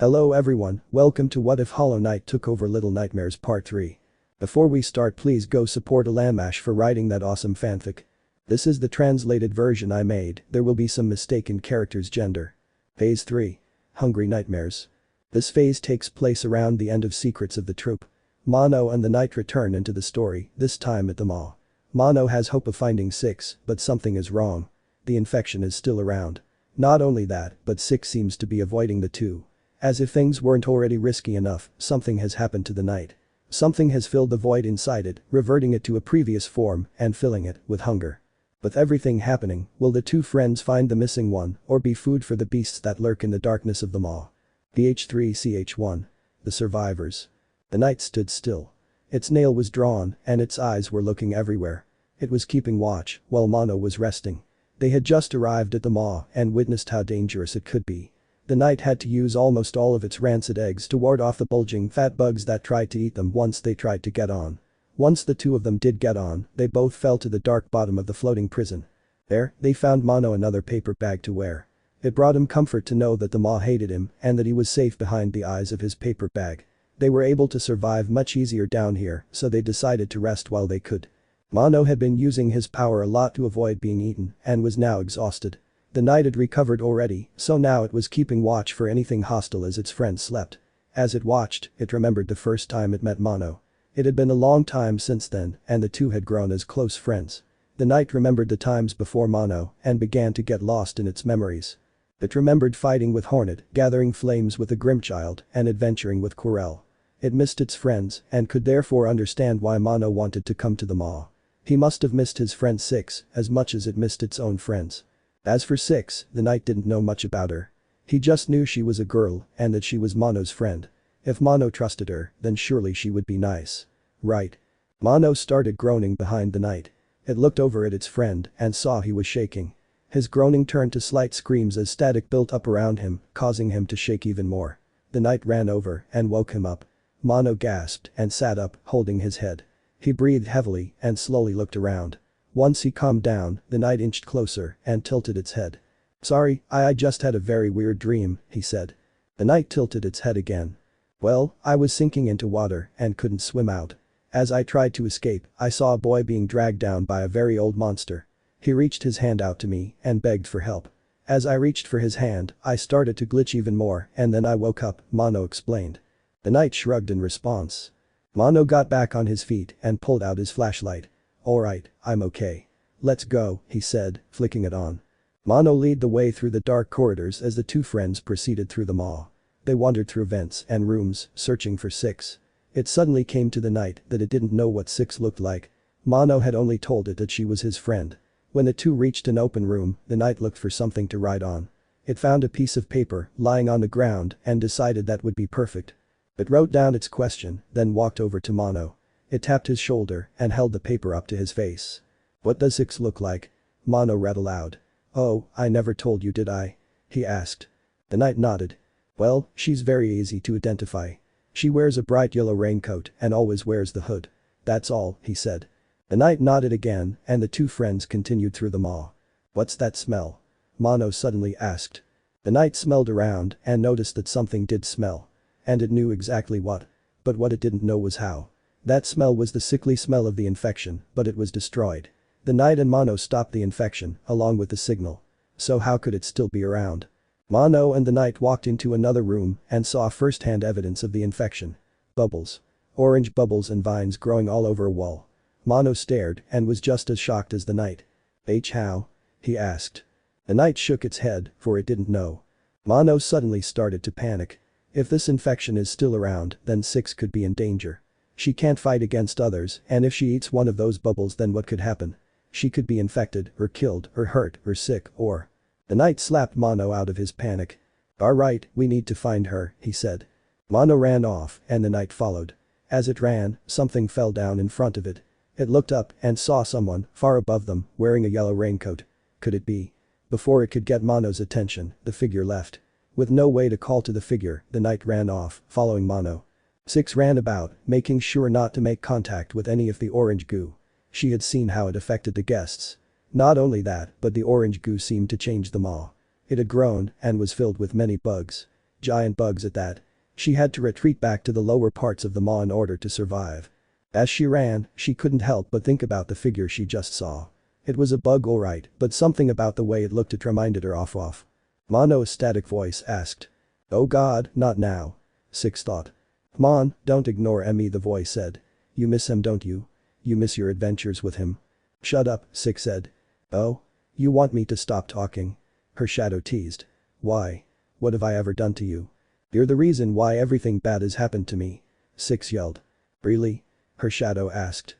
Hello everyone, welcome to What If Hollow Knight Took Over Little Nightmares Part 3. Before we start, please go support Alanmash for writing that awesome fanfic. This is the translated version I made, there will be some mistaken characters' gender. Phase 3. Hungry Nightmares. This phase takes place around the end of Secrets of the Troop. Mono and the Knight return into the story, this time at the mall. Mono has hope of finding Six, but something is wrong. The infection is still around. Not only that, but Six seems to be avoiding the two. As if things weren't already risky enough, something has happened to the Knight. Something has filled the void inside it, reverting it to a previous form and filling it with hunger. With everything happening, will the two friends find the missing one or be food for the beasts that lurk in the darkness of the maw? BH3CH1. The Survivors. The Knight stood still. Its nail was drawn and its eyes were looking everywhere. It was keeping watch while Mono was resting. They had just arrived at the maw and witnessed how dangerous it could be. The Knight had to use almost all of its rancid eggs to ward off the bulging fat bugs that tried to eat them once they tried to get on. Once the two of them did get on, they both fell to the dark bottom of the floating prison. There, they found Mono another paper bag to wear. It brought him comfort to know that the maw hated him and that he was safe behind the eyes of his paper bag. They were able to survive much easier down here, so they decided to rest while they could. Mono had been using his power a lot to avoid being eaten and was now exhausted. The Knight had recovered already, so now it was keeping watch for anything hostile as its friends slept. As it watched, it remembered the first time it met Mono. It had been a long time since then, and the two had grown as close friends. The Knight remembered the times before Mono and began to get lost in its memories. It remembered fighting with Hornet, gathering flames with the Grimchild, and adventuring with Querelle. It missed its friends and could therefore understand why Mono wanted to come to the maw. He must have missed his friend Six as much as it missed its own friends. As for Six, the Knight didn't know much about her. He just knew she was a girl and that she was Mono's friend. If Mono trusted her, then surely she would be nice. Right. Mono started groaning behind the Knight. It looked over at its friend and saw he was shaking. His groaning turned to slight screams as static built up around him, causing him to shake even more. The Knight ran over and woke him up. Mono gasped and sat up, holding his head. He breathed heavily and slowly looked around. Once he calmed down, the Knight inched closer and tilted its head. "Sorry, I just had a very weird dream," he said. The Knight tilted its head again. "Well, I was sinking into water and couldn't swim out. As I tried to escape, I saw a boy being dragged down by a very old monster. He reached his hand out to me and begged for help. As I reached for his hand, I started to glitch even more and then I woke up," Mono explained. The Knight shrugged in response. Mono got back on his feet and pulled out his flashlight. "Alright, I'm okay. Let's go," he said, flicking it on. Mono led the way through the dark corridors as the two friends proceeded through the maw. They wandered through vents and rooms, searching for Six. It suddenly came to the Knight that it didn't know what Six looked like. Mono had only told it that she was his friend. When the two reached an open room, the Knight looked for something to write on. It found a piece of paper lying on the ground and decided that would be perfect. It wrote down its question, then walked over to Mono. It tapped his shoulder and held the paper up to his face. "What does Six look like?" Mono read aloud. "Oh, I never told you, did I?" he asked. The Knight nodded. "Well, she's very easy to identify. She wears a bright yellow raincoat and always wears the hood. That's all," he said. The Knight nodded again and the two friends continued through the maw. "What's that smell?" Mono suddenly asked. The Knight smelled around and noticed that something did smell. And it knew exactly what. But what it didn't know was how. That smell was the sickly smell of the infection, but it was destroyed. The Knight and Mono stopped the infection, along with the signal. So how could it still be around? Mono and the Knight walked into another room and saw first-hand evidence of the infection. Bubbles. Orange bubbles and vines growing all over a wall. Mono stared and was just as shocked as the Knight. "How?" he asked. The Knight shook its head, for it didn't know. Mono suddenly started to panic. If this infection is still around, then Six could be in danger. She can't fight against others, and if she eats one of those bubbles, then what could happen? She could be infected, or killed, or hurt, or sick, or… The Knight slapped Mono out of his panic. "Alright, we need to find her," he said. Mono ran off, and the Knight followed. As it ran, something fell down in front of it. It looked up and saw someone, far above them, wearing a yellow raincoat. Could it be? Before it could get Mono's attention, the figure left. With no way to call to the figure, the Knight ran off, following Mono. Six ran about, making sure not to make contact with any of the orange goo. She had seen how it affected the guests. Not only that, but the orange goo seemed to change them all. It had grown and was filled with many bugs. Giant bugs at that. She had to retreat back to the lower parts of the maw in order to survive. As she ran, she couldn't help but think about the figure she just saw. It was a bug alright, but something about the way it looked it reminded her off. Mono's static voice asked. Oh god, not now. Six thought. Come on, don't ignore Emmy, the voice said. You miss him, don't you? You miss your adventures with him. Shut up, Six said. Oh? You want me to stop talking? Her shadow teased. Why? What have I ever done to you? You're the reason why everything bad has happened to me. Six yelled. Really? Her shadow asked.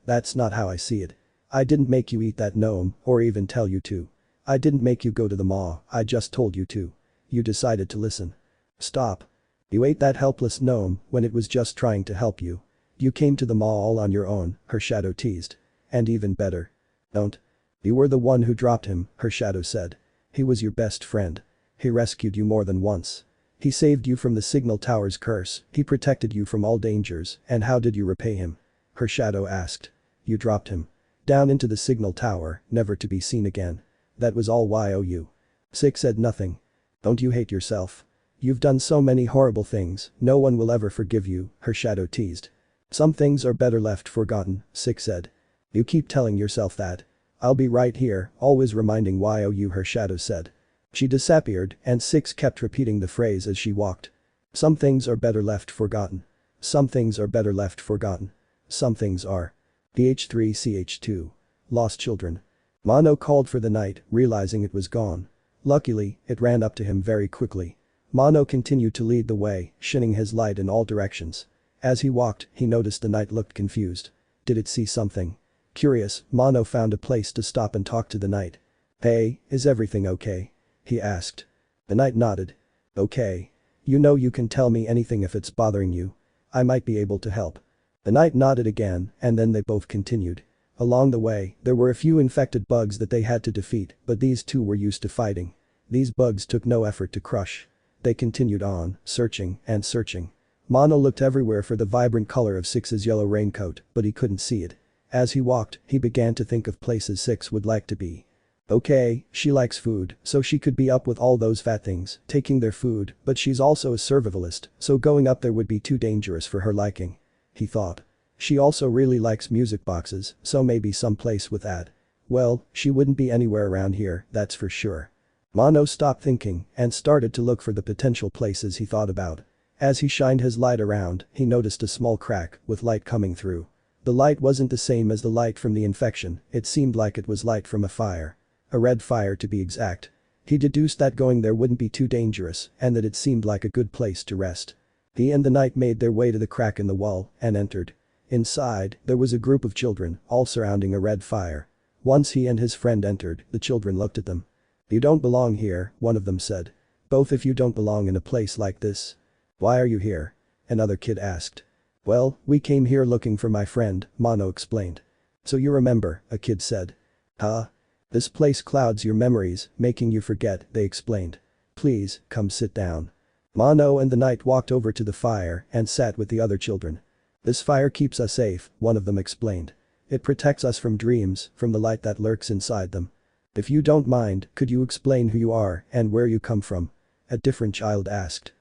That's not how I see it. I didn't make you eat that gnome, or even tell you to. I didn't make you go to the maw, I just told you to. You decided to listen. Stop. You ate that helpless gnome when it was just trying to help you. You came to the maw all on your own, her shadow teased. And even better. Don't. You were the one who dropped him, her shadow said. He was your best friend. He rescued you more than once. He saved you from the signal tower's curse, he protected you from all dangers, and how did you repay him? Her shadow asked. You dropped him. Down into the signal tower, never to be seen again. That was all you. Six said nothing. Don't you hate yourself? You've done so many horrible things, no one will ever forgive you, her shadow teased. Some things are better left forgotten, Six said. You keep telling yourself that. I'll be right here, always reminding you, her shadow said. She disappeared, and Six kept repeating the phrase as she walked. Some things are better left forgotten. Some things are better left forgotten. Some things are. PH3CH2. Lost children. Mono called for the knight, realizing it was gone. Luckily, it ran up to him very quickly. Mono continued to lead the way, shining his light in all directions. As he walked, he noticed the knight looked confused. Did it see something? Curious, Mono found a place to stop and talk to the knight. Hey, is everything okay? He asked. The knight nodded. Okay. You know you can tell me anything if it's bothering you. I might be able to help. The knight nodded again, and then they both continued. Along the way, there were a few infected bugs that they had to defeat, but these two were used to fighting. These bugs took no effort to crush. They continued on, searching and searching. Mono looked everywhere for the vibrant color of Six's yellow raincoat, but he couldn't see it. As he walked, he began to think of places Six would like to be. Okay, she likes food, so she could be up with all those fat things, taking their food, but she's also a survivalist, so going up there would be too dangerous for her liking. He thought. She also really likes music boxes, so maybe some place with that. Well, she wouldn't be anywhere around here, that's for sure. Mono stopped thinking and started to look for the potential places he thought about. As he shined his light around, he noticed a small crack with light coming through. The light wasn't the same as the light from the infection, it seemed like it was light from a fire. A red fire to be exact. He deduced that going there wouldn't be too dangerous and that it seemed like a good place to rest. He and the knight made their way to the crack in the wall and entered. Inside, there was a group of children, all surrounding a red fire. Once he and his friend entered, the children looked at them. You don't belong here, one of them said. Both of you don't belong in a place like this. Why are you here? Another kid asked. Well, we came here looking for my friend, Mono explained. So you remember, a kid said. Huh? This place clouds your memories, making you forget, they explained. Please, come sit down. Mono and the knight walked over to the fire and sat with the other children. This fire keeps us safe, one of them explained. It protects us from dreams, from the light that lurks inside them. If you don't mind, could you explain who you are and where you come from? A different child asked.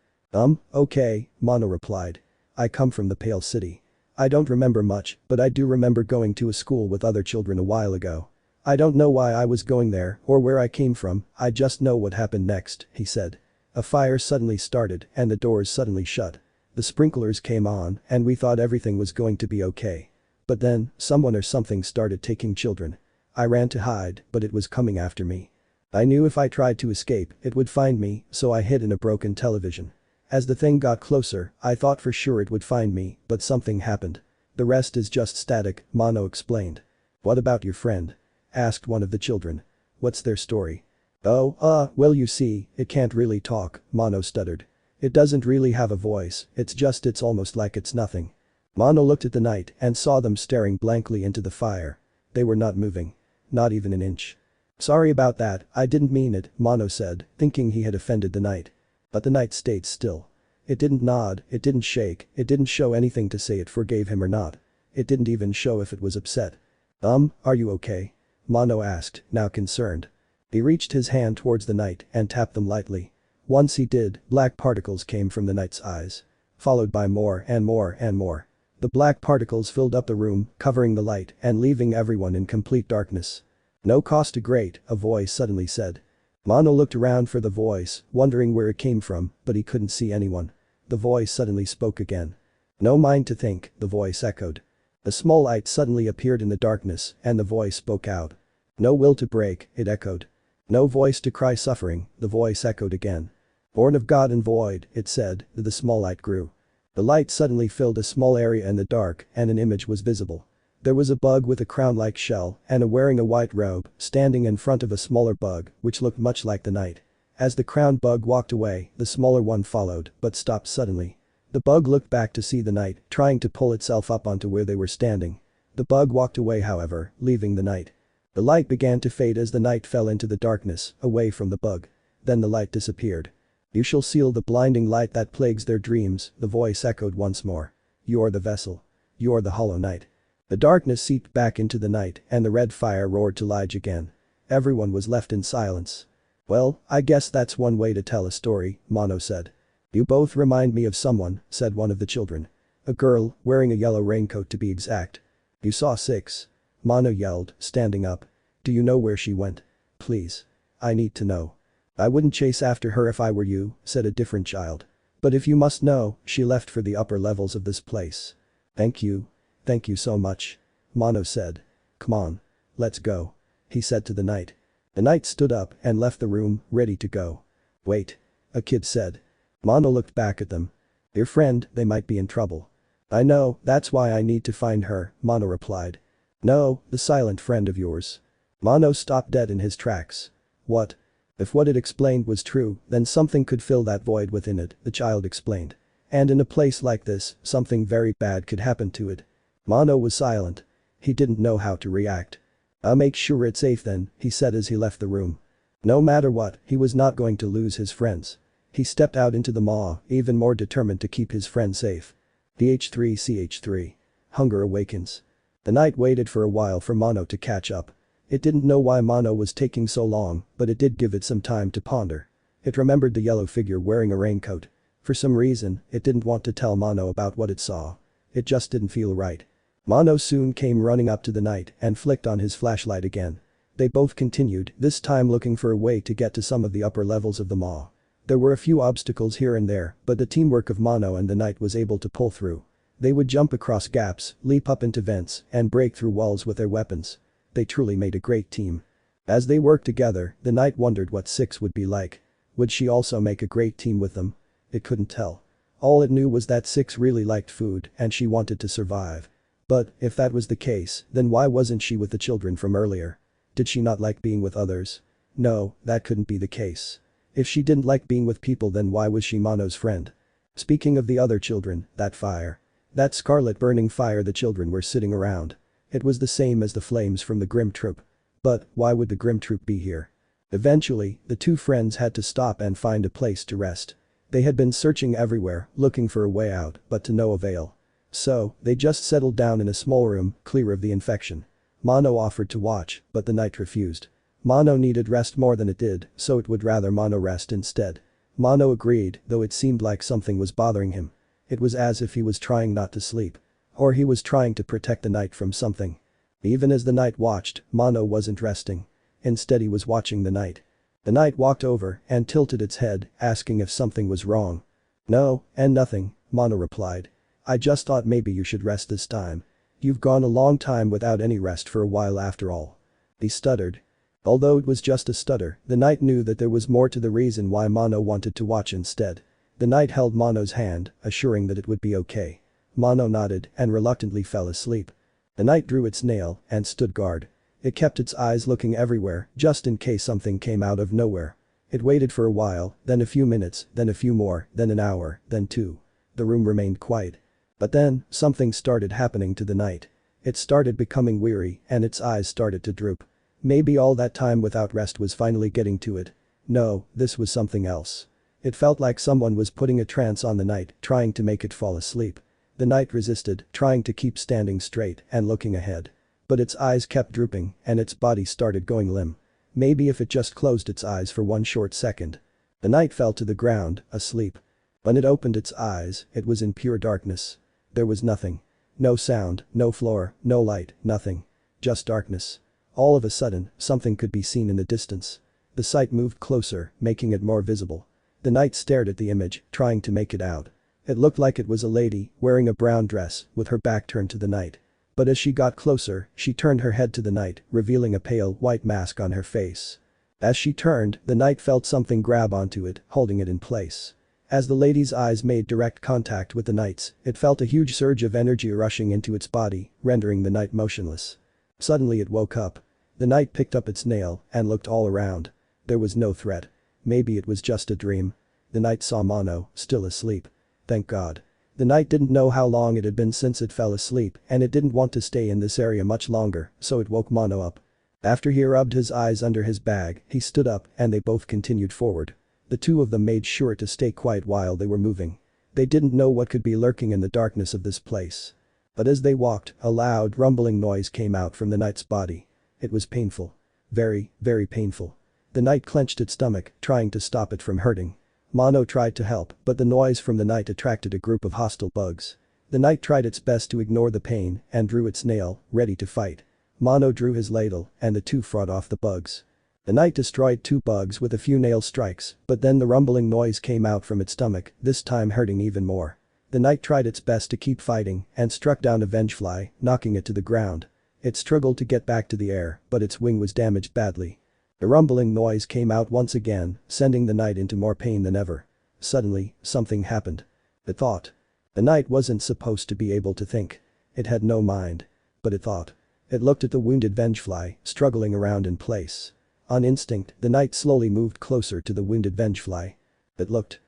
Okay, Mono replied. I come from the Pale City. I don't remember much, but I do remember going to a school with other children a while ago. I don't know why I was going there or where I came from, I just know what happened next, he said. A fire suddenly started and the doors suddenly shut. The sprinklers came on and we thought everything was going to be okay. But then, someone or something started taking children. I ran to hide, but it was coming after me. I knew if I tried to escape, it would find me, so I hid in a broken television. As the thing got closer, I thought for sure it would find me, but something happened. The rest is just static, Mono explained. What about your friend? Asked one of the children. What's their story? Oh, well you see, it can't really talk, Mono stuttered. It doesn't really have a voice, it's almost like it's nothing. Mono looked at the knight and saw them staring blankly into the fire. They were not moving. Not even an inch. Sorry about that, I didn't mean it, Mono said, thinking he had offended the knight. But the knight stayed still. It didn't nod, it didn't shake, it didn't show anything to say it forgave him or not. It didn't even show if it was upset. Are you okay? Mono asked, now concerned. He reached his hand towards the knight and tapped them lightly. Once he did, black particles came from the knight's eyes. Followed by more and more and more. The black particles filled up the room, covering the light and leaving everyone in complete darkness. "No cause to great," a voice suddenly said. Mono looked around for the voice, wondering where it came from, but he couldn't see anyone. The voice suddenly spoke again. "No mind to think," the voice echoed. A small light suddenly appeared in the darkness, and the voice spoke out. "No will to break," it echoed. "No voice to cry suffering," the voice echoed again. "Born of God and void," it said, the small light grew. The light suddenly filled a small area in the dark, and an image was visible. There was a bug with a crown-like shell, and wearing a white robe, standing in front of a smaller bug, which looked much like the knight. As the crowned bug walked away, the smaller one followed, but stopped suddenly. The bug looked back to see the knight, trying to pull itself up onto where they were standing. The bug walked away however, leaving the knight. The light began to fade as the knight fell into the darkness, away from the bug. Then the light disappeared. "You shall seal the blinding light that plagues their dreams," the voice echoed once more. "You are the vessel. You are the Hollow Knight." The darkness seeped back into the night, and the red fire roared to life again. Everyone was left in silence. "Well, I guess that's one way to tell a story," Mono said. "You both remind me of someone," said one of the children. "A girl, wearing a yellow raincoat to be exact." "You saw Six?" Mono yelled, standing up. "Do you know where she went? Please. I need to know." "I wouldn't chase after her if I were you," said a different child. "But if you must know, she left for the upper levels of this place." "Thank you. Thank you so much," Mono said. "Come on. Let's go," he said to the knight. The knight stood up and left the room, ready to go. "Wait," a kid said. Mono looked back at them. "Your friend, they might be in trouble." "I know, that's why I need to find her," Mono replied. "No, the silent friend of yours." Mono stopped dead in his tracks. "What?" If what it explained was true, then something could fill that void within it, the child explained. And in a place like this, something very bad could happen to it. Mono was silent. He didn't know how to react. "I'll make sure it's safe then," he said as he left the room. No matter what, he was not going to lose his friends. He stepped out into the maw, even more determined to keep his friend safe. DH3CH3. Hunger awakens. The knight waited for a while for Mono to catch up. It didn't know why Mono was taking so long, but it did give it some time to ponder. It remembered the yellow figure wearing a raincoat. For some reason, it didn't want to tell Mono about what it saw. It just didn't feel right. Mono soon came running up to the knight and flicked on his flashlight again. They both continued, this time looking for a way to get to some of the upper levels of the maw. There were a few obstacles here and there, but the teamwork of Mono and the knight was able to pull through. They would jump across gaps, leap up into vents, and break through walls with their weapons. They truly made a great team. As they worked together, the knight wondered what Six would be like. Would she also make a great team with them? It couldn't tell. All it knew was that Six really liked food and she wanted to survive. But, if that was the case, then why wasn't she with the children from earlier? Did she not like being with others? No, that couldn't be the case. If she didn't like being with people, then why was she Mono's friend? Speaking of the other children, that fire. That scarlet burning fire the children were sitting around. It was the same as the flames from the Grim Troop. But, why would the Grim Troop be here? Eventually, the two friends had to stop and find a place to rest. They had been searching everywhere, looking for a way out, but to no avail. So, they just settled down in a small room, clear of the infection. Mono offered to watch, but the knight refused. Mono needed rest more than it did, so it would rather Mono rest instead. Mono agreed, though it seemed like something was bothering him. It was as if he was trying not to sleep. Or he was trying to protect the knight from something. Even as the knight watched, Mono wasn't resting. Instead he was watching the knight. The knight walked over and tilted its head, asking if something was wrong. "No, and nothing," Mono replied. "I just thought maybe you should rest this time. You've gone a long time without any rest for a while after all." He stuttered. Although it was just a stutter, the knight knew that there was more to the reason why Mono wanted to watch instead. The knight held Mono's hand, assuring that it would be okay. Mono nodded and reluctantly fell asleep. The knight drew its nail and stood guard. It kept its eyes looking everywhere, just in case something came out of nowhere. It waited for a while, then a few minutes, then a few more, then an hour, then two. The room remained quiet. But then, something started happening to the knight. It started becoming weary and its eyes started to droop. Maybe all that time without rest was finally getting to it. No, this was something else. It felt like someone was putting a trance on the knight, trying to make it fall asleep. The knight resisted, trying to keep standing straight and looking ahead. But its eyes kept drooping and its body started going limp. Maybe if it just closed its eyes for one short second. The night fell to the ground, asleep. When it opened its eyes, it was in pure darkness. There was nothing. No sound, no floor, no light, nothing. Just darkness. All of a sudden, something could be seen in the distance. The sight moved closer, making it more visible. The night stared at the image, trying to make it out. It looked like it was a lady, wearing a brown dress, with her back turned to the night. But as she got closer, she turned her head to the night, revealing a pale, white mask on her face. As she turned, the night felt something grab onto it, holding it in place. As the lady's eyes made direct contact with the night's, it felt a huge surge of energy rushing into its body, rendering the night motionless. Suddenly it woke up. The night picked up its nail and looked all around. There was no threat. Maybe it was just a dream. The night saw Mono, still asleep. Thank God. The night didn't know how long it had been since it fell asleep and it didn't want to stay in this area much longer, so it woke Mono up. After he rubbed his eyes under his bag, he stood up and they both continued forward. The two of them made sure to stay quiet while they were moving. They didn't know what could be lurking in the darkness of this place. But as they walked, a loud rumbling noise came out from the night's body. It was painful. Very, very painful. The night clenched its stomach, trying to stop it from hurting. Mono tried to help, but the noise from the night attracted a group of hostile bugs. The night tried its best to ignore the pain and drew its nail, ready to fight. Mono drew his ladle and the two fought off the bugs. The night destroyed 2 bugs with a few nail strikes, but then the rumbling noise came out from its stomach, this time hurting even more. The night tried its best to keep fighting and struck down a vengefly, knocking it to the ground. It struggled to get back to the air, but its wing was damaged badly. The rumbling noise came out once again, sending the night into more pain than ever. Suddenly, something happened. It thought. The night wasn't supposed to be able to think. It had no mind. But it thought. It looked at the wounded vengefly, struggling around in place. On instinct, the night slowly moved closer to the wounded vengefly. It looked.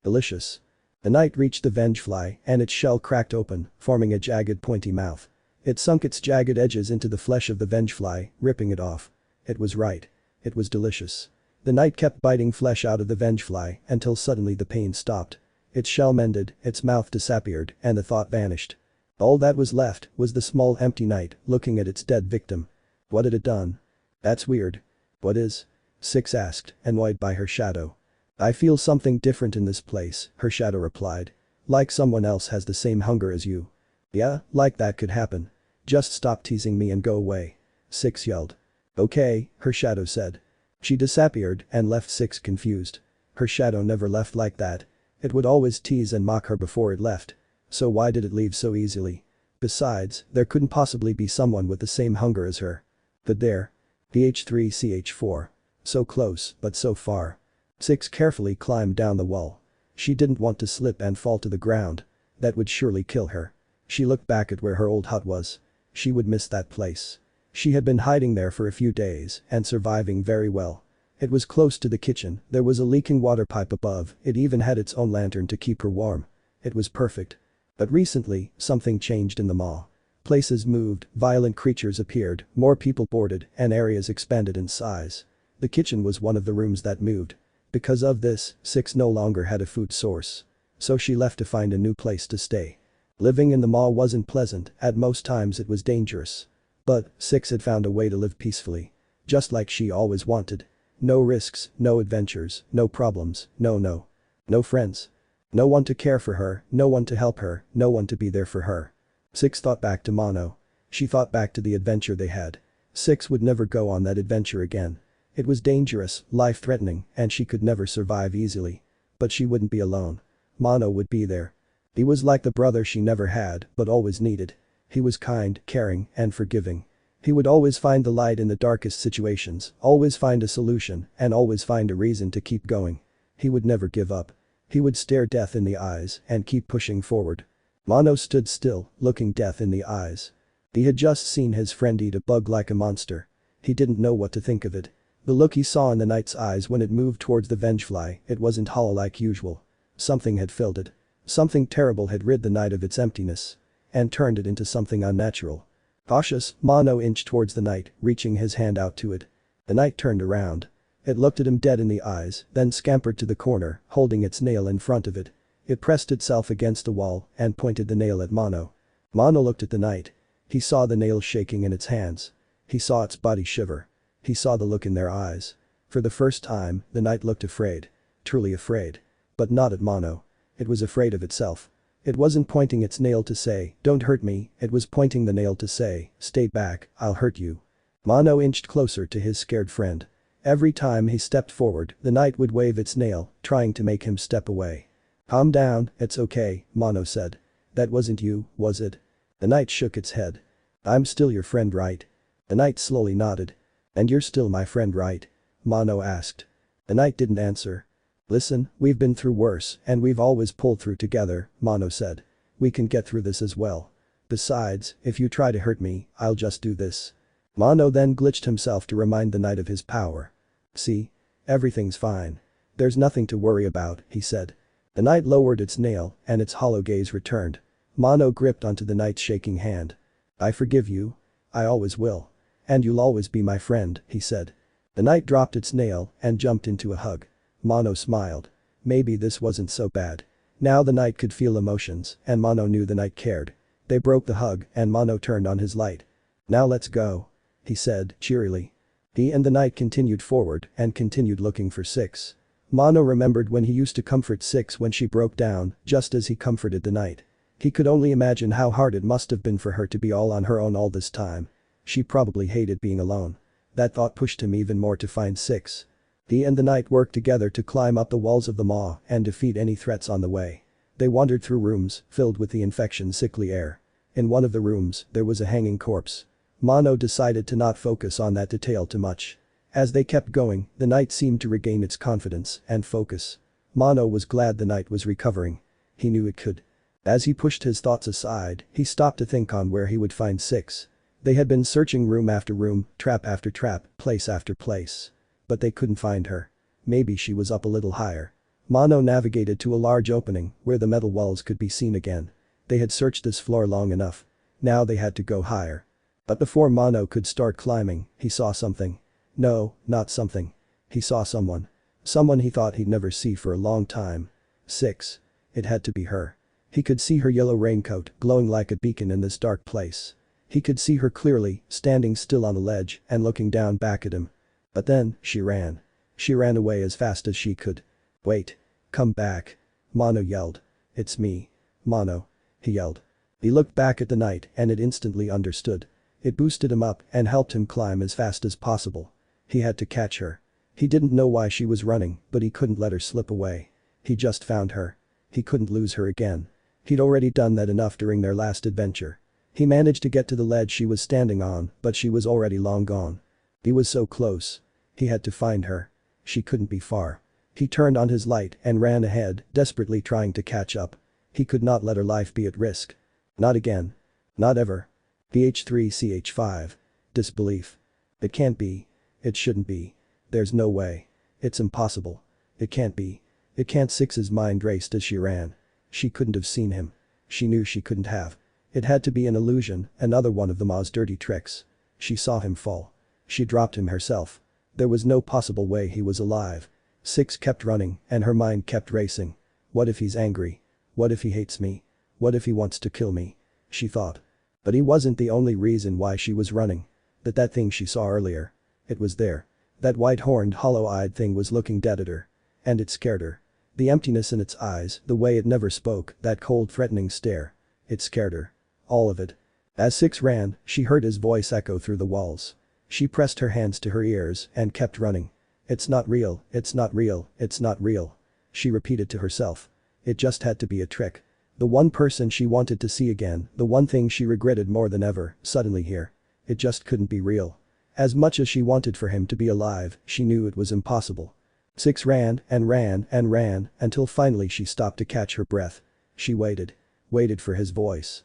Delicious. The night reached the vengefly and its shell cracked open, forming a jagged pointy mouth. It sunk its jagged edges into the flesh of the vengefly, ripping it off. It was right. It was delicious. The night kept biting flesh out of the vengefly until suddenly the pain stopped. Its shell mended, its mouth disappeared, and the thought vanished. All that was left was the small empty night looking at its dead victim. What had it done? That's weird. What is? Six asked, annoyed by her shadow. I feel something different in this place, her shadow replied. Like someone else has the same hunger as you. Yeah, like that could happen. Just stop teasing me and go away. Six yelled. Okay, her shadow said. She disappeared and left Six confused. Her shadow never left like that. It would always tease and mock her before it left. So why did it leave so easily? Besides, there couldn't possibly be someone with the same hunger as her. But there. PH3CH4. So close, but so far. Six carefully climbed down the wall. She didn't want to slip and fall to the ground. That would surely kill her. She looked back at where her old hut was. She would miss that place. She had been hiding there for a few days and surviving very well. It was close to the kitchen, there was a leaking water pipe above, it even had its own lantern to keep her warm. It was perfect. But recently, something changed in the mall. Places moved, violent creatures appeared, more people boarded, and areas expanded in size. The kitchen was one of the rooms that moved. Because of this, Six no longer had a food source. So she left to find a new place to stay. Living in the mall wasn't pleasant, at most times it was dangerous. But, Six had found a way to live peacefully. Just like she always wanted. No risks, no adventures, no problems, no friends. No one to care for her, no one to help her, no one to be there for her. Six thought back to Mono. She thought back to the adventure they had. Six would never go on that adventure again. It was dangerous, life-threatening, and she could never survive easily. But she wouldn't be alone. Mono would be there. He was like the brother she never had, but always needed. He was kind, caring, and forgiving. He would always find the light in the darkest situations, always find a solution, and always find a reason to keep going. He would never give up. He would stare death in the eyes and keep pushing forward. Mono stood still, looking death in the eyes. He had just seen his friend eat a bug like a monster. He didn't know what to think of it. The look he saw in the night's eyes when it moved towards the vengefly, it wasn't hollow like usual. Something had filled it. Something terrible had rid the night of its emptiness. And turned it into something unnatural. Cautious, Mono inched towards the night, reaching his hand out to it. The night turned around. It looked at him dead in the eyes, then scampered to the corner, holding its nail in front of it. It pressed itself against the wall and pointed the nail at Mono. Mono looked at the night. He saw the nail shaking in its hands. He saw its body shiver. He saw the look in their eyes. For the first time, the knight looked afraid. Truly afraid. But not at Mono. It was afraid of itself. It wasn't pointing its nail to say, "Don't hurt me," it was pointing the nail to say, "Stay back, I'll hurt you." Mono inched closer to his scared friend. Every time he stepped forward, the knight would wave its nail, trying to make him step away. "Calm down, it's okay," Mono said. "That wasn't you, was it?" The knight shook its head. "I'm still your friend, right?" The knight slowly nodded. "And you're still my friend, right?" Mono asked. The knight didn't answer. "Listen, we've been through worse and we've always pulled through together," Mono said. "We can get through this as well. Besides, if you try to hurt me, I'll just do this." Mono then glitched himself to remind the knight of his power. "See? Everything's fine. There's nothing to worry about," he said. The knight lowered its nail and its hollow gaze returned. Mono gripped onto the knight's shaking hand. "I forgive you. I always will. And you'll always be my friend," he said. The knight dropped its nail and jumped into a hug. Mono smiled. Maybe this wasn't so bad. Now the knight could feel emotions and Mono knew the knight cared. They broke the hug and Mono turned on his light. "Now let's go," he said cheerily. He and the knight continued forward and continued looking for Six. Mono remembered when he used to comfort Six when she broke down, just as he comforted the knight. He could only imagine how hard it must have been for her to be all on her own all this time. She probably hated being alone. That thought pushed him even more to find Six. He and the knight worked together to climb up the walls of the maw and defeat any threats on the way. They wandered through rooms filled with the infection's sickly air. In one of the rooms, there was a hanging corpse. Mono decided to not focus on that detail too much. As they kept going, the knight seemed to regain its confidence and focus. Mono was glad the knight was recovering. He knew it could. As he pushed his thoughts aside, he stopped to think on where he would find Six. They had been searching room after room, trap after trap, place after place. But they couldn't find her. Maybe she was up a little higher. Mono navigated to a large opening where the metal walls could be seen again. They had searched this floor long enough. Now they had to go higher. But before Mono could start climbing, he saw something. No, not something. He saw someone. Someone he thought he'd never see for a long time. Six. It had to be her. He could see her yellow raincoat glowing like a beacon in this dark place. He could see her clearly, standing still on the ledge and looking down back at him. But then, she ran. She ran away as fast as she could. "Wait. Come back." Mono yelled. "It's me. Mono." He yelled. He looked back at the knight and it instantly understood. It boosted him up and helped him climb as fast as possible. He had to catch her. He didn't know why she was running, but he couldn't let her slip away. He just found her. He couldn't lose her again. He'd already done that enough during their last adventure. He managed to get to the ledge she was standing on, but she was already long gone. He was so close. He had to find her. She couldn't be far. He turned on his light and ran ahead, desperately trying to catch up. He could not let her life be at risk. Not again. Not ever. PH3CH5. Disbelief. It can't be. It shouldn't be. There's no way. It's impossible. It can't be. It can't. Six's mind raced as she ran. She couldn't have seen him. She knew she couldn't have. It had to be an illusion, another one of the Maw's dirty tricks. She saw him fall. She dropped him herself. There was no possible way he was alive. Six kept running and her mind kept racing. What if he's angry? What if he hates me? What if he wants to kill me? She thought. But he wasn't the only reason why she was running. That thing she saw earlier. It was there. That white-horned, hollow-eyed thing was looking dead at her. And it scared her. The emptiness in its eyes, the way it never spoke, that cold threatening stare. It scared her. All of it. As Six ran, she heard his voice echo through the walls. She pressed her hands to her ears and kept running. "It's not real, it's not real, it's not real." She repeated to herself. It just had to be a trick. The one person she wanted to see again, the one thing she regretted more than ever, suddenly here. It just couldn't be real. As much as she wanted for him to be alive, she knew it was impossible. Six ran and ran and ran until finally she stopped to catch her breath. She waited. Waited for his voice.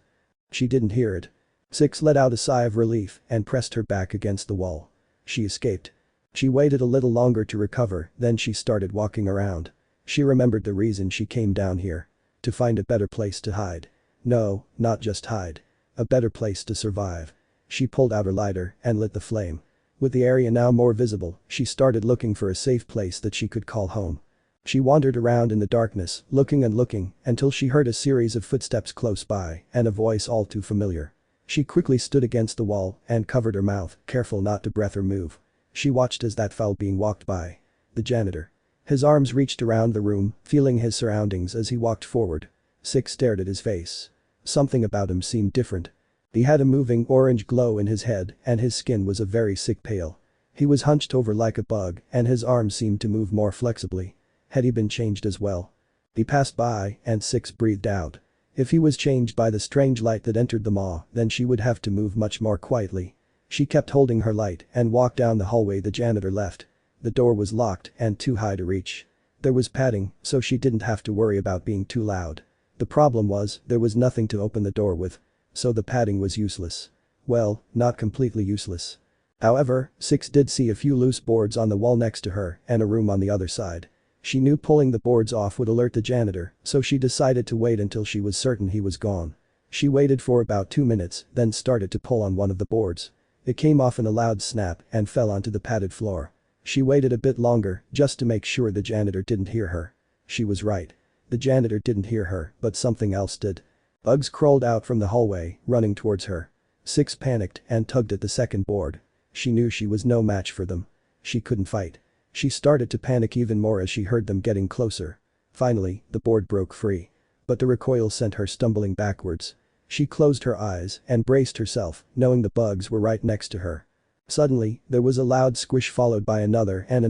She didn't hear it. Six let out a sigh of relief and pressed her back against the wall. She escaped. She waited a little longer to recover, then she started walking around. She remembered the reason she came down here. To find a better place to hide. No, not just hide. A better place to survive. She pulled out her lighter and lit the flame. With the area now more visible, she started looking for a safe place that she could call home. She wandered around in the darkness, looking and looking, until she heard a series of footsteps close by and a voice all too familiar. She quickly stood against the wall and covered her mouth, careful not to breathe or move. She watched as that foul being walked by. The janitor. His arms reached around the room, feeling his surroundings as he walked forward. Six stared at his face. Something about him seemed different. He had a moving orange glow in his head and his skin was a very sick pale. He was hunched over like a bug and his arms seemed to move more flexibly. Had he been changed as well? He passed by and Six breathed out. If he was changed by the strange light that entered the maw, then she would have to move much more quietly. She kept holding her light and walked down the hallway the janitor left. The door was locked and too high to reach. There was padding, so she didn't have to worry about being too loud. The problem was, there was nothing to open the door with. So the padding was useless. Well, not completely useless. However, Six did see a few loose boards on the wall next to her and a room on the other side. She knew pulling the boards off would alert the janitor, so she decided to wait until she was certain he was gone. She waited for about 2 minutes, then started to pull on one of the boards. It came off in a loud snap and fell onto the padded floor. She waited a bit longer just to make sure the janitor didn't hear her. She was right. The janitor didn't hear her, but something else did. Bugs crawled out from the hallway, running towards her. Six panicked and tugged at the second board. She knew she was no match for them. She couldn't fight. She started to panic even more as she heard them getting closer. Finally, the board broke free. But the recoil sent her stumbling backwards. She closed her eyes and braced herself, knowing the bugs were right next to her. Suddenly, there was a loud squish followed by another and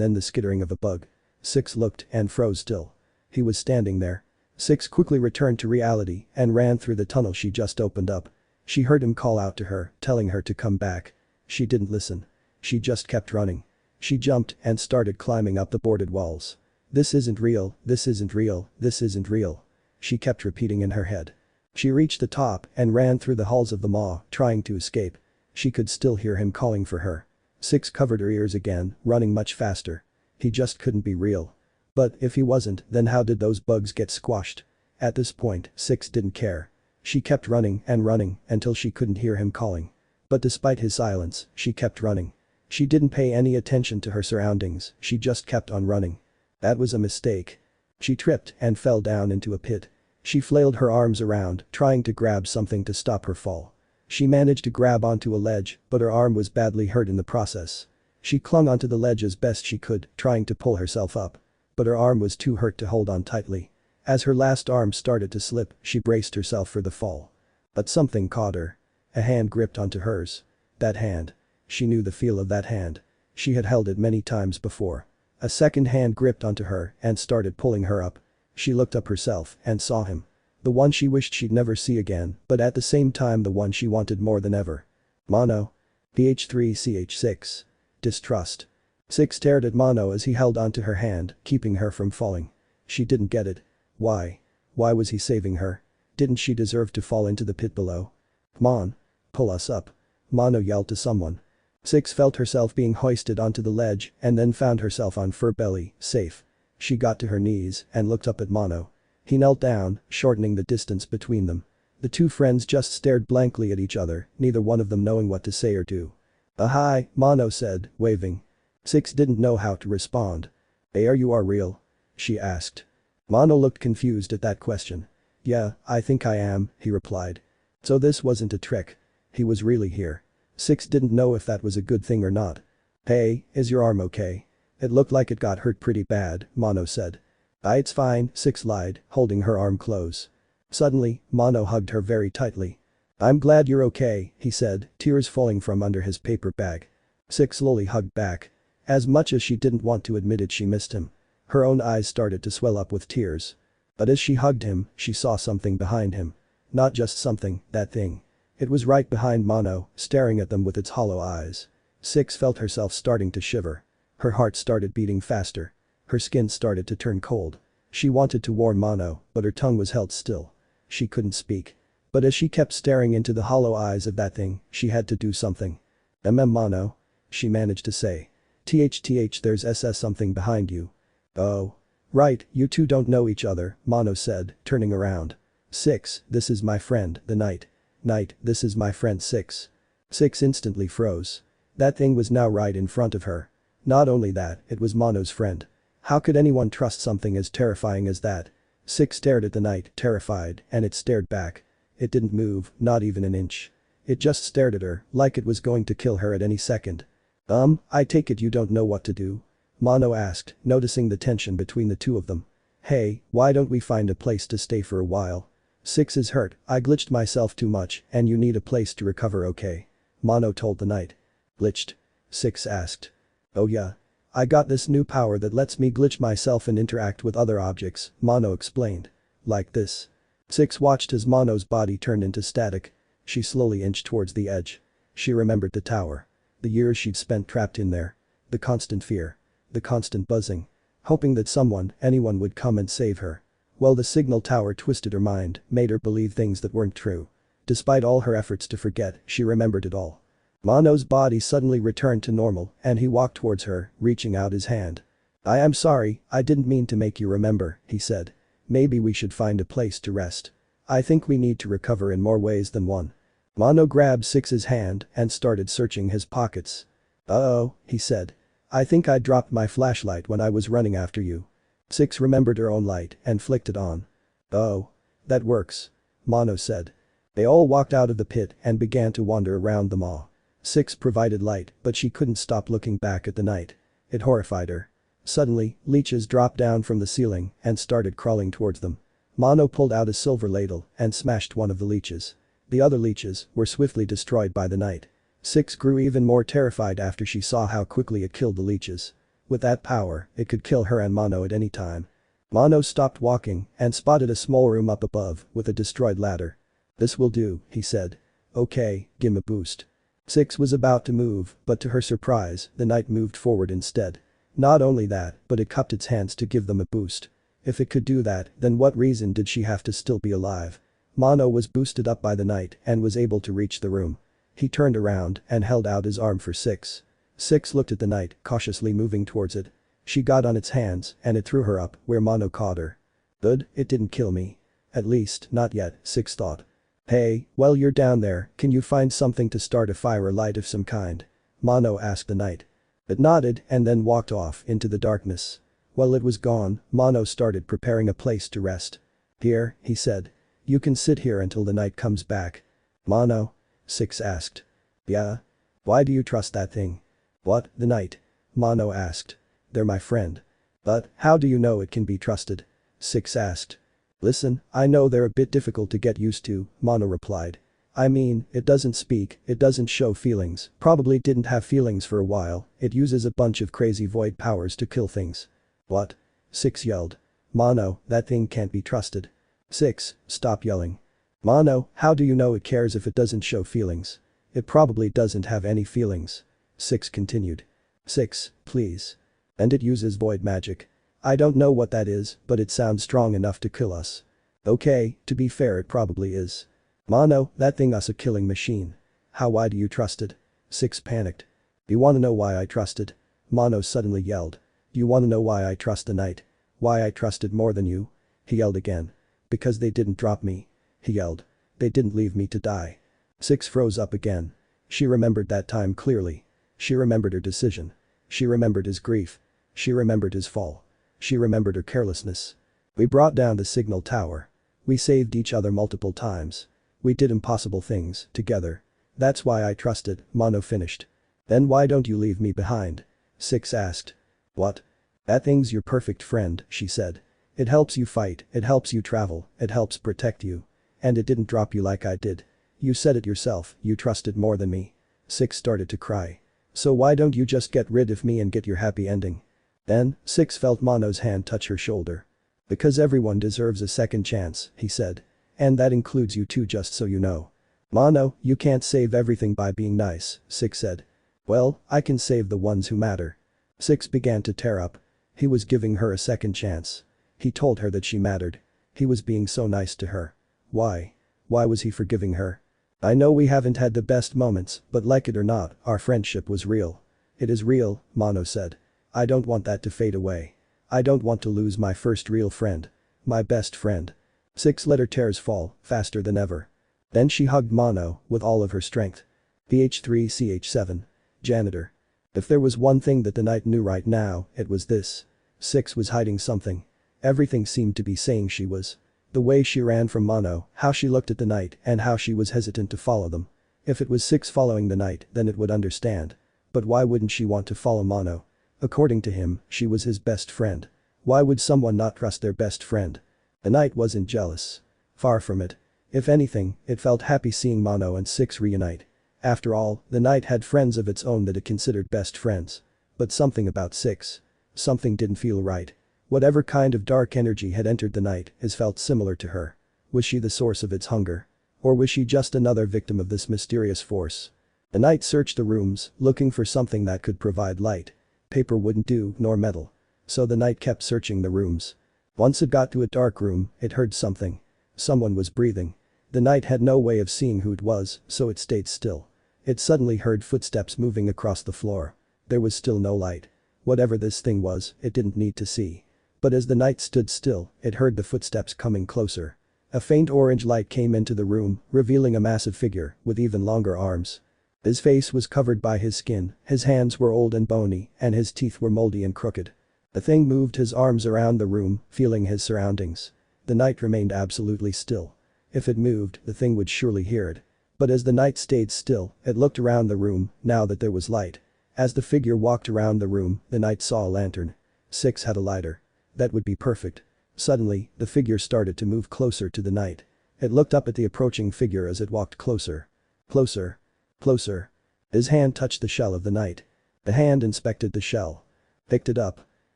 then the skittering of a bug. Six looked and froze still. He was standing there. Six quickly returned to reality and ran through the tunnel she just opened up. She heard him call out to her, telling her to come back. She didn't listen. She just kept running. She jumped and started climbing up the boarded walls. This isn't real, this isn't real, this isn't real. She kept repeating in her head. She reached the top and ran through the halls of the maw, trying to escape. She could still hear him calling for her. Six covered her ears again, running much faster. He just couldn't be real. But if he wasn't, then how did those bugs get squashed? At this point, Six didn't care. She kept running and running until she couldn't hear him calling. But despite his silence, she kept running. She didn't pay any attention to her surroundings, she just kept on running. That was a mistake. She tripped and fell down into a pit. She flailed her arms around, trying to grab something to stop her fall. She managed to grab onto a ledge, but her arm was badly hurt in the process. She clung onto the ledge as best she could, trying to pull herself up. But her arm was too hurt to hold on tightly. As her last arm started to slip, she braced herself for the fall. But something caught her. A hand gripped onto hers. That hand. She knew the feel of that hand. She had held it many times before. A second hand gripped onto her and started pulling her up. She looked up herself and saw him. The one she wished she'd never see again, but at the same time the one she wanted more than ever. Mono. PH3CH6. Distrust. Six stared at Mono as he held onto her hand, keeping her from falling. She didn't get it. Why? Why was he saving her? Didn't she deserve to fall into the pit below? Come on. Pull us up. Mono yelled to someone. Six felt herself being hoisted onto the ledge and then found herself on fur belly, safe. She got to her knees and looked up at Mono. He knelt down, shortening the distance between them. The two friends just stared blankly at each other, neither one of them knowing what to say or do. Hi, Mono said, waving. Six didn't know how to respond. Hey, are you real? She asked. Mono looked confused at that question. Yeah, I think I am, he replied. So this wasn't a trick. He was really here. Six didn't know if that was a good thing or not. Hey, is your arm okay? It looked like it got hurt pretty bad, Mono said. It's fine, Six lied, holding her arm close. Suddenly, Mono hugged her very tightly. I'm glad you're okay, he said, tears falling from under his paper bag. Six slowly hugged back. As much as she didn't want to admit it, she missed him. Her own eyes started to swell up with tears. But as she hugged him, she saw something behind him. Not just something, that thing. It was right behind Mono, staring at them with its hollow eyes. Six felt herself starting to shiver. Her heart started beating faster. Her skin started to turn cold. She wanted to warn Mono, but her tongue was held still. She couldn't speak. But as she kept staring into the hollow eyes of that thing, she had to do something. Mono? She managed to say. THTH, there's SS something behind you. Oh. Right, you two don't know each other, Mono said, turning around. Six, this is my friend, the Knight. Knight, this is my friend Six. Six instantly froze. That thing was now right in front of her. Not only that, it was Mono's friend. How could anyone trust something as terrifying as that? Six stared at the Knight, terrified, and it stared back. It didn't move, not even an inch. It just stared at her, like it was going to kill her at any second. I take it you don't know what to do? Mono asked, noticing the tension between the two of them. Hey, why don't we find a place to stay for a while? Six is hurt, I glitched myself too much and you need a place to recover, okay? Mono told the knight. Glitched? Six asked. Oh yeah. I got this new power that lets me glitch myself and interact with other objects, Mono explained. Like this. Six watched as Mono's body turned into static. She slowly inched towards the edge. She remembered the tower. The years she'd spent trapped in there. The constant fear. The constant buzzing. Hoping that someone, anyone would come and save her. Well, the signal tower twisted her mind, made her believe things that weren't true. Despite all her efforts to forget, she remembered it all. Mono's body suddenly returned to normal and he walked towards her, reaching out his hand. I am sorry, I didn't mean to make you remember, he said. Maybe we should find a place to rest. I think we need to recover in more ways than one. Mono grabbed Six's hand and started searching his pockets. Uh-oh, he said. I think I dropped my flashlight when I was running after you. Six remembered her own light and flicked it on. Oh. That works. Mono said. They all walked out of the pit and began to wander around the maw. Six provided light, but she couldn't stop looking back at the night. It horrified her. Suddenly, leeches dropped down from the ceiling and started crawling towards them. Mono pulled out a silver ladle and smashed one of the leeches. The other leeches were swiftly destroyed by the night. Six grew even more terrified after she saw how quickly it killed the leeches. With that power, it could kill her and Mono at any time. Mono stopped walking and spotted a small room up above with a destroyed ladder. This will do, he said. Okay, give him a boost. Six was about to move, but to her surprise, the knight moved forward instead. Not only that, but it cupped its hands to give them a boost. If it could do that, then what reason did she have to still be alive? Mono was boosted up by the knight and was able to reach the room. He turned around and held out his arm for Six. Six looked at the knight, cautiously moving towards it. She got on its hands and it threw her up where Mono caught her. Good, it didn't kill me. At least, not yet, Six thought. Hey, while you're down there, can you find something to start a fire or light of some kind? Mono asked the knight. It nodded and then walked off into the darkness. While it was gone, Mono started preparing a place to rest. Here, he said. You can sit here until the night comes back. Mono? Six asked. Yeah? Why do you trust that thing? What, the night? Mono asked. They're my friend. But, how do you know it can be trusted? Six asked. Listen, I know they're a bit difficult to get used to, Mono replied. I mean, it doesn't speak, it doesn't show feelings, probably didn't have feelings for a while, it uses a bunch of crazy void powers to kill things. What? Six yelled. Mono, that thing can't be trusted. Six, stop yelling. Mono, how do you know it cares if it doesn't show feelings? It probably doesn't have any feelings. Six continued. Six, please. And it uses void magic. I don't know what that is, but it sounds strong enough to kill us. Okay, to be fair it probably is. Mono, that thing us a killing machine. Why do you trust it? Six panicked. You wanna know why I trust it? Mono suddenly yelled. You wanna know why I trust the night? Why I trust it more than you? He yelled again. Because they didn't drop me. He yelled. They didn't leave me to die. Six froze up again. She remembered that time clearly. She remembered her decision. She remembered his grief. She remembered his fall. She remembered her carelessness. We brought down the signal tower. We saved each other multiple times. We did impossible things, together. That's why I trusted, Mono finished. Then why don't you leave me behind? Six asked. What? That thing's your perfect friend, she said. It helps you fight, it helps you travel, it helps protect you. And it didn't drop you like I did. You said it yourself, you trusted more than me. Six started to cry. So why don't you just get rid of me and get your happy ending? Then, Six felt Mono's hand touch her shoulder. Because everyone deserves a second chance, he said. And that includes you too, just so you know. Mono, you can't save everything by being nice, Six said. Well, I can save the ones who matter. Six began to tear up. He was giving her a second chance. He told her that she mattered. He was being so nice to her. Why? Why was he forgiving her? I know we haven't had the best moments, but like it or not, our friendship was real. It is real, Mono said. I don't want that to fade away. I don't want to lose my first real friend. My best friend. Six let her tears fall, faster than ever. Then she hugged Mono with all of her strength. PH3CH7. Janitor. If there was one thing that the knight knew right now, it was this. Six was hiding something. Everything seemed to be saying she was. The way she ran from Mono, how she looked at the knight and how she was hesitant to follow them. If it was Six following the knight, then it would understand. But why wouldn't she want to follow Mono? According to him, she was his best friend. Why would someone not trust their best friend? The knight wasn't jealous. Far from it. If anything, it felt happy seeing Mono and Six reunite. After all, the knight had friends of its own that it considered best friends. But something about Six. Something didn't feel right. Whatever kind of dark energy had entered the night has felt similar to her. Was she the source of its hunger? Or was she just another victim of this mysterious force? The knight searched the rooms, looking for something that could provide light. Paper wouldn't do, nor metal. So the knight kept searching the rooms. Once it got to a dark room, it heard something. Someone was breathing. The knight had no way of seeing who it was, so it stayed still. It suddenly heard footsteps moving across the floor. There was still no light. Whatever this thing was, it didn't need to see. But as the knight stood still, it heard the footsteps coming closer. A faint orange light came into the room, revealing a massive figure with even longer arms. His face was covered by his skin, his hands were old and bony, and his teeth were moldy and crooked. The thing moved his arms around the room, feeling his surroundings. The knight remained absolutely still. If it moved, the thing would surely hear it. But as the knight stayed still, it looked around the room, now that there was light. As the figure walked around the room, the knight saw a lantern. Six had a lighter. That would be perfect. Suddenly, the figure started to move closer to the knight. It looked up at the approaching figure as it walked closer. Closer. Closer. His hand touched the shell of the knight. The hand inspected the shell. Picked it up.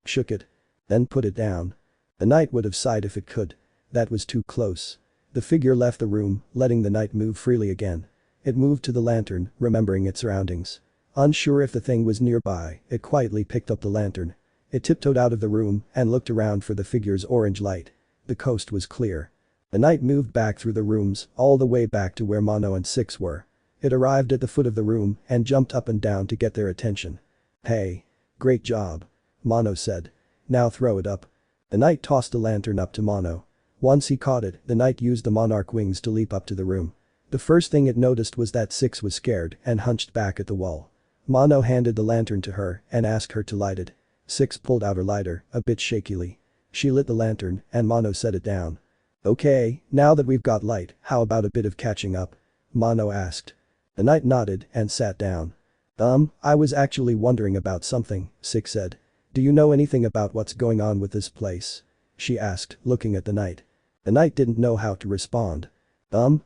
Shook it. Then put it down. The knight would have sighed if it could. That was too close. The figure left the room, letting the knight move freely again. It moved to the lantern, remembering its surroundings. Unsure if the thing was nearby, it quietly picked up the lantern. It tiptoed out of the room and looked around for the figure's orange light. The coast was clear. The knight moved back through the rooms, all the way back to where Mono and Six were. It arrived at the foot of the room and jumped up and down to get their attention. "Hey. Great job," Mono said. "Now throw it up." The knight tossed the lantern up to Mono. Once he caught it, the knight used the monarch wings to leap up to the room. The first thing it noticed was that Six was scared and hunched back at the wall. Mono handed the lantern to her and asked her to light it. Six pulled out her lighter, a bit shakily. She lit the lantern and Mono set it down. "Okay, now that we've got light, how about a bit of catching up?" Mono asked. The knight nodded and sat down. I was actually wondering about something," Six said. "Do you know anything about what's going on with this place?" she asked, looking at the knight. The knight didn't know how to respond.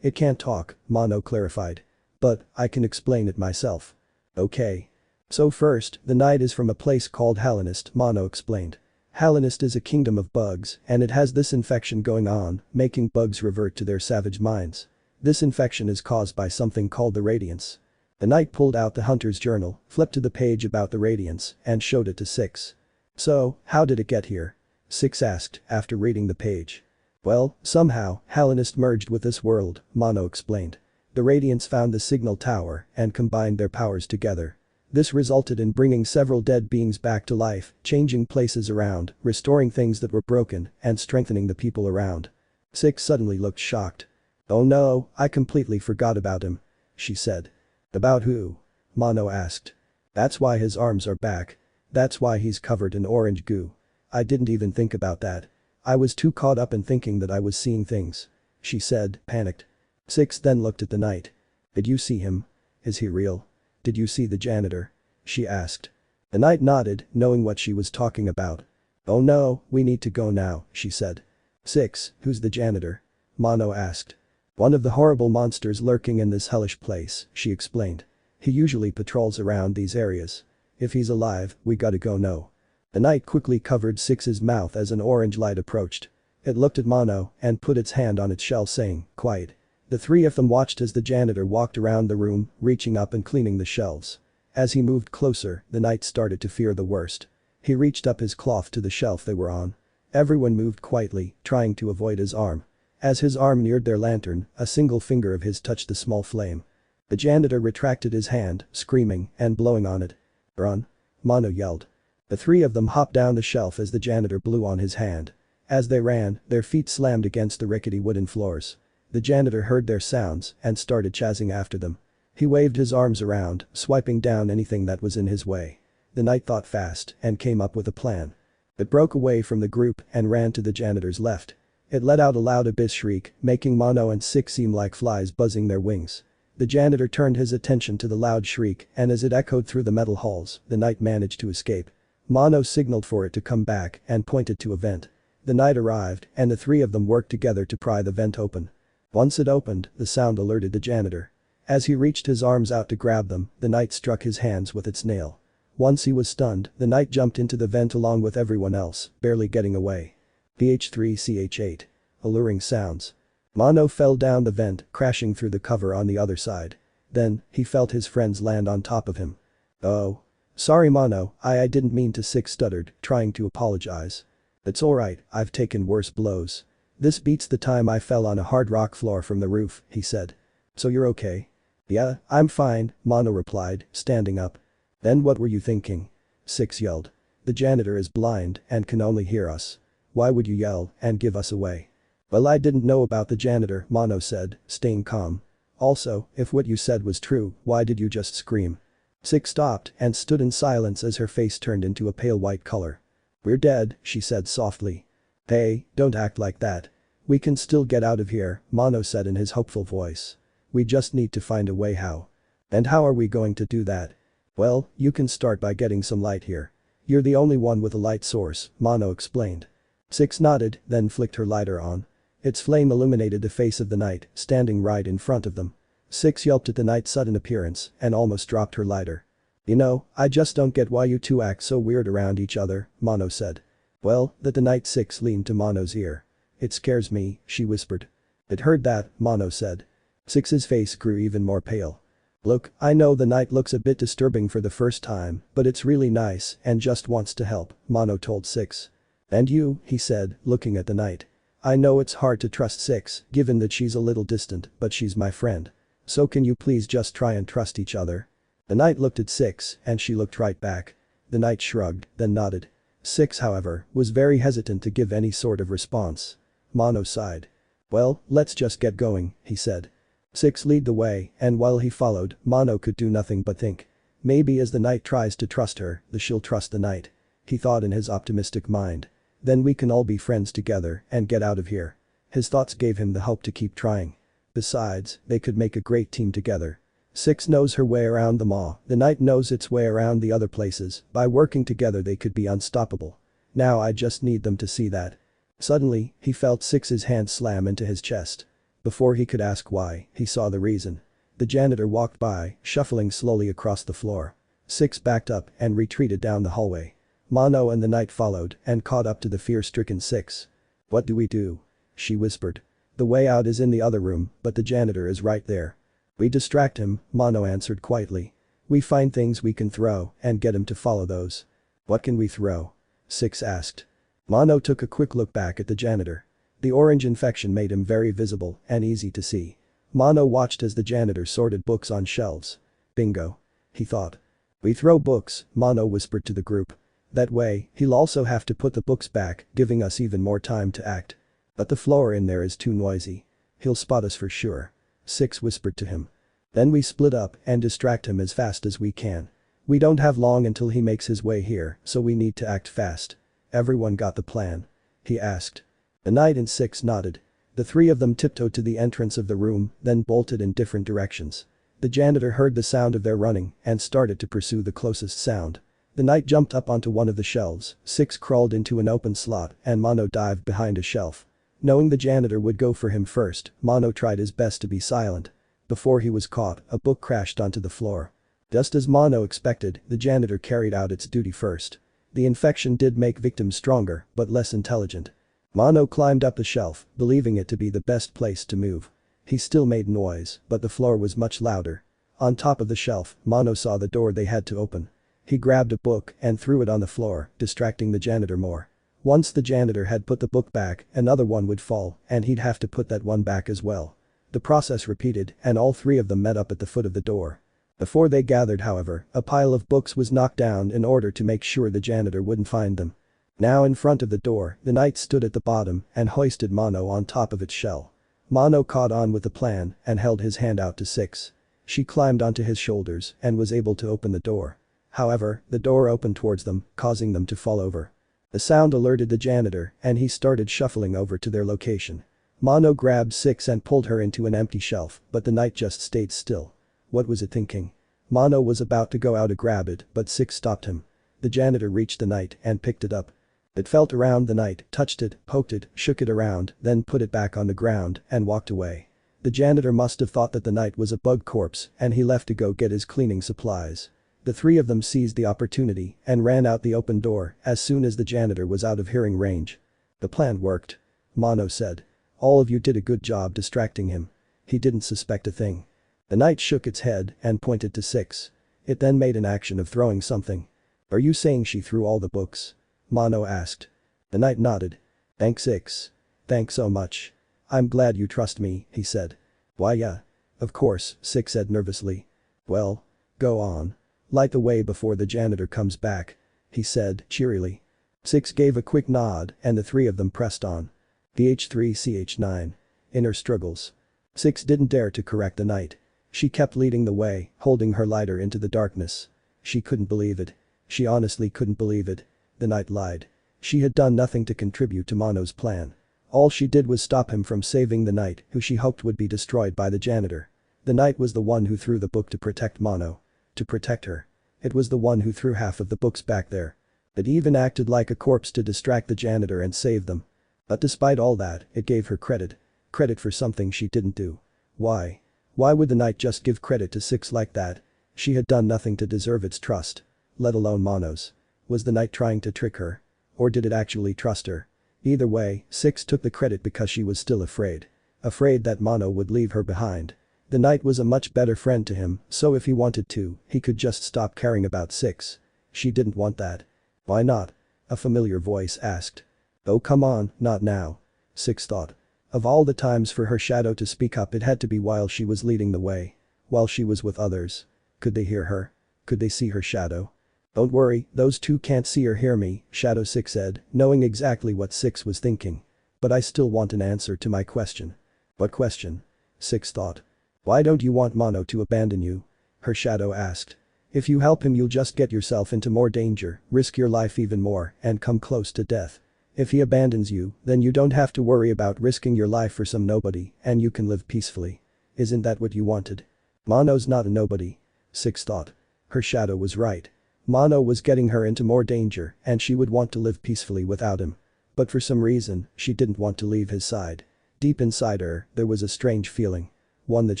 It can't talk," Mono clarified. "But I can explain it myself." "Okay. So first, the knight is from a place called Hallanist," Mono explained. "Hallanist is a kingdom of bugs, and it has this infection going on, making bugs revert to their savage minds. This infection is caused by something called the Radiance." The knight pulled out the hunter's journal, flipped to the page about the Radiance, and showed it to Six. "So, how did it get here?" Six asked, after reading the page. "Well, somehow, Hallanist merged with this world," Mono explained. "The Radiance found the signal tower and combined their powers together. This resulted in bringing several dead beings back to life, changing places around, restoring things that were broken, and strengthening the people around." Six suddenly looked shocked. "Oh no, I completely forgot about him," she said. "About who?" Mono asked. "That's why his arms are back. That's why he's covered in orange goo. I didn't even think about that. I was too caught up in thinking that I was seeing things," she said, panicked. Six then looked at the knight. "Did you see him? Is he real? Did you see the janitor?" she asked. The knight nodded, knowing what she was talking about. "Oh no, we need to go now," she said. "Six, who's the janitor?" Mono asked. "One of the horrible monsters lurking in this hellish place," she explained. "He usually patrols around these areas. If he's alive, we gotta go now." The knight quickly covered Six's mouth as an orange light approached. It looked at Mono and put its hand on its shell saying, "Quiet." The three of them watched as the janitor walked around the room, reaching up and cleaning the shelves. As he moved closer, the knight started to fear the worst. He reached up his cloth to the shelf they were on. Everyone moved quietly, trying to avoid his arm. As his arm neared their lantern, a single finger of his touched the small flame. The janitor retracted his hand, screaming and blowing on it. "Run!" Mono yelled. The three of them hopped down the shelf as the janitor blew on his hand. As they ran, their feet slammed against the rickety wooden floors. The janitor heard their sounds and started chasing after them. He waved his arms around, swiping down anything that was in his way. The knight thought fast and came up with a plan. It broke away from the group and ran to the janitor's left. It let out a loud abyss shriek, making Mono and Six seem like flies buzzing their wings. The janitor turned his attention to the loud shriek, and as it echoed through the metal halls, the knight managed to escape. Mono signaled for it to come back and pointed to a vent. The knight arrived, and the three of them worked together to pry the vent open. Once it opened, the sound alerted the janitor. As he reached his arms out to grab them, the knight struck his hands with its nail. Once he was stunned, the knight jumped into the vent along with everyone else, barely getting away. PH3CH8. Alluring sounds. Mono fell down the vent, crashing through the cover on the other side. Then, he felt his friends land on top of him. "Oh. Sorry Mono, I didn't mean to," Six stuttered, trying to apologize. "It's alright, I've taken worse blows. This beats the time I fell on a hard rock floor from the roof," he said. "So you're okay?" "Yeah, I'm fine," Mono replied, standing up. "Then what were you thinking?" Six yelled. "The janitor is blind and can only hear us. Why would you yell and give us away?" "Well, I didn't know about the janitor," Mono said, staying calm. "Also, if what you said was true, why did you just scream?" Six stopped and stood in silence as her face turned into a pale white color. "We're dead," she said softly. "Hey, don't act like that. We can still get out of here," Mono said in his hopeful voice. "We just need to find a way how." "And how are we going to do that?" "Well, you can start by getting some light here. You're the only one with a light source," Mono explained. Six nodded, then flicked her lighter on. Its flame illuminated the face of the knight, standing right in front of them. Six yelped at the knight's sudden appearance and almost dropped her lighter. "You know, I just don't get why you two act so weird around each other," Mono said. "Well, that the knight." Six leaned to Mono's ear. "It scares me," she whispered. "It heard that," Mono said. Six's face grew even more pale. "Look, I know the knight looks a bit disturbing for the first time, but it's really nice and just wants to help," Mono told Six. "And you," he said, looking at the knight. "I know it's hard to trust Six, given that she's a little distant, but she's my friend. So can you please just try and trust each other?" The knight looked at Six and she looked right back. The knight shrugged, then nodded. Six, however, was very hesitant to give any sort of response. Mono sighed. "Well, let's just get going," he said. Six led the way, and while he followed, Mono could do nothing but think. Maybe as the knight tries to trust her, she'll trust the knight. He thought in his optimistic mind. Then we can all be friends together and get out of here. His thoughts gave him the hope to keep trying. Besides, they could make a great team together. Six knows her way around the mall, the knight knows its way around the other places, by working together they could be unstoppable. Now I just need them to see that. Suddenly, he felt Six's hand slam into his chest. Before he could ask why, he saw the reason. The janitor walked by, shuffling slowly across the floor. Six backed up and retreated down the hallway. Mono and the knight followed and caught up to the fear-stricken Six. "What do we do?" she whispered. "The way out is in the other room, but the janitor is right there." "We distract him," Mono answered quietly. "We find things we can throw and get him to follow those." "What can we throw?" Six asked. Mono took a quick look back at the janitor. The orange infection made him very visible and easy to see. Mono watched as the janitor sorted books on shelves. "Bingo," he thought. "We throw books," Mono whispered to the group. "That way, he'll also have to put the books back, giving us even more time to act. But the floor in there is too noisy. He'll spot us for sure." Six whispered to him. "Then we split up and distract him as fast as we can. We don't have long until he makes his way here, so we need to act fast." "Everyone got the plan?" he asked. The knight and Six nodded. The three of them tiptoed to the entrance of the room, then bolted in different directions. The janitor heard the sound of their running and started to pursue the closest sound. The knight jumped up onto one of the shelves, Six crawled into an open slot, and Mono dived behind a shelf. Knowing the janitor would go for him first, Mono tried his best to be silent. Before he was caught, a book crashed onto the floor. Just as Mono expected, the janitor carried out its duty first. The infection did make victims stronger, but less intelligent. Mono climbed up the shelf, believing it to be the best place to move. He still made noise, but the floor was much louder. On top of the shelf, Mono saw the door they had to open. He grabbed a book and threw it on the floor, distracting the janitor more. Once the janitor had put the book back, another one would fall, and he'd have to put that one back as well. The process repeated, and all three of them met up at the foot of the door. Before they gathered, however, a pile of books was knocked down in order to make sure the janitor wouldn't find them. Now in front of the door, the knight stood at the bottom and hoisted Mono on top of its shell. Mono caught on with the plan and held his hand out to Six. She climbed onto his shoulders and was able to open the door. However, the door opened towards them, causing them to fall over. The sound alerted the janitor and he started shuffling over to their location. Mono grabbed Six and pulled her into an empty shelf, but the knight just stayed still. What was it thinking? Mono was about to go out to grab it, but Six stopped him. The janitor reached the knight and picked it up. It felt around the knight, touched it, poked it, shook it around, then put it back on the ground and walked away. The janitor must have thought that the knight was a bug corpse and he left to go get his cleaning supplies. The three of them seized the opportunity and ran out the open door as soon as the janitor was out of hearing range. The plan worked. Mono said. All of you did a good job distracting him. He didn't suspect a thing. The knight shook its head and pointed to Six. It then made an action of throwing something. Are you saying she threw all the books? Mono asked. The knight nodded. Thanks Six. Thanks so much. I'm glad you trust me, he said. Why yeah. Of course, Six said nervously. Well, go on. Light the way before the janitor comes back, he said cheerily. Six gave a quick nod and the three of them pressed on. VH3CH9. Inner struggles. Six didn't dare to correct the knight. She kept leading the way, holding her lighter into the darkness. She couldn't believe it. She honestly couldn't believe it. The knight lied. She had done nothing to contribute to Mono's plan. All she did was stop him from saving the knight who she hoped would be destroyed by the janitor. The knight was the one who threw the book to protect Mono. To protect her. It was the one who threw half of the books back there. It even acted like a corpse to distract the janitor and save them. But despite all that, it gave her credit. Credit for something she didn't do. Why? Why would the knight just give credit to Six like that? She had done nothing to deserve its trust. Let alone Mono's. Was the knight trying to trick her? Or did it actually trust her? Either way, Six took the credit because she was still afraid. Afraid that Mono would leave her behind. The knight was a much better friend to him, so if he wanted to, he could just stop caring about Six. She didn't want that. Why not? A familiar voice asked. Oh come on, not now. Six thought. Of all the times for her shadow to speak up, it had to be while she was leading the way. While she was with others. Could they hear her? Could they see her shadow? Don't worry, those two can't see or hear me, Shadow Six said, knowing exactly what Six was thinking. But I still want an answer to my question. What question? Six thought. Why don't you want Mono to abandon you? Her shadow asked. If you help him you'll just get yourself into more danger, risk your life even more, and come close to death. If he abandons you, then you don't have to worry about risking your life for some nobody, and you can live peacefully. Isn't that what you wanted? Mono's not a nobody. Six thought. Her shadow was right. Mono was getting her into more danger, and she would want to live peacefully without him. But for some reason, she didn't want to leave his side. Deep inside her, there was a strange feeling. One that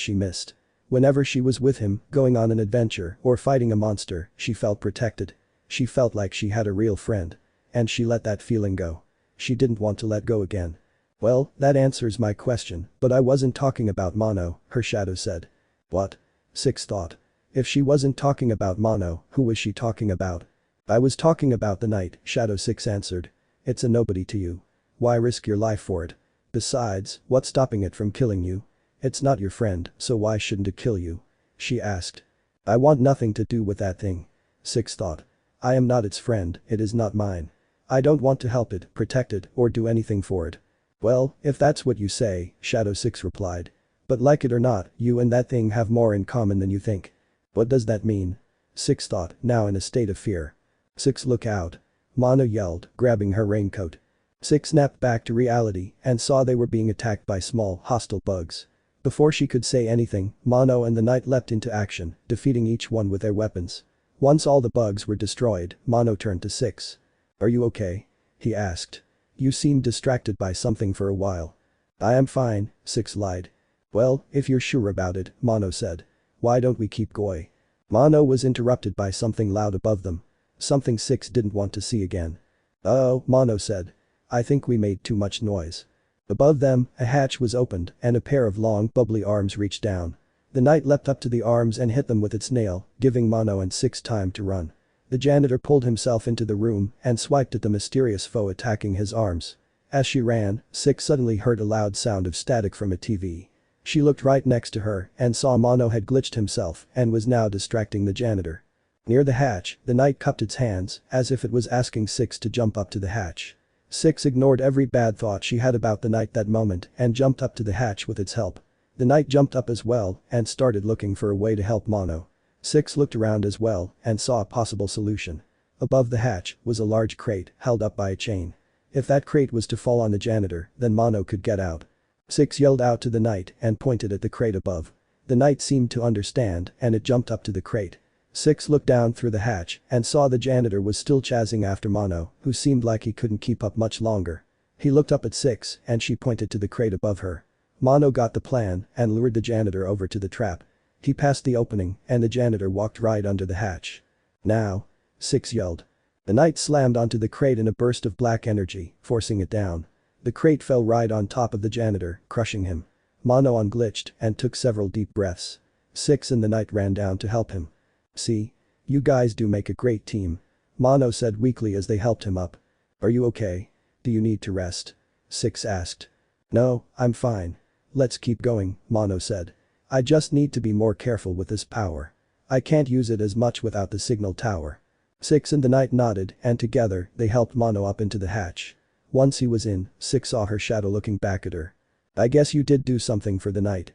she missed. Whenever she was with him, going on an adventure or fighting a monster, she felt protected. She felt like she had a real friend. And she let that feeling go. She didn't want to let go again. Well, that answers my question, but I wasn't talking about Mono, her shadow said. What? Six thought. If she wasn't talking about Mono, who was she talking about? I was talking about the knight, Shadow Six answered. It's a nobody to you. Why risk your life for it? Besides, what's stopping it from killing you? It's not your friend, so why shouldn't it kill you? She asked. I want nothing to do with that thing. Six thought. I am not its friend, it is not mine. I don't want to help it, protect it, or do anything for it. Well, if that's what you say, Shadow Six replied. But like it or not, you and that thing have more in common than you think. What does that mean? Six thought, now in a state of fear. Six look out. Mono yelled, grabbing her raincoat. Six snapped back to reality and saw they were being attacked by small, hostile bugs. Before she could say anything, Mono and the knight leapt into action, defeating each one with their weapons. Once all the bugs were destroyed, Mono turned to Six. Are you okay? He asked. You seemed distracted by something for a while. I am fine, Six lied. Well, if you're sure about it, Mono said. Why don't we keep going? Mono was interrupted by something loud above them. Something Six didn't want to see again. Oh, Mono said. I think we made too much noise. Above them, a hatch was opened and a pair of long, bubbly arms reached down. The knight leapt up to the arms and hit them with its nail, giving Mono and Six time to run. The janitor pulled himself into the room and swiped at the mysterious foe attacking his arms. As she ran, Six suddenly heard a loud sound of static from a TV. She looked right next to her and saw Mono had glitched himself and was now distracting the janitor. Near the hatch, the knight cupped its hands as if it was asking Six to jump up to the hatch. Six ignored every bad thought she had about the knight that moment and jumped up to the hatch with its help. The knight jumped up as well and started looking for a way to help Mono. Six looked around as well and saw a possible solution. Above the hatch was a large crate held up by a chain. If that crate was to fall on the janitor, then Mono could get out. 6 yelled out to the knight and pointed at the crate above. The knight seemed to understand and it jumped up to the crate. 6 looked down through the hatch and saw the janitor was still chasing after Mono, who seemed like he couldn't keep up much longer. He looked up at 6 and she pointed to the crate above her. Mono got the plan and lured the janitor over to the trap. He passed the opening and the janitor walked right under the hatch. Now. 6 yelled. The knight slammed onto the crate in a burst of black energy, forcing it down. The crate fell right on top of the janitor, crushing him. Mono unglitched and took several deep breaths. 6 and the knight ran down to help him. "See? You guys do make a great team," Mono said weakly as they helped him up. "Are you okay? Do you need to rest?" 6 asked. "No, I'm fine. Let's keep going," Mono said. "I just need to be more careful with this power. I can't use it as much without the signal tower." 6 and the knight nodded and together they helped Mono up into the hatch. Once he was in, 6 saw her shadow looking back at her. "I guess you did do something for the knight,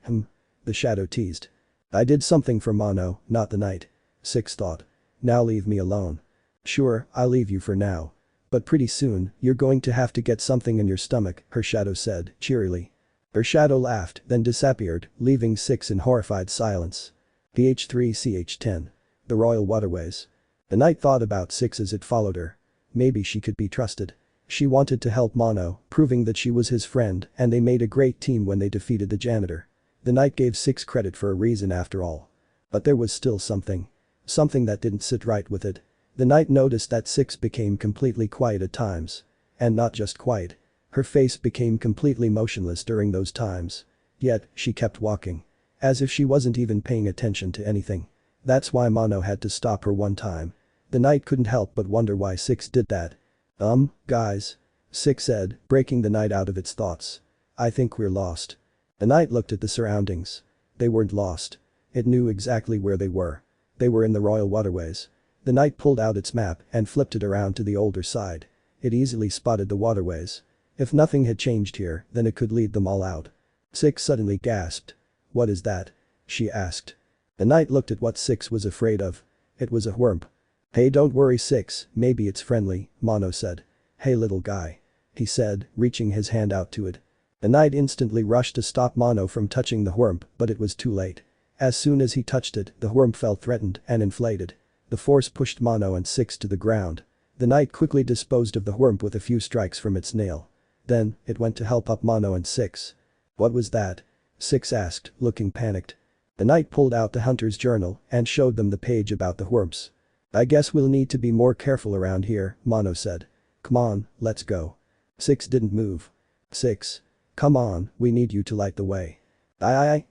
the shadow teased. "I did something for Mono, not the knight," 6 thought. "Now leave me alone." "Sure, I'll leave you for now. But pretty soon, you're going to have to get something in your stomach," her shadow said, cheerily. Her shadow laughed, then disappeared, leaving 6 in horrified silence. PH3CH10. The Royal Waterways. The knight thought about 6 as it followed her. Maybe she could be trusted. She wanted to help Mono, proving that she was his friend and they made a great team when they defeated the janitor. The knight gave 6 credit for a reason after all. But there was still something. Something that didn't sit right with it. The knight noticed that 6 became completely quiet at times. And not just quiet. Her face became completely motionless during those times. Yet, she kept walking. As if she wasn't even paying attention to anything. That's why Mono had to stop her one time. The knight couldn't help but wonder why 6 did that. Guys," 6 said, breaking the knight out of its thoughts. "I think we're lost." The knight looked at the surroundings. They weren't lost. It knew exactly where they were. They were in the Royal Waterways. The knight pulled out its map and flipped it around to the older side. It easily spotted the waterways. If nothing had changed here, then it could lead them all out. 6 suddenly gasped. "What is that?" she asked. The knight looked at what 6 was afraid of. It was a whormp. "Hey, don't worry 6, maybe it's friendly," Mono said. "Hey little guy," he said, reaching his hand out to it. The knight instantly rushed to stop Mono from touching the whormp, but it was too late. As soon as he touched it, the whormp felt threatened and inflated. The force pushed Mono and 6 to the ground. The knight quickly disposed of the whormp with a few strikes from its nail. Then, it went to help up Mono and 6. "What was that?" 6 asked, looking panicked. The knight pulled out the hunter's journal and showed them the page about the whormps. "I guess we'll need to be more careful around here," Mono said. "Come on, let's go." 6 didn't move. 6. "Come on, we need you to light the way."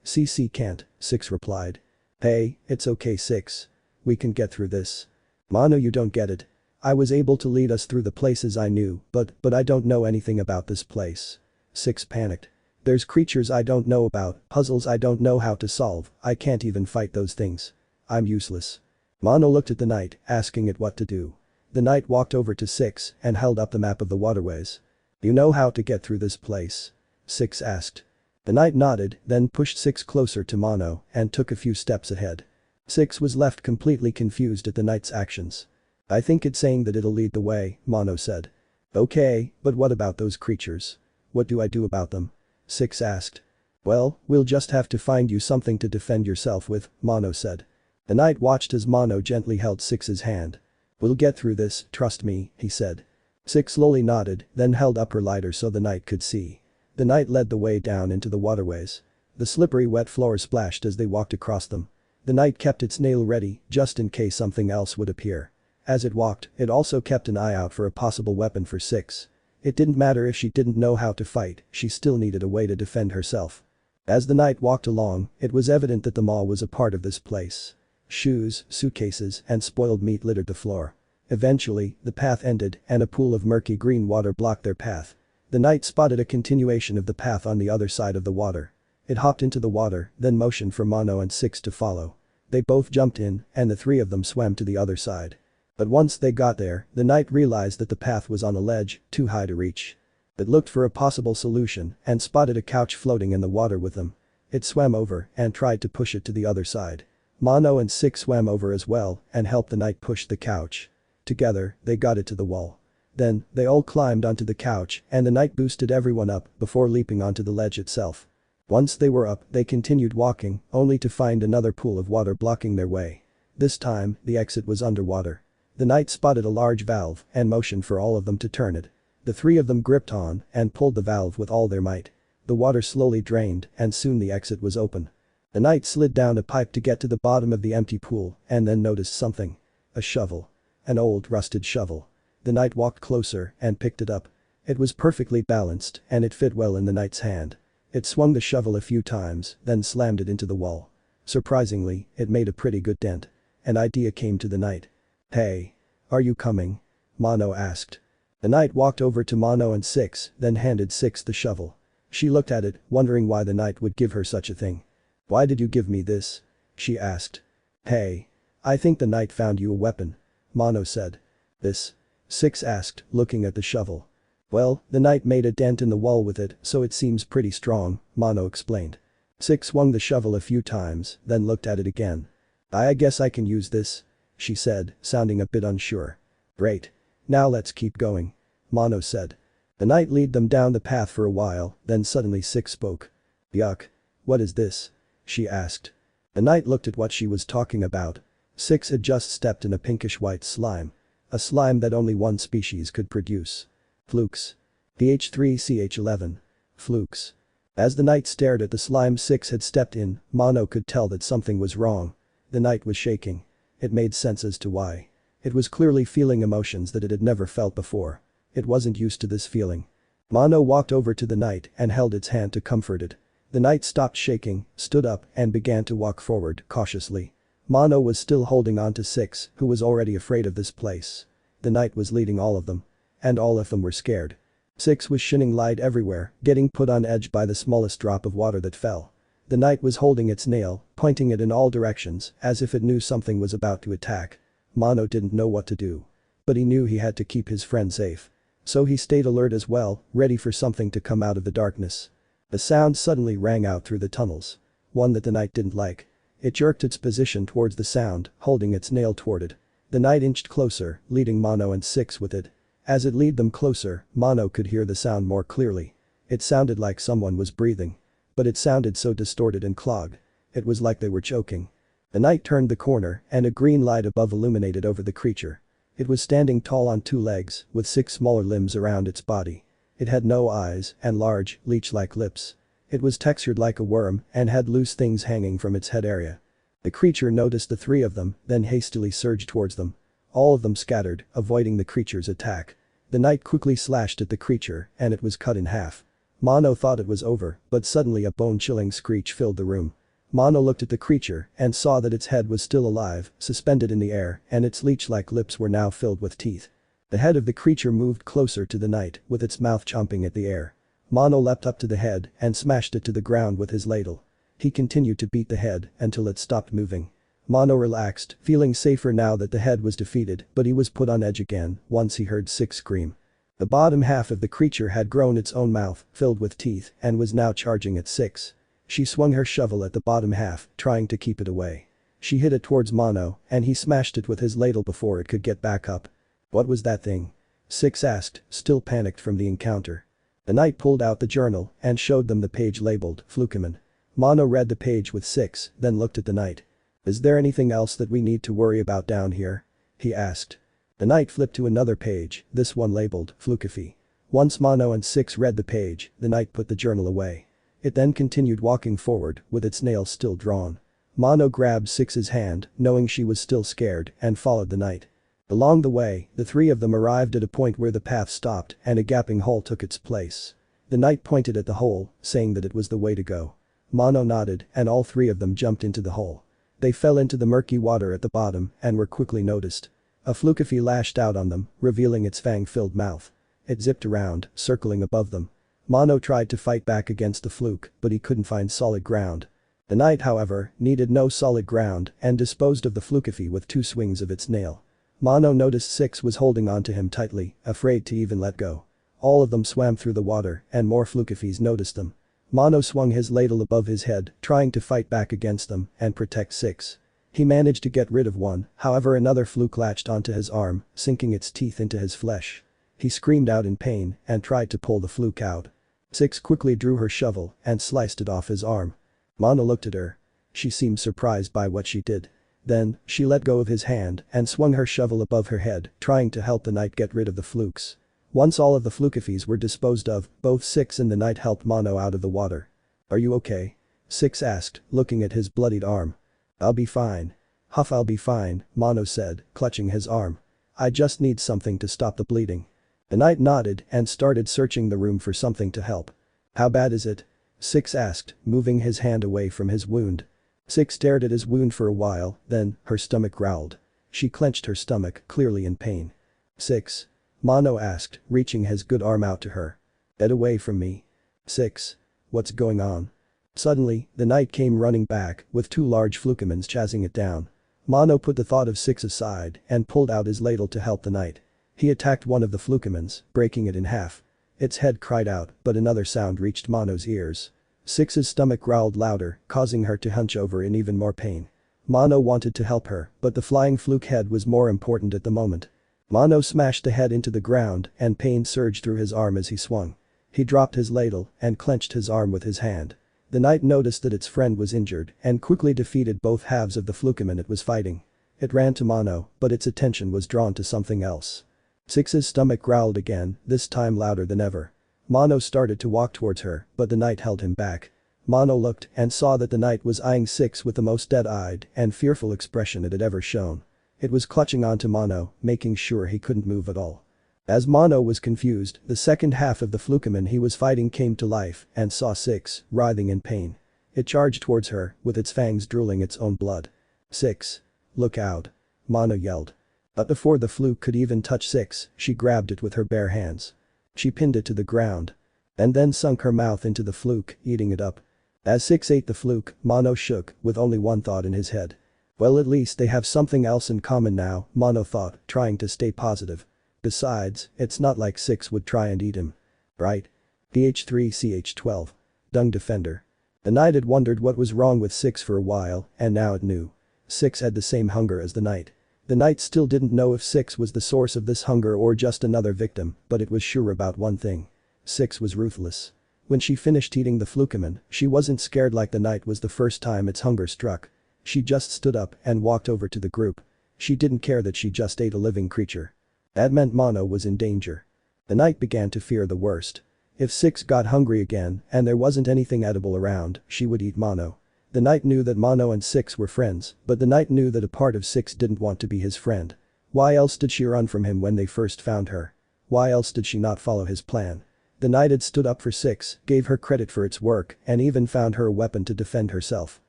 CC can't," 6 replied. "Hey, it's okay 6. We can get through this." "Mono, you don't get it. I was able to lead us through the places I knew, but I don't know anything about this place." 6 panicked. "There's creatures I don't know about, puzzles I don't know how to solve, I can't even fight those things. I'm useless." Mono looked at the knight, asking it what to do. The knight walked over to 6 and held up the map of the waterways. "You know how to get through this place?" 6 asked. The knight nodded, then pushed 6 closer to Mono and took a few steps ahead. 6 was left completely confused at the knight's actions. "I think it's saying that it'll lead the way," Mono said. "Okay, but what about those creatures? What do I do about them?" 6 asked. "Well, we'll just have to find you something to defend yourself with," Mono said. The knight watched as Mono gently held 6's hand. "We'll get through this, trust me," he said. 6 slowly nodded, then held up her lighter so the knight could see. The knight led the way down into the waterways. The slippery wet floors splashed as they walked across them. The knight kept its nail ready, just in case something else would appear. As it walked, it also kept an eye out for a possible weapon for 6. It didn't matter if she didn't know how to fight, she still needed a way to defend herself. As the knight walked along, it was evident that the mall was a part of this place. Shoes, suitcases, and spoiled meat littered the floor. Eventually, the path ended and a pool of murky green water blocked their path. The knight spotted a continuation of the path on the other side of the water. It hopped into the water, then motioned for Mono and 6 to follow. They both jumped in, and the 3 of them swam to the other side. But once they got there, the knight realized that the path was on a ledge, too high to reach. It looked for a possible solution and spotted a couch floating in the water with them. It swam over and tried to push it to the other side. Mono and 6 swam over as well and helped the knight push the couch. Together, they got it to the wall. Then, they all climbed onto the couch and the knight boosted everyone up before leaping onto the ledge itself. Once they were up, they continued walking, only to find another pool of water blocking their way. This time, the exit was underwater. The knight spotted a large valve and motioned for all of them to turn it. The three of them gripped on and pulled the valve with all their might. The water slowly drained and soon the exit was open. The knight slid down a pipe to get to the bottom of the empty pool and then noticed something. A shovel. An old, rusted shovel. The knight walked closer and picked it up. It was perfectly balanced and it fit well in the knight's hand. It swung the shovel a few times, then slammed it into the wall. Surprisingly, it made a pretty good dent. An idea came to the knight. "Hey. Are you coming?" Mono asked. The knight walked over to Mono and Six, then handed Six the shovel. She looked at it, wondering why the knight would give her such a thing. "Why did you give me this?" she asked. "Hey. I think the knight found you a weapon," Mono said. "This?" Six asked, looking at the shovel. "Well, the knight made a dent in the wall with it, so it seems pretty strong," Mono explained. Six swung the shovel a few times, then looked at it again. I guess I can use this," she said, sounding a bit unsure. "Great. Now let's keep going," Mono said. The knight led them down the path for a while, then suddenly Six spoke. "Yuck. What is this?" she asked. The knight looked at what she was talking about. Six had just stepped in a pinkish-white slime. A slime that only one species could produce. Flukes. PH3CH11. Flukes. As the knight stared at the slime Six had stepped in, Mono could tell that something was wrong. The knight was shaking. It made sense as to why. It was clearly feeling emotions that it had never felt before. It wasn't used to this feeling. Mono walked over to the knight and held its hand to comfort it. The knight stopped shaking, stood up and began to walk forward, cautiously. Mono was still holding on to Six, who was already afraid of this place. The knight was leading all of them. And all of them were scared. Six was shining light everywhere, getting put on edge by the smallest drop of water that fell. The knight was holding its nail, pointing it in all directions, as if it knew something was about to attack. Mono didn't know what to do. But he knew he had to keep his friend safe. So he stayed alert as well, ready for something to come out of the darkness. A sound suddenly rang out through the tunnels. One that the knight didn't like. It jerked its position towards the sound, holding its nail toward it. The knight inched closer, leading Mono and Six with it. As it led them closer, Mono could hear the sound more clearly. It sounded like someone was breathing. But it sounded so distorted and clogged. It was like they were choking. The knight turned the corner and a green light above illuminated over the creature. It was standing tall on two legs, with 6 smaller limbs around its body. It had no eyes and large, leech-like lips. It was textured like a worm and had loose things hanging from its head area. The creature noticed the 3 of them, then hastily surged towards them. All of them scattered, avoiding the creature's attack. The knight quickly slashed at the creature and it was cut in half. Mono thought it was over, but suddenly a bone-chilling screech filled the room. Mono looked at the creature and saw that its head was still alive, suspended in the air, and its leech-like lips were now filled with teeth. The head of the creature moved closer to the knight, with its mouth chomping at the air. Mono leapt up to the head and smashed it to the ground with his ladle. He continued to beat the head until it stopped moving. Mono relaxed, feeling safer now that the head was defeated, but he was put on edge again once he heard Six scream. The bottom half of the creature had grown its own mouth, filled with teeth, and was now charging at Six. She swung her shovel at the bottom half, trying to keep it away. She hit it towards Mono, and he smashed it with his ladle before it could get back up. "What was that thing?" Six asked, still panicked from the encounter. The knight pulled out the journal and showed them the page labeled Flukeman. Mono read the page with Six, then looked at the knight. "Is there anything else that we need to worry about down here?" he asked. The knight flipped to another page, this one labeled Flukefy. Once Mono and Six read the page, the knight put the journal away. It then continued walking forward, with its nails still drawn. Mono grabbed Six's hand, knowing she was still scared, and followed the knight. Along the way, the 3 of them arrived at a point where the path stopped and a gaping hole took its place. The knight pointed at the hole, saying that it was the way to go. Mono nodded and all 3 of them jumped into the hole. They fell into the murky water at the bottom and were quickly noticed. A Flukefy lashed out on them, revealing its fang-filled mouth. It zipped around, circling above them. Mono tried to fight back against the fluke, but he couldn't find solid ground. The knight, however, needed no solid ground and disposed of the Flukefy with 2 swings of its nail. Mono noticed Six was holding onto him tightly, afraid to even let go. All of them swam through the water and more Flukefys noticed them. Mono swung his ladle above his head, trying to fight back against them and protect Six. He managed to get rid of one, however another fluke latched onto his arm, sinking its teeth into his flesh. He screamed out in pain and tried to pull the fluke out. Six quickly drew her shovel and sliced it off his arm. Mono looked at her. She seemed surprised by what she did. Then, she let go of his hand and swung her shovel above her head, trying to help the knight get rid of the flukes. Once all of the flukifies were disposed of, both Six and the knight helped Mono out of the water. "Are you okay?" Six asked, looking at his bloodied arm. "I'll be fine. Huff, I'll be fine," Mono said, clutching his arm. "I just need something to stop the bleeding." The knight nodded and started searching the room for something to help. "How bad is it?" Six asked, moving his hand away from his wound. Six stared at his wound for a while, then, her stomach growled. She clenched her stomach, clearly in pain. "Six?" Mono asked, reaching his good arm out to her. "Get away from me." "Six? What's going on?" Suddenly, the knight came running back, with two large flukimans chasing it down. Mono put the thought of Six aside and pulled out his ladle to help the knight. He attacked one of the flukimans, breaking it in half. Its head cried out, but another sound reached Mono's ears. Six's stomach growled louder, causing her to hunch over in even more pain. Mono wanted to help her, but the flying fluke head was more important at the moment. Mono smashed the head into the ground and pain surged through his arm as he swung. He dropped his ladle and clenched his arm with his hand. The knight noticed that its friend was injured and quickly defeated both halves of the flukiman it was fighting. It ran to Mono, but its attention was drawn to something else. Six's stomach growled again, this time louder than ever. Mono started to walk towards her, but the knight held him back. Mono looked and saw that the knight was eyeing Six with the most dead-eyed and fearful expression it had ever shown. It was clutching onto Mono, making sure he couldn't move at all. As Mono was confused, the second half of the flukiman he was fighting came to life and saw Six, writhing in pain. It charged towards her, with its fangs drooling its own blood. "Six. Look out." Mono yelled. But before the fluke could even touch Six, she grabbed it with her bare hands. She pinned it to the ground. And then sunk her mouth into the fluke, eating it up. As Six ate the fluke, Mono shook, with only one thought in his head. Well, at least they have something else in common now, Mono thought, trying to stay positive. Besides, it's not like Six would try and eat him. Right? PH3CH12. Dung Defender. The knight had wondered what was wrong with Six for a while, and now it knew. Six had the same hunger as the knight. The knight still didn't know if Six was the source of this hunger or just another victim, but it was sure about one thing. Six was ruthless. When she finished eating the flukiman, she wasn't scared like the knight was the first time its hunger struck. She just stood up and walked over to the group. She didn't care that she just ate a living creature. That meant Mono was in danger. The knight began to fear the worst. If Six got hungry again and there wasn't anything edible around, she would eat Mono. The knight knew that Mono and Six were friends, but the knight knew that a part of Six didn't want to be his friend. Why else did she run from him when they first found her? Why else did she not follow his plan? The knight had stood up for Six, gave her credit for its work, and even found her a weapon to defend herself.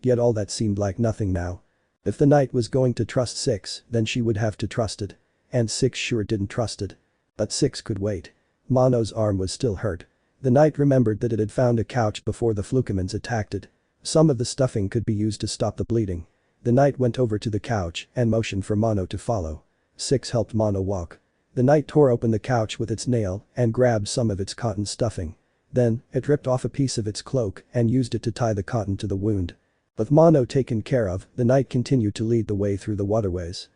Yet all that seemed like nothing now. If the knight was going to trust Six, then she would have to trust it. And Six sure didn't trust it. But Six could wait. Mono's arm was still hurt. The knight remembered that it had found a couch before the flukimans attacked it. Some of the stuffing could be used to stop the bleeding. The knight went over to the couch and motioned for Mono to follow. Six helped Mono walk. The knight tore open the couch with its nail and grabbed some of its cotton stuffing. Then, it ripped off a piece of its cloak and used it to tie the cotton to the wound. With Mono taken care of, the knight continued to lead the way through the waterways.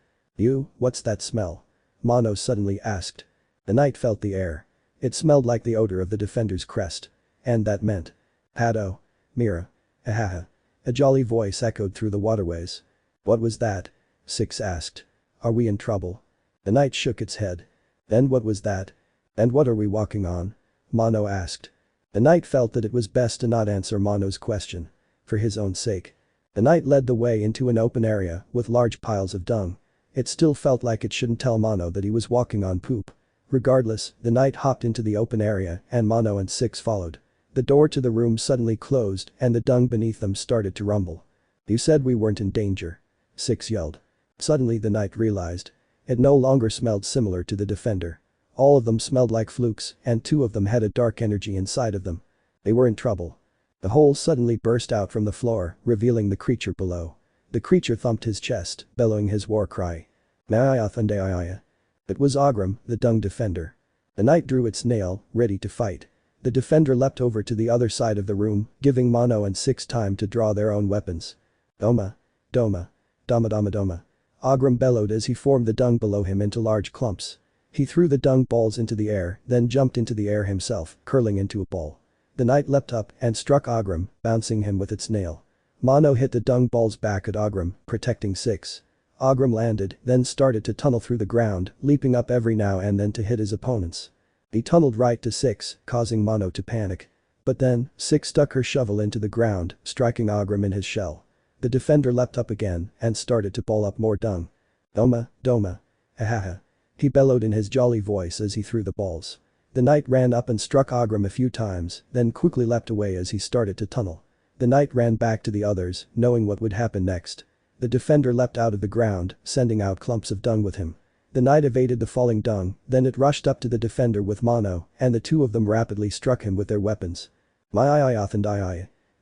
What's that smell?" Mono suddenly asked. The knight felt the air. It smelled like the odor of the defender's crest. And that meant. Hado. Mira. Ahaha. A jolly voice echoed through the waterways. "What was that?" Six asked. "Are we in trouble?" The knight shook its head. "Then what was that? And what are we walking on?" Mono asked. The knight felt that it was best to not answer Mono's question. For his own sake. The knight led the way into an open area with large piles of dung. It still felt like it shouldn't tell Mono that he was walking on poop. Regardless, the knight hopped into the open area and Mono and Six followed. The door to the room suddenly closed and the dung beneath them started to rumble. "You said we weren't in danger," Six yelled. Suddenly the knight realized. It no longer smelled similar to the defender. All of them smelled like flukes and two of them had a dark energy inside of them. They were in trouble. The hole suddenly burst out from the floor, revealing the creature below. The creature thumped his chest, bellowing his war cry. It was Agram, the Dung Defender. The knight drew its nail, ready to fight. The defender leapt over to the other side of the room, giving Mono and Six time to draw their own weapons. Doma. Doma. Doma. Agram bellowed as he formed the dung below him into large clumps. He threw the dung balls into the air, then jumped into the air himself, curling into a ball. The knight leapt up and struck Ogram, bouncing him with its nail. Mono hit the dung balls back at Ogram, protecting 6. Ogram landed, then started to tunnel through the ground, leaping up every now and then to hit his opponents. He tunneled right to 6, causing Mono to panic. But then, 6 stuck her shovel into the ground, striking Ogram in his shell. The defender leapt up again and started to ball up more dung. Doma, Doma. Ahaha. He bellowed in his jolly voice as he threw the balls. The knight ran up and struck Ogram a few times, then quickly leapt away as he started to tunnel. The knight ran back to the others, knowing what would happen next. The defender leapt out of the ground, sending out clumps of dung with him. The knight evaded the falling dung, then it rushed up to the defender with Mono, and the two of them rapidly struck him with their weapons. My.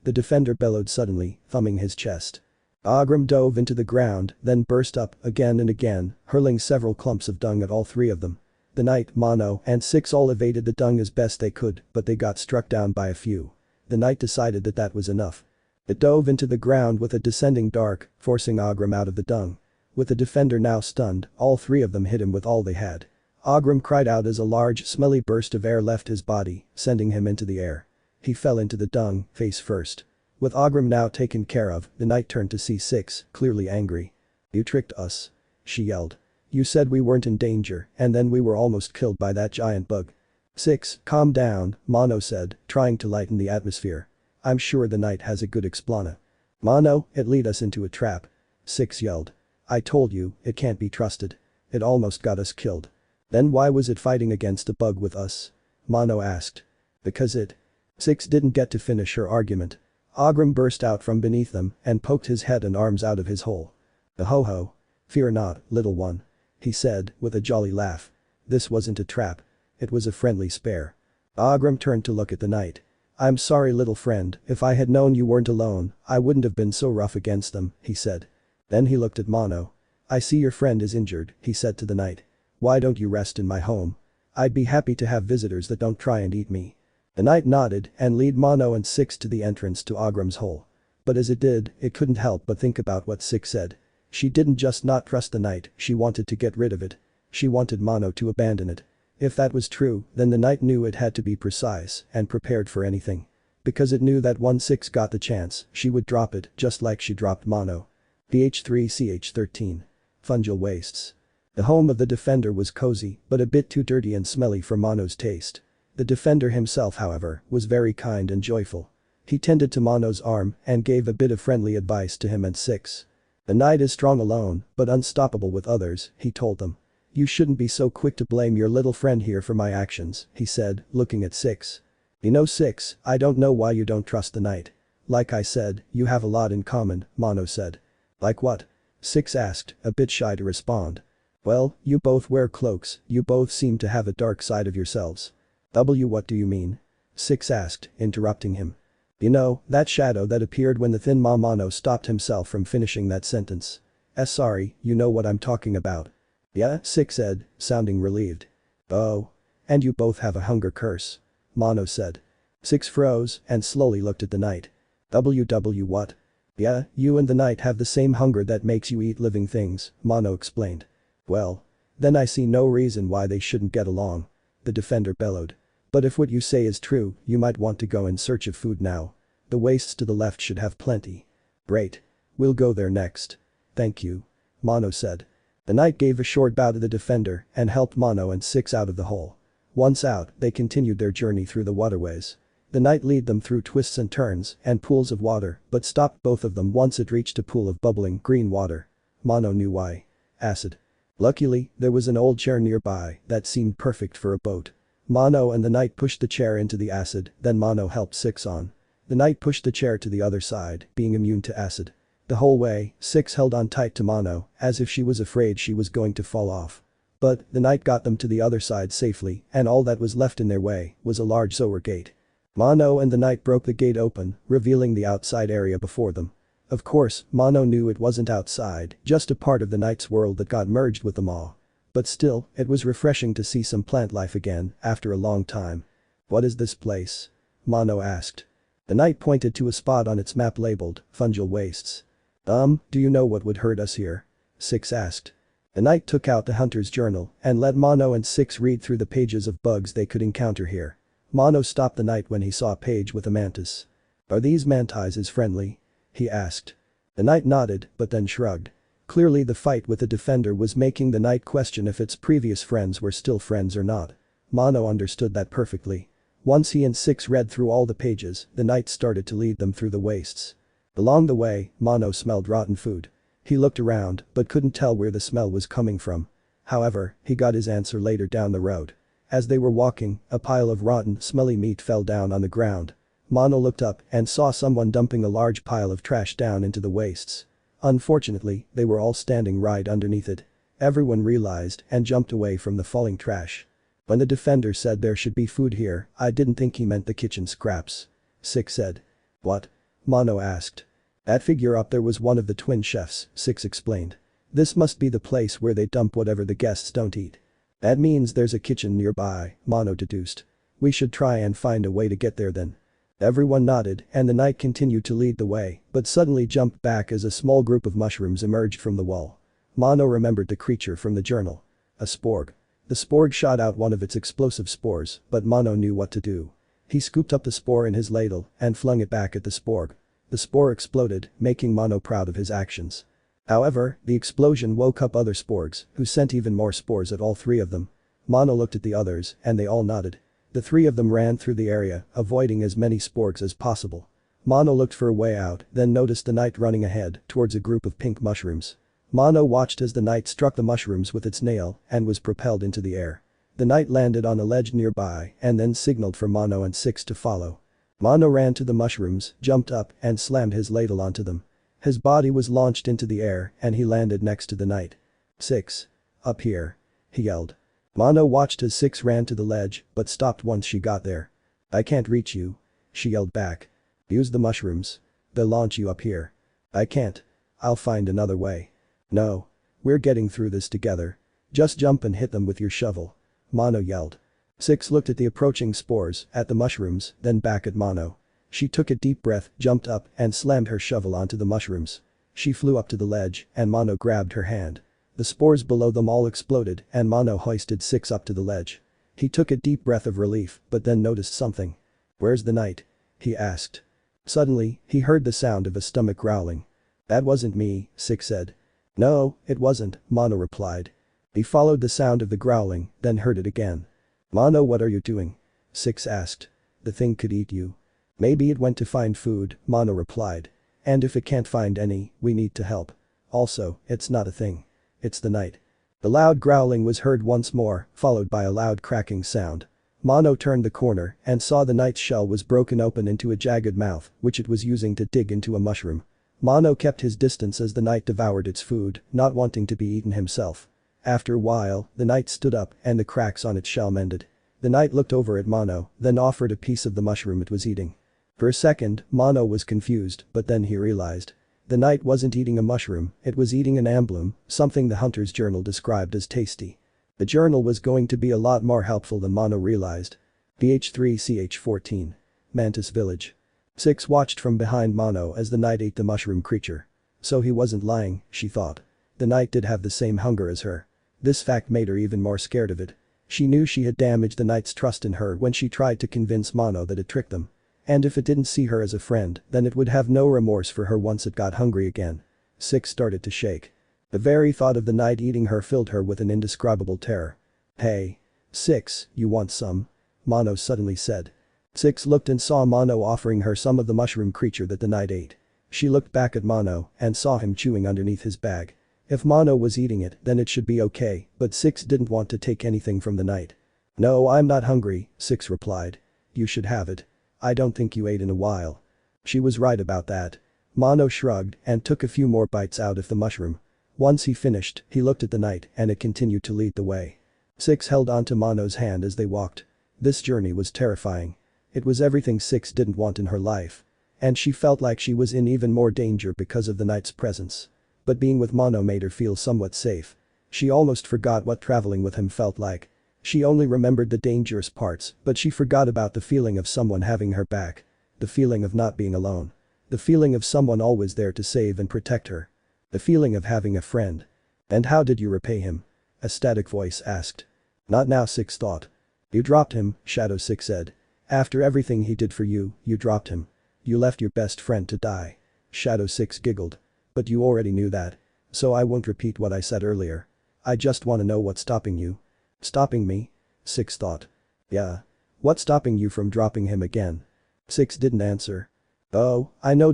The defender bellowed suddenly, thumbing his chest. Ogram dove into the ground, then burst up again and again, hurling several clumps of dung at all three of them. The knight, Mono, and 6 all evaded the dung as best they could, but they got struck down by a few. The knight decided that that was enough. It dove into the ground with a descending dart, forcing Ogram out of the dung. With the defender now stunned, all three of them hit him with all they had. Ogram cried out as a large, smelly burst of air left his body, sending him into the air. He fell into the dung, face first. With Ogram now taken care of, the knight turned to C6, clearly angry. "You tricked us," she yelled. "You said we weren't in danger, and then we were almost killed by that giant bug." 6, calm down, Mono said, trying to lighten the atmosphere. "I'm sure the knight has a good explana." "Mono, it led us into a trap," 6 yelled. "I told you, it can't be trusted. It almost got us killed." "Then why was it fighting against a bug with us?" Mono asked. "Because it." 6 didn't get to finish her argument. Ogram burst out from beneath them and poked his head and arms out of his hole. "Ho-ho. Fear not, little one," he said, with a jolly laugh. "This wasn't a trap. It was a friendly spare." Ogram turned to look at the knight. "I'm sorry, little friend, if I had known you weren't alone, I wouldn't have been so rough against them," he said. Then he looked at Mono. "I see your friend is injured," he said to the knight. "Why don't you rest in my home? I'd be happy to have visitors that don't try and eat me." The knight nodded and led Mono and 6 to the entrance to Ogram's hole. But as it did, it couldn't help but think about what 6 said. She didn't just not trust the knight, she wanted to get rid of it. She wanted Mono to abandon it. If that was true, then the knight knew it had to be precise and prepared for anything. Because it knew that once 6 got the chance, she would drop it just like she dropped Mono. PH3CH13. Fungal Wastes. The home of the defender was cozy, but a bit too dirty and smelly for Mono's taste. The defender himself, however, was very kind and joyful. He tended to Mono's arm and gave a bit of friendly advice to him and 6. "The knight is strong alone, but unstoppable with others," he told them. "You shouldn't be so quick to blame your little friend here for my actions," he said, looking at 6. "You know 6, I don't know why you don't trust the knight." "Like I said, you have a lot in common," Mono said. "Like what?" 6 asked, a bit shy to respond. "Well, you both wear cloaks, you both seem to have a dark side of yourselves." What do you mean?" 6 asked, interrupting him. "You know, that shadow that appeared when the thin Mono stopped himself from finishing that sentence. Sorry, you know what I'm talking about." "Yeah," 6 said, sounding relieved. "Oh. And you both have a hunger curse," Mono said. 6 froze and slowly looked at the knight. What? "Yeah, you and the knight have the same hunger that makes you eat living things," Mono explained. "Well. Then I see no reason why they shouldn't get along," the defender bellowed. "But if what you say is true, you might want to go in search of food now. The wastes to the left should have plenty." "Great. We'll go there next. Thank you," Mono said. The knight gave a short bow to the defender and helped Mono and 6 out of the hole. Once out, they continued their journey through the waterways. The knight led them through twists and turns and pools of water, but stopped both of them once it reached a pool of bubbling green water. Mono knew why. Acid. Luckily, there was an old chair nearby that seemed perfect for a boat. Mono and the knight pushed the chair into the acid, then Mono helped 6 on. The knight pushed the chair to the other side, being immune to acid. The whole way, 6 held on tight to Mono, as if she was afraid she was going to fall off. But, the knight got them to the other side safely, and all that was left in their way was a large sewer gate. Mono and the knight broke the gate open, revealing the outside area before them. Of course, Mono knew it wasn't outside, just a part of the knight's world that got merged with the maw. But still, it was refreshing to see some plant life again, after a long time. "What is this place?" Mono asked. The knight pointed to a spot on its map labeled, Fungal Wastes. Do you know what would hurt us here?" 6 asked. The knight took out the hunter's journal and let Mono and Six read through the pages of bugs they could encounter here. Mono stopped the knight when he saw a page with a mantis. "Are these mantises friendly?" he asked. The knight nodded, but then shrugged. Clearly the fight with the defender was making the knight question if its previous friends were still friends or not. Mono understood that perfectly. Once he and Six read through all the pages, the knight started to lead them through the wastes. Along the way, Mono smelled rotten food. He looked around, but couldn't tell where the smell was coming from. However, he got his answer later down the road. As they were walking, a pile of rotten, smelly meat fell down on the ground. Mono looked up and saw someone dumping a large pile of trash down into the wastes. Unfortunately, they were all standing right underneath it. Everyone realized and jumped away from the falling trash. When the defender said there should be food here, I didn't think he meant the kitchen scraps. Six said. What? Mono asked. That figure up there was one of the twin chefs, Six explained. This must be the place where they dump whatever the guests don't eat. That means there's a kitchen nearby, Mono deduced. We should try and find a way to get there then. Everyone nodded and the knight continued to lead the way, but suddenly jumped back as a small group of mushrooms emerged from the wall. Mono remembered the creature from the journal. A sporg. The sporg shot out one of its explosive spores, but Mono knew what to do. He scooped up the spore in his ladle and flung it back at the sporg. The spore exploded, making Mono proud of his actions. However, the explosion woke up other sporgs, who sent even more spores at all three of them. Mono looked at the others, and they all nodded. The three of them ran through the area, avoiding as many sporgs as possible. Mono looked for a way out, then noticed the knight running ahead, towards a group of pink mushrooms. Mono watched as the knight struck the mushrooms with its nail, and was propelled into the air. The knight landed on a ledge nearby, and then signaled for Mono and Six to follow. Mono ran to the mushrooms, jumped up, and slammed his ladle onto them. His body was launched into the air, and he landed next to the knight. Six. Up here. He yelled. Mono watched as Six ran to the ledge, but stopped once she got there. I can't reach you. She yelled back. Use the mushrooms. They'll launch you up here. I can't. I'll find another way. No. We're getting through this together. Just jump and hit them with your shovel. Mono yelled. Six looked at the approaching spores, at the mushrooms, then back at Mono. She took a deep breath, jumped up, and slammed her shovel onto the mushrooms. She flew up to the ledge, and Mono grabbed her hand. The spores below them all exploded, and Mono hoisted Six up to the ledge. He took a deep breath of relief, but then noticed something. Where's the knight? He asked. Suddenly, he heard the sound of a stomach growling. That wasn't me, Six said. No, it wasn't, Mono replied. He followed the sound of the growling, then heard it again. Mono, what are you doing? Six asked. The thing could eat you. Maybe it went to find food, Mono replied. And if it can't find any, we need to help. Also, it's not a thing. It's the knight. The loud growling was heard once more, followed by a loud cracking sound. Mono turned the corner and saw the knight's shell was broken open into a jagged mouth, which it was using to dig into a mushroom. Mono kept his distance as the knight devoured its food, not wanting to be eaten himself. After a while, the knight stood up and the cracks on its shell mended. The knight looked over at Mono, then offered a piece of the mushroom it was eating. For a second, Mono was confused, but then he realized. The knight wasn't eating a mushroom, it was eating an emblem, something the hunter's journal described as tasty. The journal was going to be a lot more helpful than Mono realized. PH3CH14. Mantis Village. Six watched from behind Mono as the knight ate the mushroom creature. So he wasn't lying, she thought. The knight did have the same hunger as her. This fact made her even more scared of it. She knew she had damaged the knight's trust in her when she tried to convince Mono that it tricked them. And if it didn't see her as a friend, then it would have no remorse for her once it got hungry again. Six started to shake. The very thought of the knight eating her filled her with an indescribable terror. Hey. Six, you want some? Mono suddenly said. Six looked and saw Mono offering her some of the mushroom creature that the knight ate. She looked back at Mono and saw him chewing underneath his bag. If Mono was eating it, then it should be okay, but Six didn't want to take anything from the knight. No, I'm not hungry, Six replied. You should have it. I don't think you ate in a while. She was right about that. Mono shrugged and took a few more bites out of the mushroom. Once he finished, he looked at the knight and it continued to lead the way. Six held onto Mono's hand as they walked. This journey was terrifying. It was everything Six didn't want in her life. And she felt like she was in even more danger because of the knight's presence. But being with Mono made her feel somewhat safe. She almost forgot what traveling with him felt like. She only remembered the dangerous parts, but she forgot about the feeling of someone having her back. The feeling of not being alone. The feeling of someone always there to save and protect her. The feeling of having a friend. And how did you repay him? A static voice asked. Not now, Six thought. You dropped him, Shadow 6 said. After everything he did for you, you dropped him. You left your best friend to die. Shadow 6 giggled. But you already knew that. So I won't repeat what I said earlier. I just wanna know what's stopping you. Stopping me? 6 thought. Yeah. What's stopping you from dropping him again? 6 didn't answer. Oh, I know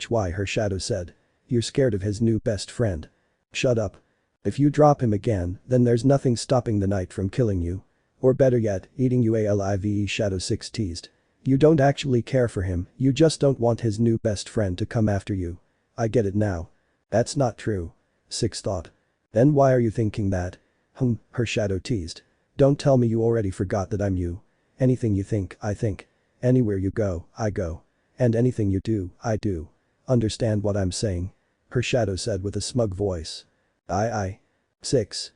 why, her shadow said. You're scared of his new best friend. Shut up. If you drop him again, then there's nothing stopping the knight from killing you. Or better yet, eating you alive, Shadow 6 teased. You don't actually care for him, you just don't want his new best friend to come after you. I get it now. That's not true. 6 thought. Then why are you thinking that? Her shadow teased. Don't tell me you already forgot that I'm you. Anything you think, I think. Anywhere you go, I go. And anything you do, I do. Understand what I'm saying? Her shadow said with a smug voice. Aye. 6.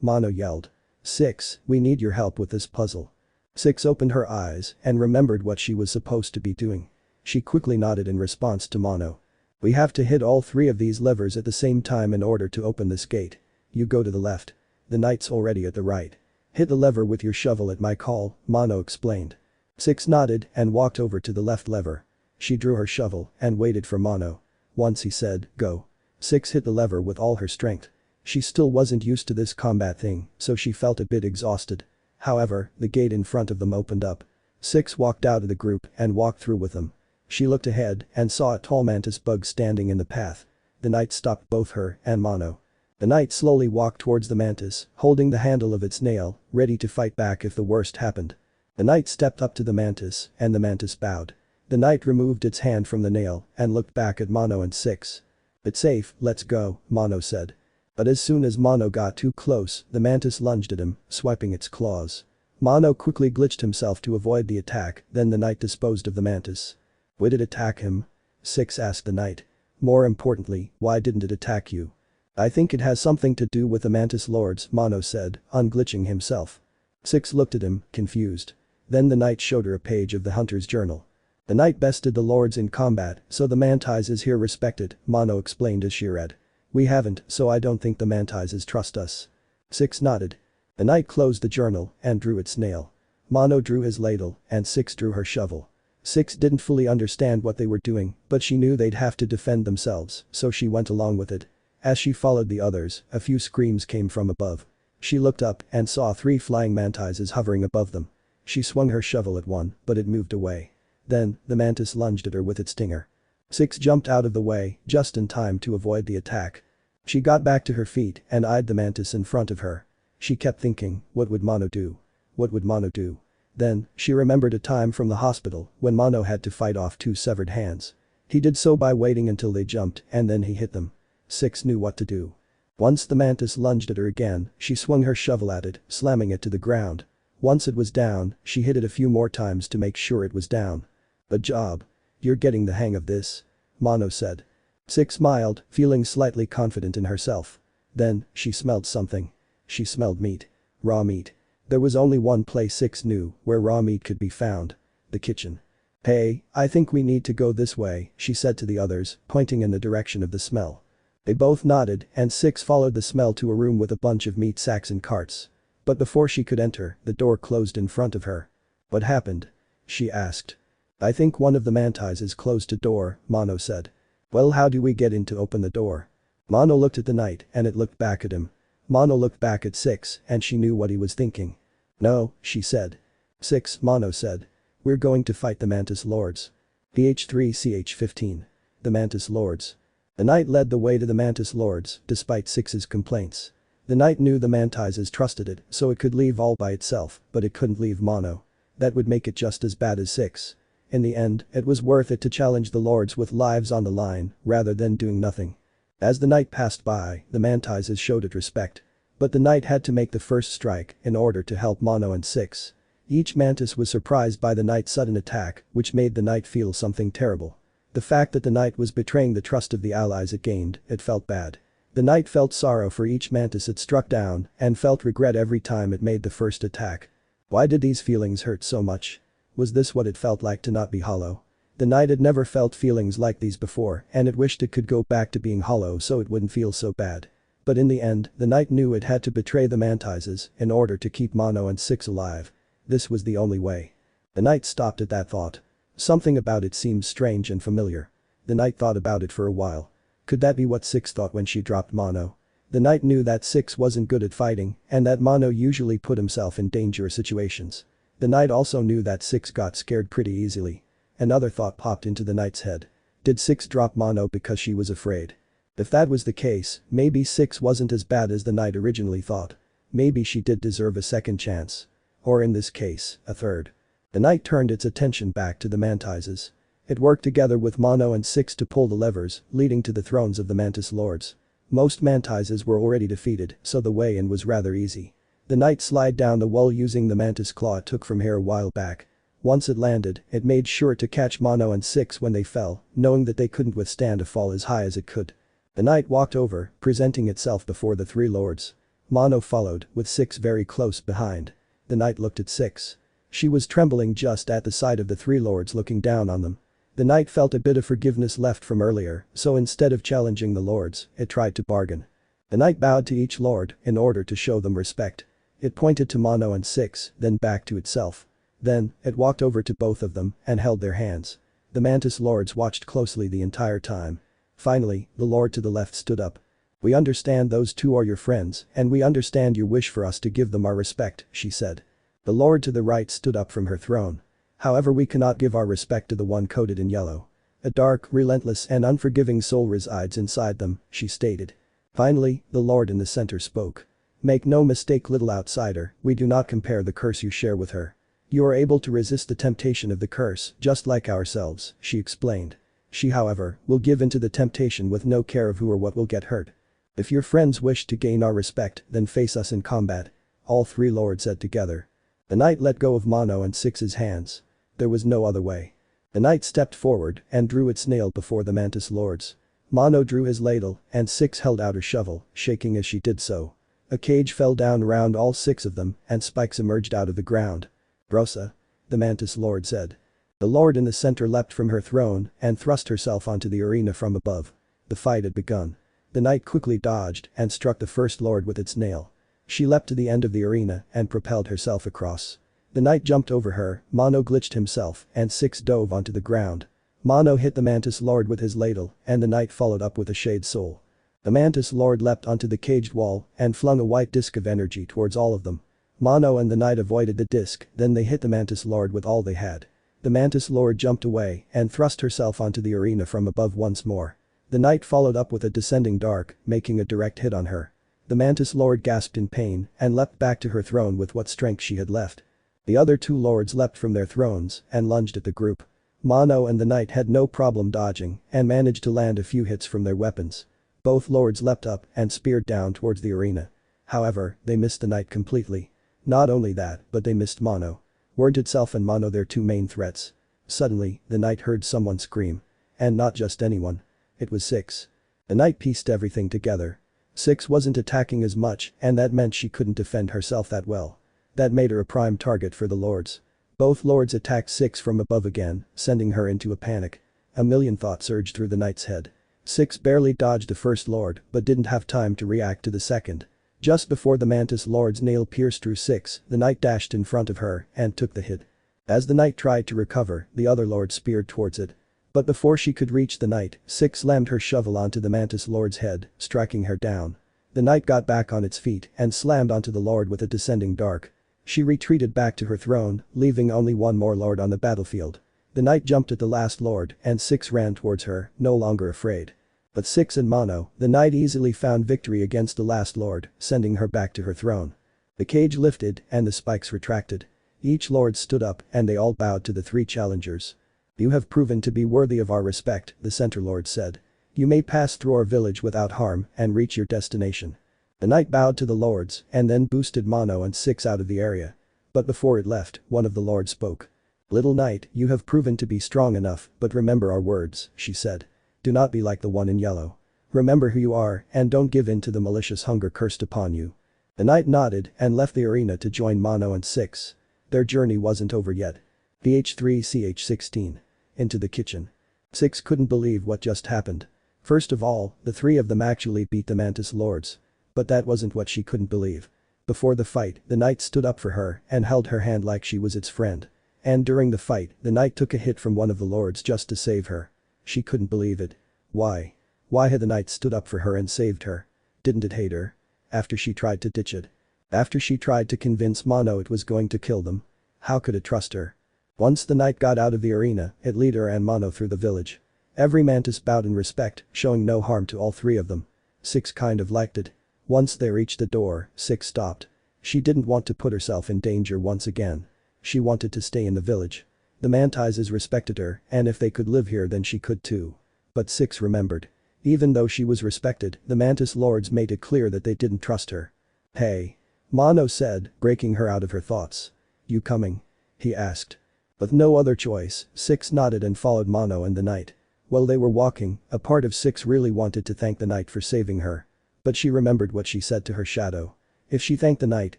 Mono yelled. 6, we need your help with this puzzle. 6 opened her eyes and remembered what she was supposed to be doing. She quickly nodded in response to Mono. We have to hit all 3 of these levers at the same time in order to open this gate. You go to the left. The knight's already at the right. Hit the lever with your shovel at my call, Mono explained. 6 nodded and walked over to the left lever. She drew her shovel and waited for Mono. Once he said, go. 6 hit the lever with all her strength. She still wasn't used to this combat thing, so she felt a bit exhausted. However, the gate in front of them opened up. 6 walked out of the group and walked through with them. She looked ahead and saw a tall mantis bug standing in the path. The knight stopped both her and Mono. The knight slowly walked towards the mantis, holding the handle of its nail, ready to fight back if the worst happened. The knight stepped up to the mantis, and the mantis bowed. The knight removed its hand from the nail and looked back at Mono and 6. It's safe, let's go, Mono said. But as soon as Mono got too close, the mantis lunged at him, swiping its claws. Mono quickly glitched himself to avoid the attack, then the knight disposed of the mantis. Would it attack him? 6 asked the knight. More importantly, why didn't it attack you? I think it has something to do with the Mantis Lords, Mono said, unglitching himself. 6 looked at him, confused. Then the knight showed her a page of the hunter's journal. The knight bested the lords in combat, so the Mantis is here respected, Mono explained as she read. We haven't, so I don't think the Mantis trust us. 6 nodded. The knight closed the journal and drew its nail. Mono drew his ladle and 6 drew her shovel. 6 didn't fully understand what they were doing, but she knew they'd have to defend themselves, so she went along with it. As she followed the others, a few screams came from above. She looked up and saw 3 flying mantises hovering above them. She swung her shovel at one, but it moved away. Then, the mantis lunged at her with its stinger. 6 jumped out of the way, just in time to avoid the attack. She got back to her feet and eyed the mantis in front of her. She kept thinking, what would Mono do? What would Mono do? Then, she remembered a time from the hospital when Mono had to fight off 2 severed hands. He did so by waiting until they jumped and then he hit them. 6 knew what to do. Once the mantis lunged at her again, she swung her shovel at it, slamming it to the ground. Once it was down, she hit it a few more times to make sure it was down. Good job. You're getting the hang of this. Mono said. 6 smiled, feeling slightly confident in herself. Then, she smelled something. She smelled meat. Raw meat. There was only one place 6 knew where raw meat could be found. The kitchen. Hey, I think we need to go this way, she said to the others, pointing in the direction of the smell. They both nodded and 6 followed the smell to a room with a bunch of meat sacks and carts. But before she could enter, the door closed in front of her. What happened? She asked. I think one of the mantises closed a door, Mono said. Well, how do we get in to open the door? Mono looked at the knight and it looked back at him. Mono looked back at 6 and she knew what he was thinking. No, she said. 6, Mono said. We're going to fight the Mantis Lords. PH3CH15. The Mantis Lords. The knight led the way to the Mantis Lords, despite 6's complaints. The knight knew the mantises trusted it, so it could leave all by itself, but it couldn't leave Mono. That would make it just as bad as 6. In the end, it was worth it to challenge the lords with lives on the line, rather than doing nothing. As the knight passed by, the mantises showed it respect. But the knight had to make the first strike in order to help Mono and 6. Each mantis was surprised by the knight's sudden attack, which made the knight feel something terrible. The fact that the knight was betraying the trust of the allies it gained, it felt bad. The knight felt sorrow for each mantis it struck down and felt regret every time it made the first attack. Why did these feelings hurt so much? Was this what it felt like to not be hollow? The knight had never felt feelings like these before and it wished it could go back to being hollow so it wouldn't feel so bad. But in the end, the knight knew it had to betray the Mantises in order to keep Mono and Six alive. This was the only way. The knight stopped at that thought. Something about it seemed strange and familiar. The knight thought about it for a while. Could that be what Six thought when she dropped Mono? The knight knew that Six wasn't good at fighting and that Mono usually put himself in dangerous situations. The knight also knew that Six got scared pretty easily. Another thought popped into the knight's head. Did Six drop Mono because she was afraid? If that was the case, maybe Six wasn't as bad as the knight originally thought. Maybe she did deserve a second chance. Or in this case, a third. The knight turned its attention back to the Mantises. It worked together with Mono and Six to pull the levers leading to the thrones of the Mantis Lords. Most Mantises were already defeated, so the way in was rather easy. The knight slid down the wall using the Mantis claw it took from here a while back. Once it landed, it made sure to catch Mono and Six when they fell, knowing that they couldn't withstand a fall as high as it could. The knight walked over, presenting itself before the three lords. Mono followed, with Six very close behind. The knight looked at Six. She was trembling just at the sight of the three lords looking down on them. The knight felt a bit of forgiveness left from earlier, so instead of challenging the lords, it tried to bargain. The knight bowed to each lord in order to show them respect. It pointed to Mono and Six, then back to itself. Then, it walked over to both of them and held their hands. The Mantis Lords watched closely the entire time. Finally, the lord to the left stood up. "We understand those two are your friends, and we understand your wish for us to give them our respect," she said. The lord to the right stood up from her throne. "However, we cannot give our respect to the one coated in yellow. A dark, relentless and unforgiving soul resides inside them," she stated. Finally, the lord in the center spoke. "Make no mistake, little outsider, we do not compare the curse you share with her. You are able to resist the temptation of the curse, just like ourselves," she explained. "She, however, will give into the temptation with no care of who or what will get hurt. If your friends wish to gain our respect, then face us in combat," all three lords said together. The knight let go of Mono and Six's hands. There was no other way. The knight stepped forward and drew its nail before the Mantis Lords. Mono drew his ladle and Six held out her shovel, shaking as she did so. A cage fell down around all six of them and spikes emerged out of the ground. "Brosa," the Mantis Lord said. The lord in the center leapt from her throne and thrust herself onto the arena from above. The fight had begun. The knight quickly dodged and struck the first lord with its nail. She leapt to the end of the arena and propelled herself across. The knight jumped over her, Mono glitched himself and Six dove onto the ground. Mono hit the Mantis Lord with his ladle and the knight followed up with a Shade Soul. The Mantis Lord leapt onto the caged wall and flung a white disc of energy towards all of them. Mono and the knight avoided the disc, then they hit the Mantis Lord with all they had. The Mantis Lord jumped away and thrust herself onto the arena from above once more. The knight followed up with a descending dark, making a direct hit on her. The Mantis Lord gasped in pain and leapt back to her throne with what strength she had left. The other two lords leapt from their thrones and lunged at the group. Mono and the knight had no problem dodging and managed to land a few hits from their weapons. Both lords leapt up and speared down towards the arena. However, they missed the knight completely. Not only that, but they missed Mono. Weren't itself and Mono their two main threats? Suddenly, the knight heard someone scream. And not just anyone. It was Six. The knight pieced everything together. Six wasn't attacking as much and that meant she couldn't defend herself that well. That made her a prime target for the lords. Both lords attacked Six from above again, sending her into a panic. A million thoughts surged through the knight's head. Six barely dodged the first lord but didn't have time to react to the second. Just before the Mantis Lord's nail pierced through Six, the knight dashed in front of her and took the hit. As the knight tried to recover, the other lord speared towards it. But before she could reach the knight, Six slammed her shovel onto the Mantis Lord's head, striking her down. The knight got back on its feet and slammed onto the lord with a descending dark. She retreated back to her throne, leaving only one more lord on the battlefield. The knight jumped at the last lord and Six ran towards her, no longer afraid. But Six and Mono, the knight easily found victory against the last lord, sending her back to her throne. The cage lifted and the spikes retracted. Each lord stood up and they all bowed to the three challengers. "You have proven to be worthy of our respect," the center lord said. "You may pass through our village without harm and reach your destination." The knight bowed to the lords and then boosted Mono and Six out of the area. But before it left, one of the lords spoke. "Little knight, you have proven to be strong enough, but remember our words," she said. "Do not be like the one in yellow. Remember who you are and don't give in to the malicious hunger cursed upon you." The knight nodded and left the arena to join Mono and Six. Their journey wasn't over yet. VH3CH16. Into the kitchen. Six couldn't believe what just happened. First of all, the three of them actually beat the Mantis Lords. But that wasn't what she couldn't believe. Before the fight, the knight stood up for her and held her hand like she was its friend. And during the fight, the knight took a hit from one of the lords just to save her. She couldn't believe it. Why? Why had the knight stood up for her and saved her? Didn't it hate her? After she tried to ditch it. After she tried to convince Mono it was going to kill them. How could it trust her? Once the knight got out of the arena, it led her and Mono through the village. Every mantis bowed in respect, showing no harm to all three of them. Six kind of liked it. Once they reached the door, Six stopped. She didn't want to put herself in danger once again. She wanted to stay in the village. The Mantises respected her, and if they could live here then she could too. But Six remembered. Even though she was respected, the Mantis Lords made it clear that they didn't trust her. "Hey." Mono said, breaking her out of her thoughts. "You coming?" he asked. With no other choice, Six nodded and followed Mono and the knight. While they were walking, a part of Six really wanted to thank the knight for saving her. But she remembered what she said to her shadow. If she thanked the knight,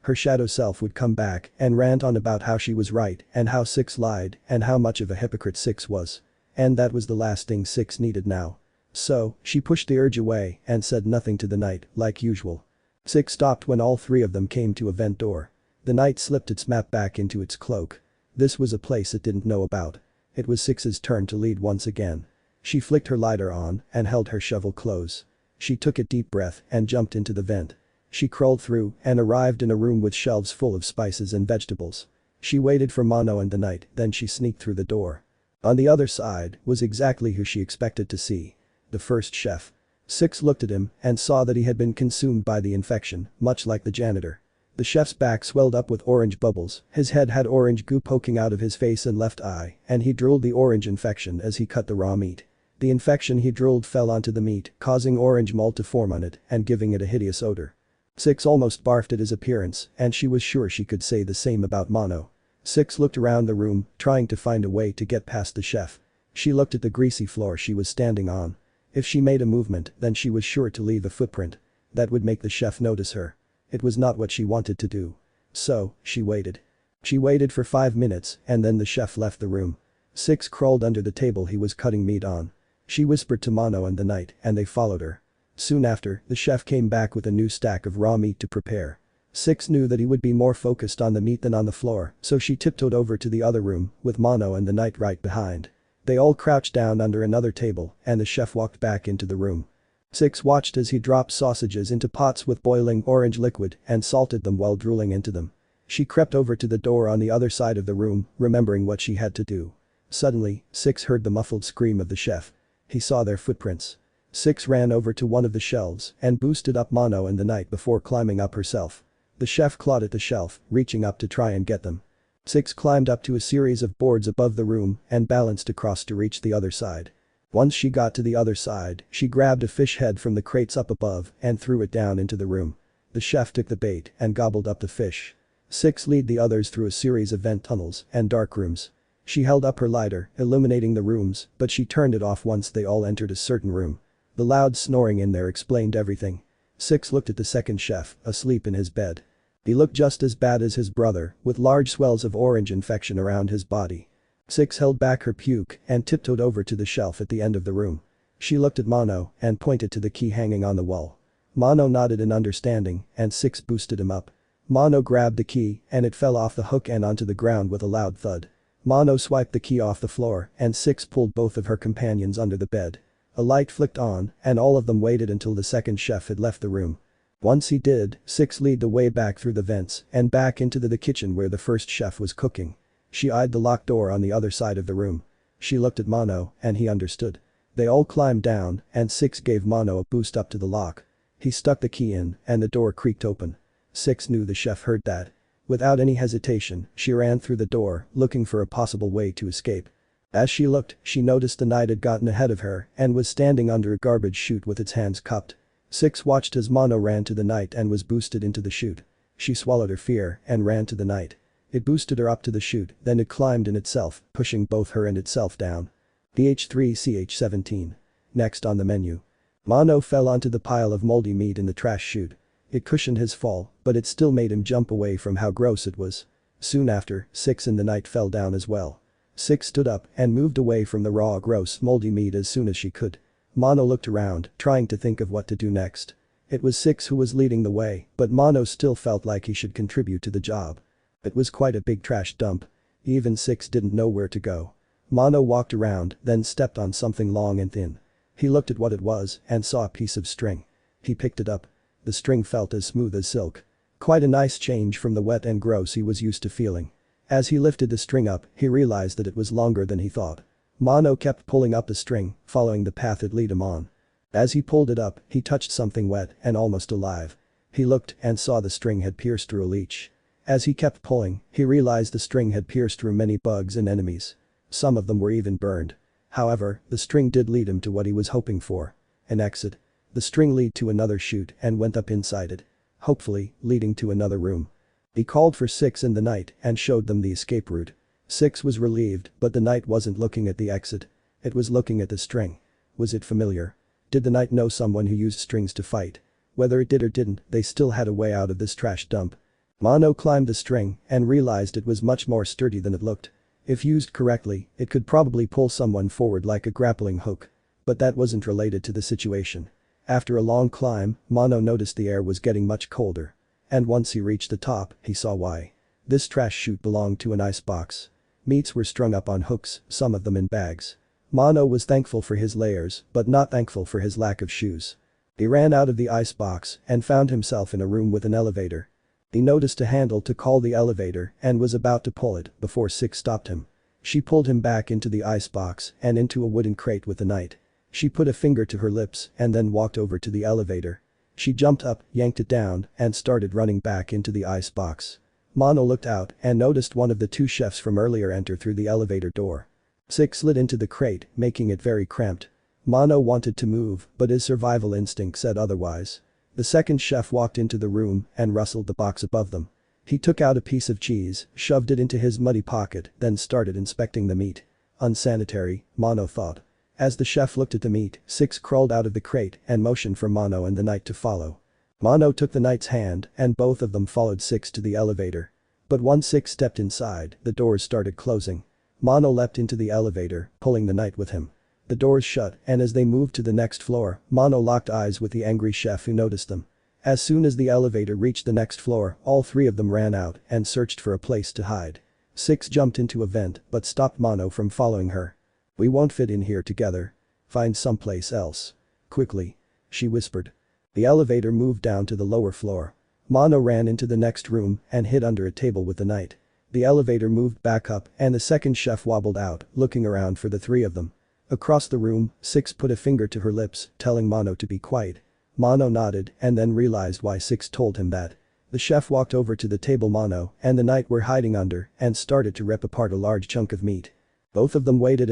her shadow self would come back and rant on about how she was right and how Six lied and how much of a hypocrite Six was. And that was the last thing Six needed now. So, she pushed the urge away and said nothing to the knight, like usual. Six stopped when all three of them came to a vent door. The knight slipped its map back into its cloak. This was a place it didn't know about. It was Six's turn to lead once again. She flicked her lighter on and held her shovel close. She took a deep breath and jumped into the vent. She crawled through and arrived in a room with shelves full of spices and vegetables. She waited for Mono and the knight, then she sneaked through the door. On the other side was exactly who she expected to see. The first chef. Six looked at him and saw that he had been consumed by the infection, much like the janitor. The chef's back swelled up with orange bubbles, his head had orange goo poking out of his face and left eye, and he drooled the orange infection as he cut the raw meat. The infection he drooled fell onto the meat, causing orange mold to form on it and giving it a hideous odor. Six almost barfed at his appearance, and she was sure she could say the same about Mono. Six looked around the room, trying to find a way to get past the chef. She looked at the greasy floor she was standing on. If she made a movement, then she was sure to leave a footprint. That would make the chef notice her. It was not what she wanted to do. So, she waited. She waited for 5 minutes, and then the chef left the room. Six crawled under the table he was cutting meat on. She whispered to Mono and the knight, and they followed her. Soon after, the chef came back with a new stack of raw meat to prepare. Six knew that he would be more focused on the meat than on the floor, so she tiptoed over to the other room, with Mono and the knight right behind. They all crouched down under another table, and the chef walked back into the room. Six watched as he dropped sausages into pots with boiling orange liquid and salted them while drooling into them. She crept over to the door on the other side of the room, remembering what she had to do. Suddenly, Six heard the muffled scream of the chef. He saw their footprints. Six ran over to one of the shelves and boosted up Mono and the knight before climbing up herself. The chef clawed at the shelf, reaching up to try and get them. Six climbed up to a series of boards above the room and balanced across to reach the other side. Once she got to the other side, she grabbed a fish head from the crates up above and threw it down into the room. The chef took the bait and gobbled up the fish. Six led the others through a series of vent tunnels and dark rooms. She held up her lighter, illuminating the rooms, but she turned it off once they all entered a certain room. The loud snoring in there explained everything. Six looked at the second chef, asleep in his bed. He looked just as bad as his brother, with large swells of orange infection around his body. Six held back her puke and tiptoed over to the shelf at the end of the room. She looked at Mono and pointed to the key hanging on the wall. Mono nodded in understanding, and Six boosted him up. Mono grabbed the key and it fell off the hook and onto the ground with a loud thud. Mono swiped the key off the floor and Six pulled both of her companions under the bed. A light flicked on and all of them waited until the second chef had left the room. Once he did, Six led the way back through the vents and back into the kitchen where the first chef was cooking. She eyed the locked door on the other side of the room. She looked at Mono and he understood. They all climbed down and Six gave Mono a boost up to the lock. He stuck the key in and the door creaked open. Six knew the chef heard that. Without any hesitation, she ran through the door, looking for a possible way to escape. As she looked, she noticed the knight had gotten ahead of her and was standing under a garbage chute with its hands cupped. Six watched as Mono ran to the knight and was boosted into the chute. She swallowed her fear and ran to the knight. It boosted her up to the chute, then it climbed in itself, pushing both her and itself down. BH3CH17. Next on the menu. Mono fell onto the pile of moldy meat in the trash chute. It cushioned his fall, but it still made him jump away from how gross it was. Soon after, Six and the knight fell down as well. Six stood up and moved away from the raw, gross, moldy meat as soon as she could. Mono looked around, trying to think of what to do next. It was Six who was leading the way, but Mono still felt like he should contribute to the job. It was quite a big trash dump. Even Six didn't know where to go. Mono walked around, then stepped on something long and thin. He looked at what it was and saw a piece of string. He picked it up. The string felt as smooth as silk. Quite a nice change from the wet and gross he was used to feeling. As he lifted the string up, he realized that it was longer than he thought. Mono kept pulling up the string, following the path it led him on. As he pulled it up, he touched something wet and almost alive. He looked and saw the string had pierced through a leech. As he kept pulling, he realized the string had pierced through many bugs and enemies. Some of them were even burned. However, the string did lead him to what he was hoping for. An exit. The string led to another chute and went up inside it. Hopefully, leading to another room. He called for Six in the night and showed them the escape route. Six was relieved, but the knight wasn't looking at the exit. It was looking at the string. Was it familiar? Did the knight know someone who used strings to fight? Whether it did or didn't, they still had a way out of this trash dump. Mono climbed the string and realized it was much more sturdy than it looked. If used correctly, it could probably pull someone forward like a grappling hook. But that wasn't related to the situation. After a long climb, Mono noticed the air was getting much colder. And once he reached the top, he saw why. This trash chute belonged to an icebox. Meats were strung up on hooks, some of them in bags. Mono was thankful for his layers, but not thankful for his lack of shoes. He ran out of the icebox and found himself in a room with an elevator. He noticed a handle to call the elevator and was about to pull it before Six stopped him. She pulled him back into the icebox and into a wooden crate with the knight. She put a finger to her lips and then walked over to the elevator. She jumped up, yanked it down, and started running back into the icebox. Mono looked out and noticed one of the two chefs from earlier enter through the elevator door. Six slid into the crate, making it very cramped. Mono wanted to move, but his survival instinct said otherwise. The second chef walked into the room and rustled the box above them. He took out a piece of cheese, shoved it into his muddy pocket, then started inspecting the meat. Unsanitary, Mono thought. As the chef looked at the meat, Six crawled out of the crate and motioned for Mono and the knight to follow. Mono took the knight's hand and both of them followed Six to the elevator. But once Six stepped inside, the doors started closing. Mono leapt into the elevator, pulling the knight with him. The doors shut and as they moved to the next floor, Mono locked eyes with the angry chef who noticed them. As soon as the elevator reached the next floor, all three of them ran out and searched for a place to hide. Six jumped into a vent but stopped Mono from following her. "We won't fit in here together. Find someplace else. Quickly," she whispered. The elevator moved down to the lower floor. Mono ran into the next room and hid under a table with the knight. The elevator moved back up and the second chef wobbled out, looking around for the three of them. Across the room, Six put a finger to her lips, telling Mono to be quiet. Mono nodded and then realized why Six told him that. The chef walked over to the table Mono and the knight were hiding under and started to rip apart a large chunk of meat. Both of them waited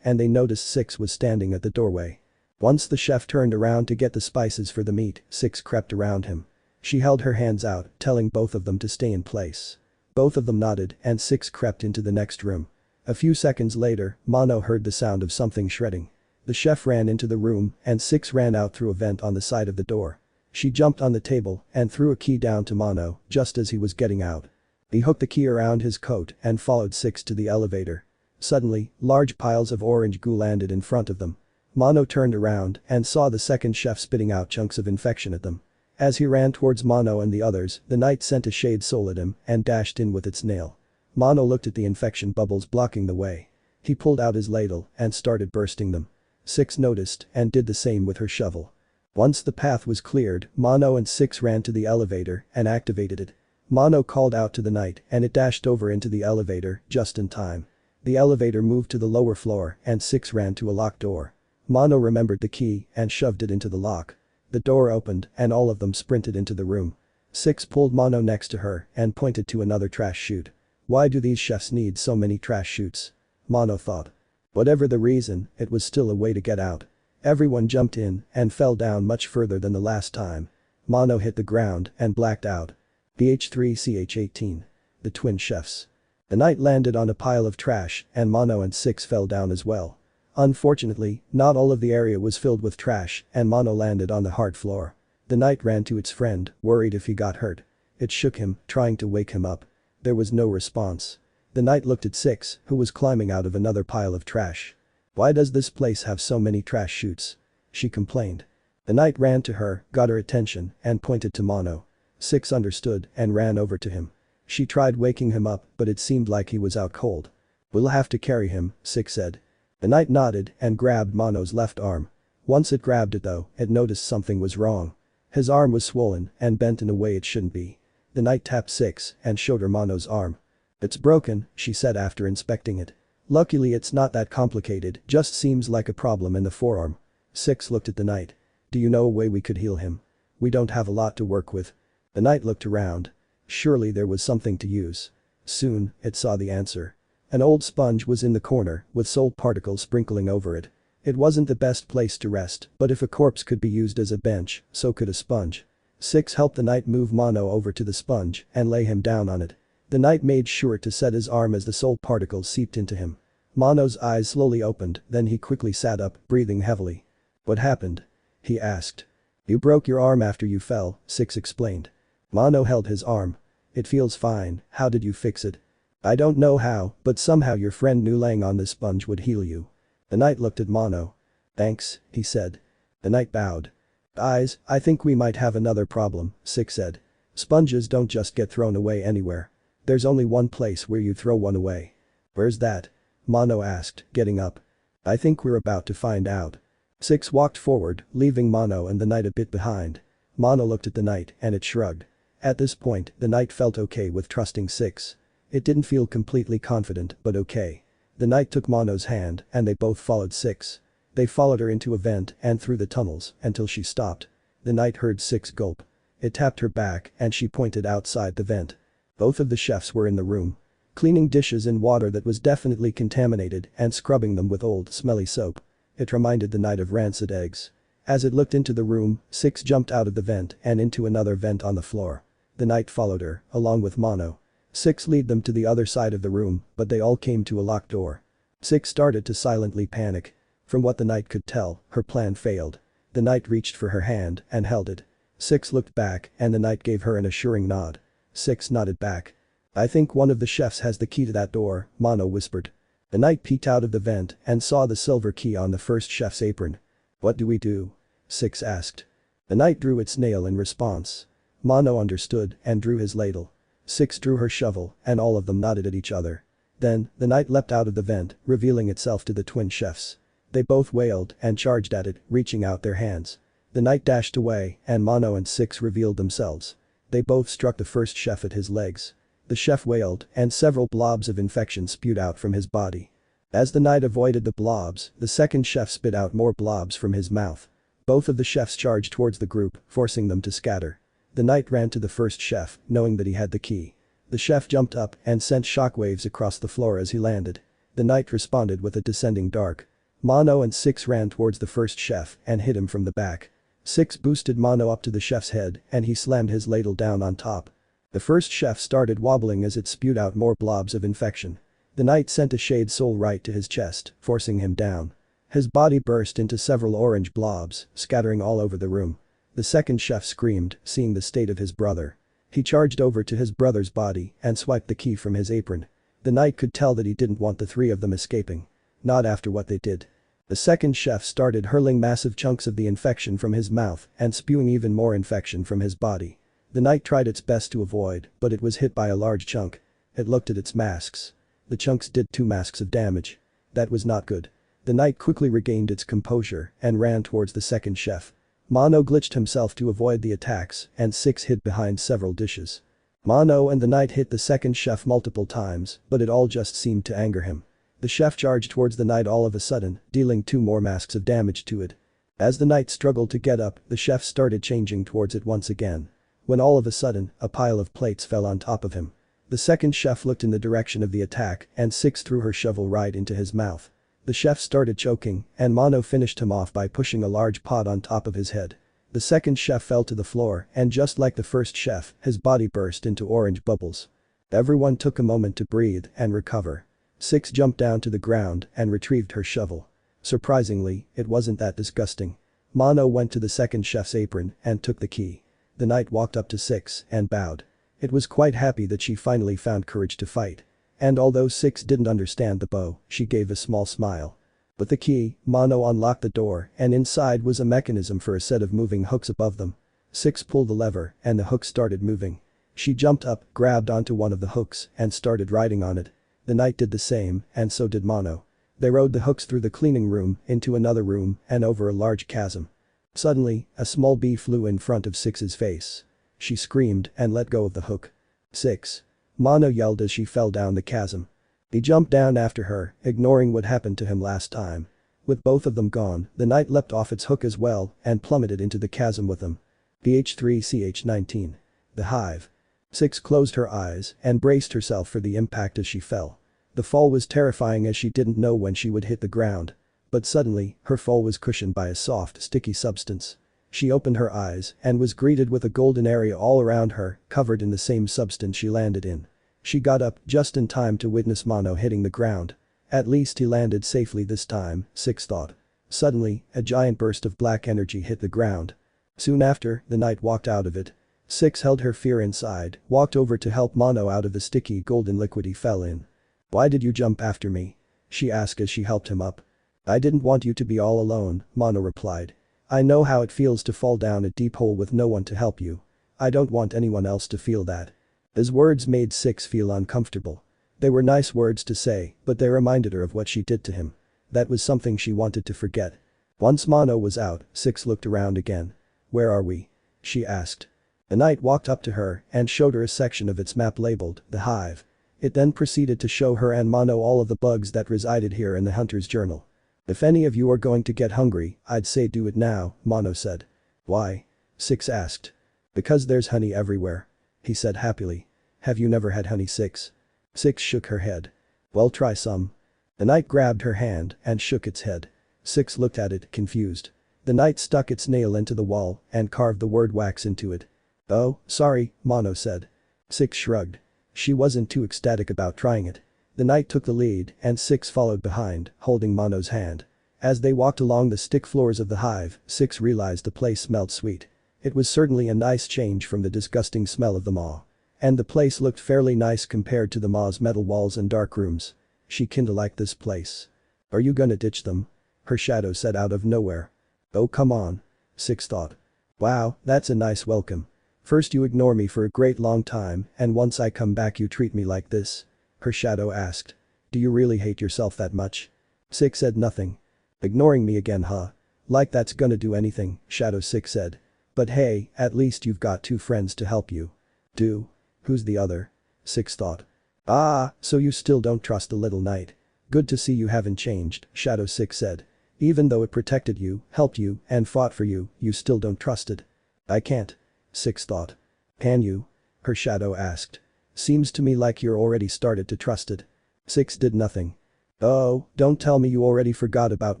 and they noticed Six was standing at the doorway. Once the chef turned around to get the spices for the meat, Six crept around him. She held her hands out, telling both of them to stay in place. Both of them nodded and Six crept into the next room. A few seconds later, Mono heard the sound of something shredding. The chef ran into the room and Six ran out through a vent on the side of the door. She jumped on the table and threw a key down to Mono just as he was getting out. He hooked the key around his coat and followed Six to the elevator. Suddenly, large piles of orange goo landed in front of them. Mono turned around and saw the second chef spitting out chunks of infection at them. As he ran towards Mono and the others, the knight sent a shade soul at him and dashed in with its nail. Mono looked at the infection bubbles blocking the way. He pulled out his ladle and started bursting them. Six noticed and did the same with her shovel. Once the path was cleared, Mono and Six ran to the elevator and activated it. Mono called out to the knight and it dashed over into the elevator just in time. The elevator moved to the lower floor and Six ran to a locked door. Mono remembered the key and shoved it into the lock. The door opened and all of them sprinted into the room. Six pulled Mono next to her and pointed to another trash chute. Why do these chefs need so many trash chutes? Mono thought. Whatever the reason, it was still a way to get out. Everyone jumped in and fell down much further than the last time. Mono hit the ground and blacked out. BH3CH18. The twin chefs. The knight landed on a pile of trash and Mono and Six fell down as well. Unfortunately, not all of the area was filled with trash and Mono landed on the hard floor. The knight ran to its friend, worried if he got hurt. It shook him, trying to wake him up. There was no response. The knight looked at Six, who was climbing out of another pile of trash. "Why does this place have so many trash chutes?" she complained. The knight ran to her, got her attention, and pointed to Mono. Six understood and ran over to him. She tried waking him up, but it seemed like he was out cold. "We'll have to carry him," Six said. The knight nodded and grabbed Mono's left arm. Once it grabbed it though, it noticed something was wrong. His arm was swollen and bent in a way it shouldn't be. The knight tapped Six and showed her Mono's arm. "It's broken," she said after inspecting it. "Luckily it's not that complicated, just seems like a problem in the forearm." Six looked at the knight. "Do you know a way we could heal him? We don't have a lot to work with." The knight looked around. Surely there was something to use. Soon, it saw the answer. An old sponge was in the corner, with soul particles sprinkling over it. It wasn't the best place to rest, but if a corpse could be used as a bench, so could a sponge. Six helped the knight move Mono over to the sponge and lay him down on it. The knight made sure to set his arm as the soul particles seeped into him. Mono's eyes slowly opened, then he quickly sat up, breathing heavily. "What happened?" he asked. "You broke your arm after you fell," Six explained. Mono held his arm. "It feels fine, how did you fix it?" "I don't know how, but somehow your friend knew laying on this sponge would heal you." The knight looked at Mono. "Thanks," he said. The knight bowed. I think we might have another problem," Six said. "Sponges don't just get thrown away anywhere. There's only one place where you throw one away." "Where's that?" Mono asked, getting up. "I think we're about to find out." Six walked forward, leaving Mono and the knight a bit behind. Mono looked at the knight and it shrugged. At this point, the knight felt okay with trusting Six. It didn't feel completely confident, but okay. The knight took Mono's hand and they both followed Six. They followed her into a vent and through the tunnels until she stopped. The knight heard Six gulp. It tapped her back and she pointed outside the vent. Both of the chefs were in the room. Cleaning dishes in water that was definitely contaminated and scrubbing them with old, smelly soap. It reminded the knight of rancid eggs. As it looked into the room, Six jumped out of the vent and into another vent on the floor. The knight followed her, along with Mono. Six led them to the other side of the room, but they all came to a locked door. Six started to silently panic. From what the knight could tell, her plan failed. The knight reached for her hand and held it. Six looked back and the knight gave her an assuring nod. Six nodded back. "I think one of the chefs has the key to that door," Mono whispered. The knight peeked out of the vent and saw the silver key on the first chef's apron. "What do we do?" Six asked. The knight drew its nail in response. Mono understood and drew his ladle. Six drew her shovel and all of them nodded at each other. Then, the knight leapt out of the vent, revealing itself to the twin chefs. They both wailed and charged at it, reaching out their hands. The knight dashed away and Mono and Six revealed themselves. They both struck the first chef at his legs. The chef wailed and several blobs of infection spewed out from his body. As the knight avoided the blobs, the second chef spit out more blobs from his mouth. Both of the chefs charged towards the group, forcing them to scatter. The knight ran to the first chef, knowing that he had the key. The chef jumped up and sent shockwaves across the floor as he landed. The knight responded with a descending dart. Mono and Six ran towards the first chef and hit him from the back. Six boosted Mono up to the chef's head and he slammed his ladle down on top. The first chef started wobbling as it spewed out more blobs of infection. The knight sent a shade soul right to his chest, forcing him down. His body burst into several orange blobs, scattering all over the room. The second chef screamed, seeing the state of his brother. He charged over to his brother's body and swiped the key from his apron. The knight could tell that he didn't want the three of them escaping. Not after what they did. The second chef started hurling massive chunks of the infection from his mouth and spewing even more infection from his body. The knight tried its best to avoid, but it was hit by a large chunk. It looked at its masks. The chunks did 2 masks of damage. That was not good. The knight quickly regained its composure and ran towards the second chef. Mono glitched himself to avoid the attacks and Six hid behind several dishes. Mono and the knight hit the second chef multiple times, but it all just seemed to anger him. The chef charged towards the knight all of a sudden, dealing 2 more masks of damage to it. As the knight struggled to get up, the chef started changing towards it once again. When all of a sudden, a pile of plates fell on top of him. The second chef looked in the direction of the attack and Six threw her shovel right into his mouth. The chef started choking and Mono finished him off by pushing a large pot on top of his head. The second chef fell to the floor and just like the first chef, his body burst into orange bubbles. Everyone took a moment to breathe and recover. Six jumped down to the ground and retrieved her shovel. Surprisingly, it wasn't that disgusting. Mono went to the second chef's apron and took the key. The knight walked up to Six and bowed. It was quite happy that she finally found courage to fight. And although Six didn't understand the bow, she gave a small smile. With the key, Mono unlocked the door and inside was a mechanism for a set of moving hooks above them. Six pulled the lever and the hook started moving. She jumped up, grabbed onto one of the hooks and started riding on it. The knight did the same and so did Mono. They rode the hooks through the cleaning room, into another room and over a large chasm. Suddenly, a small bee flew in front of Six's face. She screamed and let go of the hook. Six. Mono yelled as she fell down the chasm. He jumped down after her, ignoring what happened to him last time. With both of them gone, the knight leapt off its hook as well and plummeted into the chasm with them. PH3CH19. The Hive. Six closed her eyes and braced herself for the impact as she fell. The fall was terrifying as she didn't know when she would hit the ground. But suddenly, her fall was cushioned by a soft, sticky substance. She opened her eyes and was greeted with a golden area all around her, covered in the same substance she landed in. She got up just in time to witness Mono hitting the ground. At least he landed safely this time, Six thought. Suddenly, a giant burst of black energy hit the ground. Soon after, the knight walked out of it. Six held her fear inside, walked over to help Mono out of the sticky golden liquid he fell in. "Why did you jump after me?" she asked as she helped him up. "I didn't want you to be all alone," Mono replied. "I know how it feels to fall down a deep hole with no one to help you. I don't want anyone else to feel that." His words made Six feel uncomfortable. They were nice words to say, but they reminded her of what she did to him. That was something she wanted to forget. Once Mono was out, Six looked around again. "Where are we?" she asked. The knight walked up to her and showed her a section of its map labeled, the Hive. It then proceeded to show her and Mono all of the bugs that resided here in the Hunter's Journal. "If any of you are going to get hungry, I'd say do it now," Mono said. "Why?" Six asked. "Because there's honey everywhere," he said happily. "Have you never had honey, Six?" Six shook her head. "Well, try some." The knight grabbed her hand and shook its head. Six looked at it, confused. The knight stuck its nail into the wall and carved the word wax into it. "Oh, sorry," Mono said. Six shrugged. She wasn't too ecstatic about trying it. The knight took the lead and Six followed behind, holding Mono's hand. As they walked along the stick floors of the Hive, Six realized the place smelled sweet. It was certainly a nice change from the disgusting smell of the maw. And the place looked fairly nice compared to the maw's metal walls and dark rooms. She kinda liked this place. "Are you gonna ditch them?" her shadow said out of nowhere. "Oh, come on," Six thought. "Wow, that's a nice welcome. First you ignore me for a great long time and once I come back you treat me like this?" her shadow asked. "Do you really hate yourself that much?" Six said nothing. "Ignoring me again, huh? Like that's gonna do anything," Shadow Six said. "But hey, at least you've got two friends to help you." "Do? Who's the other?" Six thought. "Ah, so you still don't trust the little knight. Good to see you haven't changed," Shadow Six said. "Even though it protected you, helped you, and fought for you, you still don't trust it." "I can't," Six thought. "Can you?" her shadow asked. "Seems to me like you're already started to trust it." Six did nothing. "Oh, don't tell me you already forgot about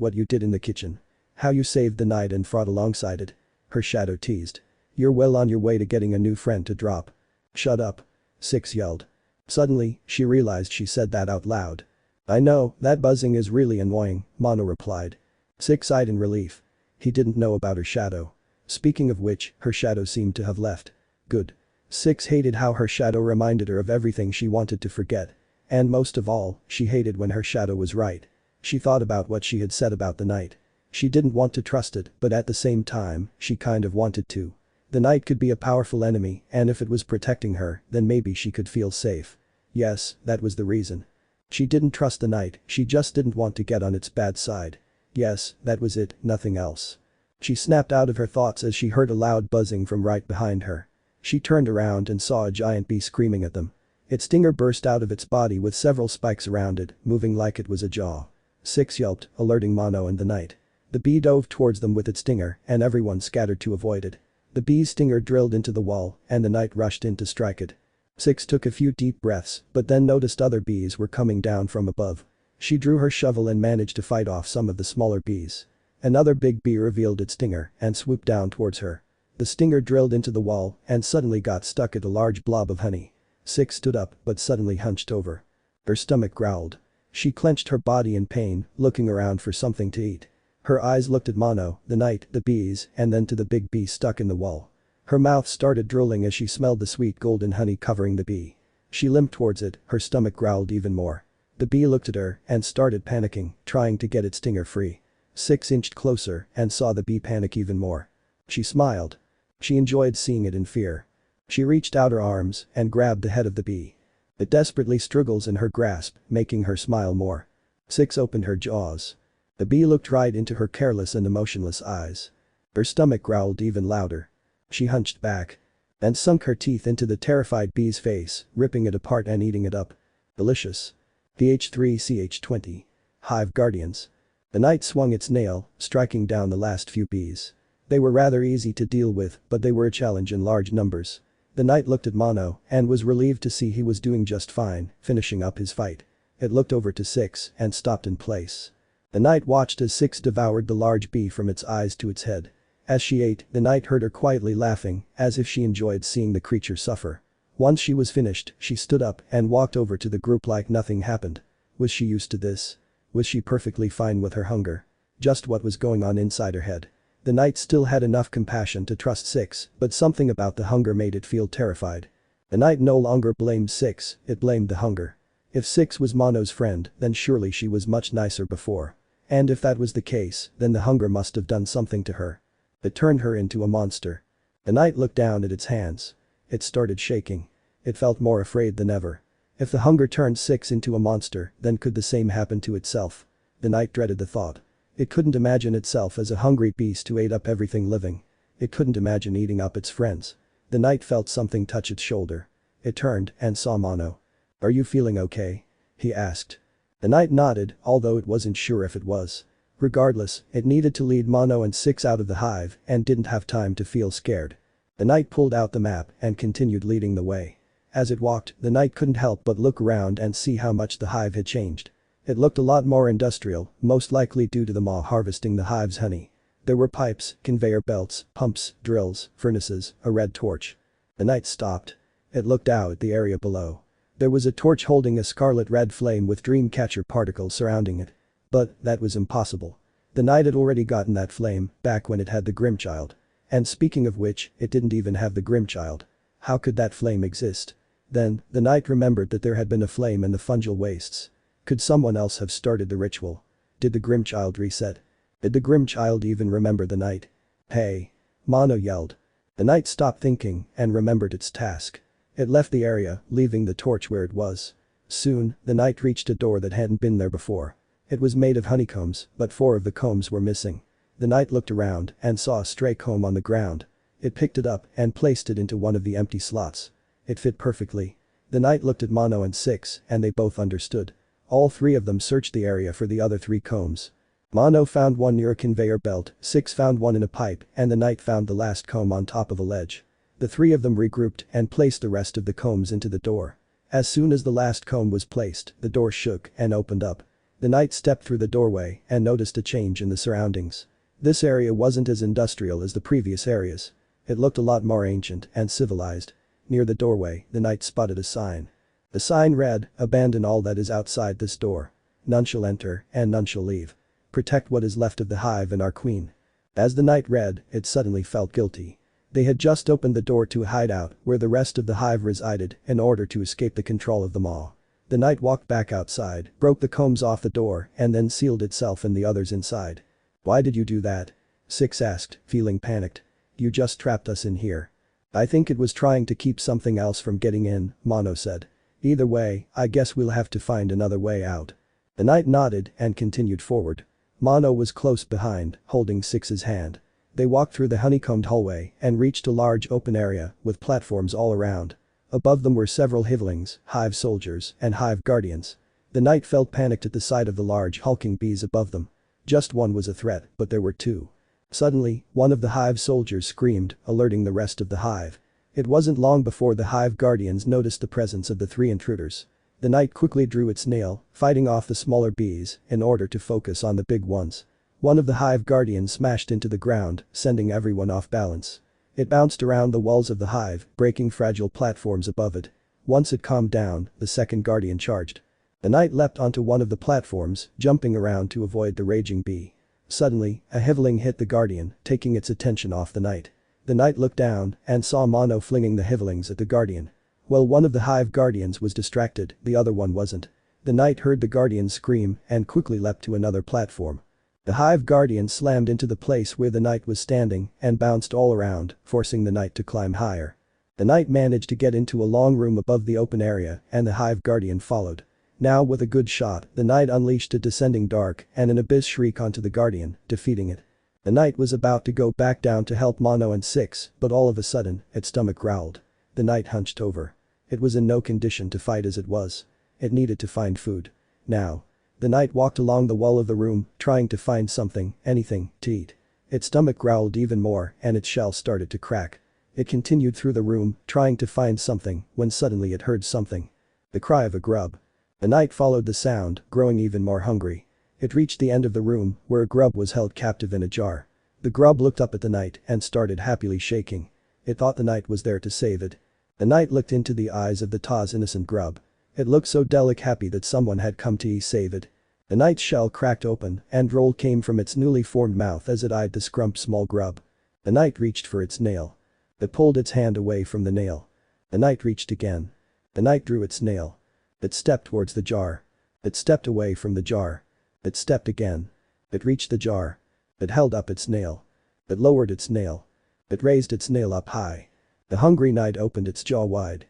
what you did in the kitchen. How you saved the knight and fought alongside it," her shadow teased. "You're well on your way to getting a new friend to drop." "Shut up," Six yelled. Suddenly, she realized she said that out loud. "I know, that buzzing is really annoying," Mono replied. Six sighed in relief. He didn't know about her shadow. Speaking of which, her shadow seemed to have left. Good. Six hated how her shadow reminded her of everything she wanted to forget. And most of all, she hated when her shadow was right. She thought about what she had said about the knight. She didn't want to trust it, but at the same time, she kind of wanted to. The knight could be a powerful enemy, and if it was protecting her, then maybe she could feel safe. Yes, that was the reason. She didn't trust the knight, she just didn't want to get on its bad side. Yes, that was it, nothing else. She snapped out of her thoughts as she heard a loud buzzing from right behind her. She turned around and saw a giant bee screaming at them. Its stinger burst out of its body with several spikes around it, moving like it was a jaw. Six yelped, alerting Mono and the knight. The bee dove towards them with its stinger, and everyone scattered to avoid it. The bee's stinger drilled into the wall, and the knight rushed in to strike it. Six took a few deep breaths, but then noticed other bees were coming down from above. She drew her shovel and managed to fight off some of the smaller bees. Another big bee revealed its stinger and swooped down towards her. The stinger drilled into the wall and suddenly got stuck at a large blob of honey. Six stood up but suddenly hunched over. Her stomach growled. She clenched her body in pain, looking around for something to eat. Her eyes looked at Mono, the knight, the bees, and then to the big bee stuck in the wall. Her mouth started drooling as she smelled the sweet golden honey covering the bee. She limped towards it, her stomach growled even more. The bee looked at her and started panicking, trying to get its stinger free. Six inched closer and saw the bee panic even more. She smiled. She enjoyed seeing it in fear. She reached out her arms and grabbed the head of the bee. It desperately struggles in her grasp, making her smile more. Six opened her jaws. The bee looked right into her careless and emotionless eyes. Her stomach growled even louder. She hunched back and sunk her teeth into the terrified bee's face, ripping it apart and eating it up. Delicious. PH3CH20. Hive Guardians. The knight swung its nail, striking down the last few bees. They were rather easy to deal with, but they were a challenge in large numbers. The knight looked at Mono and was relieved to see he was doing just fine, finishing up his fight. It looked over to Six and stopped in place. The knight watched as Six devoured the large bee from its eyes to its head. As she ate, the knight heard her quietly laughing, as if she enjoyed seeing the creature suffer. Once she was finished, she stood up and walked over to the group like nothing happened. Was she used to this? Was she perfectly fine with her hunger? Just what was going on inside her head? The knight still had enough compassion to trust Six, but something about the hunger made it feel terrified. The knight no longer blamed Six, it blamed the hunger. If Six was Mono's friend, then surely she was much nicer before. And if that was the case, then the hunger must have done something to her. It turned her into a monster. The knight looked down at its hands. It started shaking. It felt more afraid than ever. If the hunger turned Six into a monster, then could the same happen to itself? The knight dreaded the thought. It couldn't imagine itself as a hungry beast who ate up everything living. It couldn't imagine eating up its friends. The knight felt something touch its shoulder. It turned and saw Mono. "Are you feeling okay?" he asked. The knight nodded, although it wasn't sure if it was. Regardless, it needed to lead Mono and Six out of the hive and didn't have time to feel scared. The knight pulled out the map and continued leading the way. As it walked, the knight couldn't help but look around and see how much the hive had changed. It looked a lot more industrial, most likely due to the maw harvesting the hive's honey. There were pipes, conveyor belts, pumps, drills, furnaces, a red torch. The knight stopped. It looked out at the area below. There was a torch holding a scarlet red flame with dreamcatcher particles surrounding it. But that was impossible. The knight had already gotten that flame back when it had the Grimchild. And speaking of which, it didn't even have the Grimchild. How could that flame exist? Then, the knight remembered that there had been a flame in the fungal wastes. Could someone else have started the ritual? Did the Grimchild reset? Did the Grimchild even remember the knight? "Hey!" Mono yelled. The knight stopped thinking and remembered its task. It left the area, leaving the torch where it was. Soon, the knight reached a door that hadn't been there before. It was made of honeycombs, but 4 of the combs were missing. The knight looked around and saw a stray comb on the ground. It picked it up and placed it into one of the empty slots. It fit perfectly. The knight looked at Mono and Six and they both understood. All 3 of them searched the area for the other 3 combs. Mono found one near a conveyor belt, Six found one in a pipe, and the knight found the last comb on top of a ledge. The 3 of them regrouped and placed the rest of the combs into the door. As soon as the last comb was placed, the door shook and opened up. The knight stepped through the doorway and noticed a change in the surroundings. This area wasn't as industrial as the previous areas. It looked a lot more ancient and civilized. Near the doorway, the knight spotted a sign. The sign read, "Abandon all that is outside this door. None shall enter and none shall leave. Protect what is left of the hive and our queen." As the knight read, it suddenly felt guilty. They had just opened the door to a hideout where the rest of the hive resided in order to escape the control of the maw. The knight walked back outside, broke the combs off the door and then sealed itself and the others inside. "Why did you do that?" Six asked, feeling panicked. "You just trapped us in here." "I think it was trying to keep something else from getting in," Mono said. "Either way, I guess we'll have to find another way out." The knight nodded and continued forward. Mono was close behind, holding Six's hand. They walked through the honeycombed hallway and reached a large open area with platforms all around. Above them were several hivelings, hive soldiers, and hive guardians. The knight felt panicked at the sight of the large hulking bees above them. Just one was a threat, but there were 2. Suddenly, one of the hive soldiers screamed, alerting the rest of the hive. It wasn't long before the hive guardians noticed the presence of the 3 intruders. The knight quickly drew its nail, fighting off the smaller bees in order to focus on the big ones. One of the hive guardians smashed into the ground, sending everyone off balance. It bounced around the walls of the hive, breaking fragile platforms above it. Once it calmed down, the second guardian charged. The knight leapt onto one of the platforms, jumping around to avoid the raging bee. Suddenly, a hiveling hit the guardian, taking its attention off the knight. The knight looked down and saw Mono flinging the hivelings at the guardian. While one of the hive guardians was distracted, the other one wasn't. The knight heard the guardian scream and quickly leapt to another platform. The hive guardian slammed into the place where the knight was standing and bounced all around, forcing the knight to climb higher. The knight managed to get into a long room above the open area and the hive guardian followed. Now with a good shot, the knight unleashed a descending dark and an abyss shriek onto the guardian, defeating it. The knight was about to go back down to help Mono and Six, but all of a sudden, its stomach growled. The knight hunched over. It was in no condition to fight as it was. It needed to find food. Now. The knight walked along the wall of the room, trying to find something, anything, to eat. Its stomach growled even more and its shell started to crack. It continued through the room, trying to find something, when suddenly it heard something. The cry of a grub. The knight followed the sound, growing even more hungry. It reached the end of the room, where a grub was held captive in a jar. The grub looked up at the knight and started happily shaking. It thought the knight was there to save it. The knight looked into the eyes of the Ta's innocent grub. It looked so happy that someone had come to save it. The knight's shell cracked open and roll came from its newly formed mouth as it eyed the scrumped small grub. The knight reached for its nail. It pulled its hand away from the nail. The knight reached again. The knight drew its nail. It stepped towards the jar. It stepped away from the jar. It stepped again. It reached the jar. It held up its nail. It lowered its nail. It raised its nail up high. The hungry knight opened its jaw wide.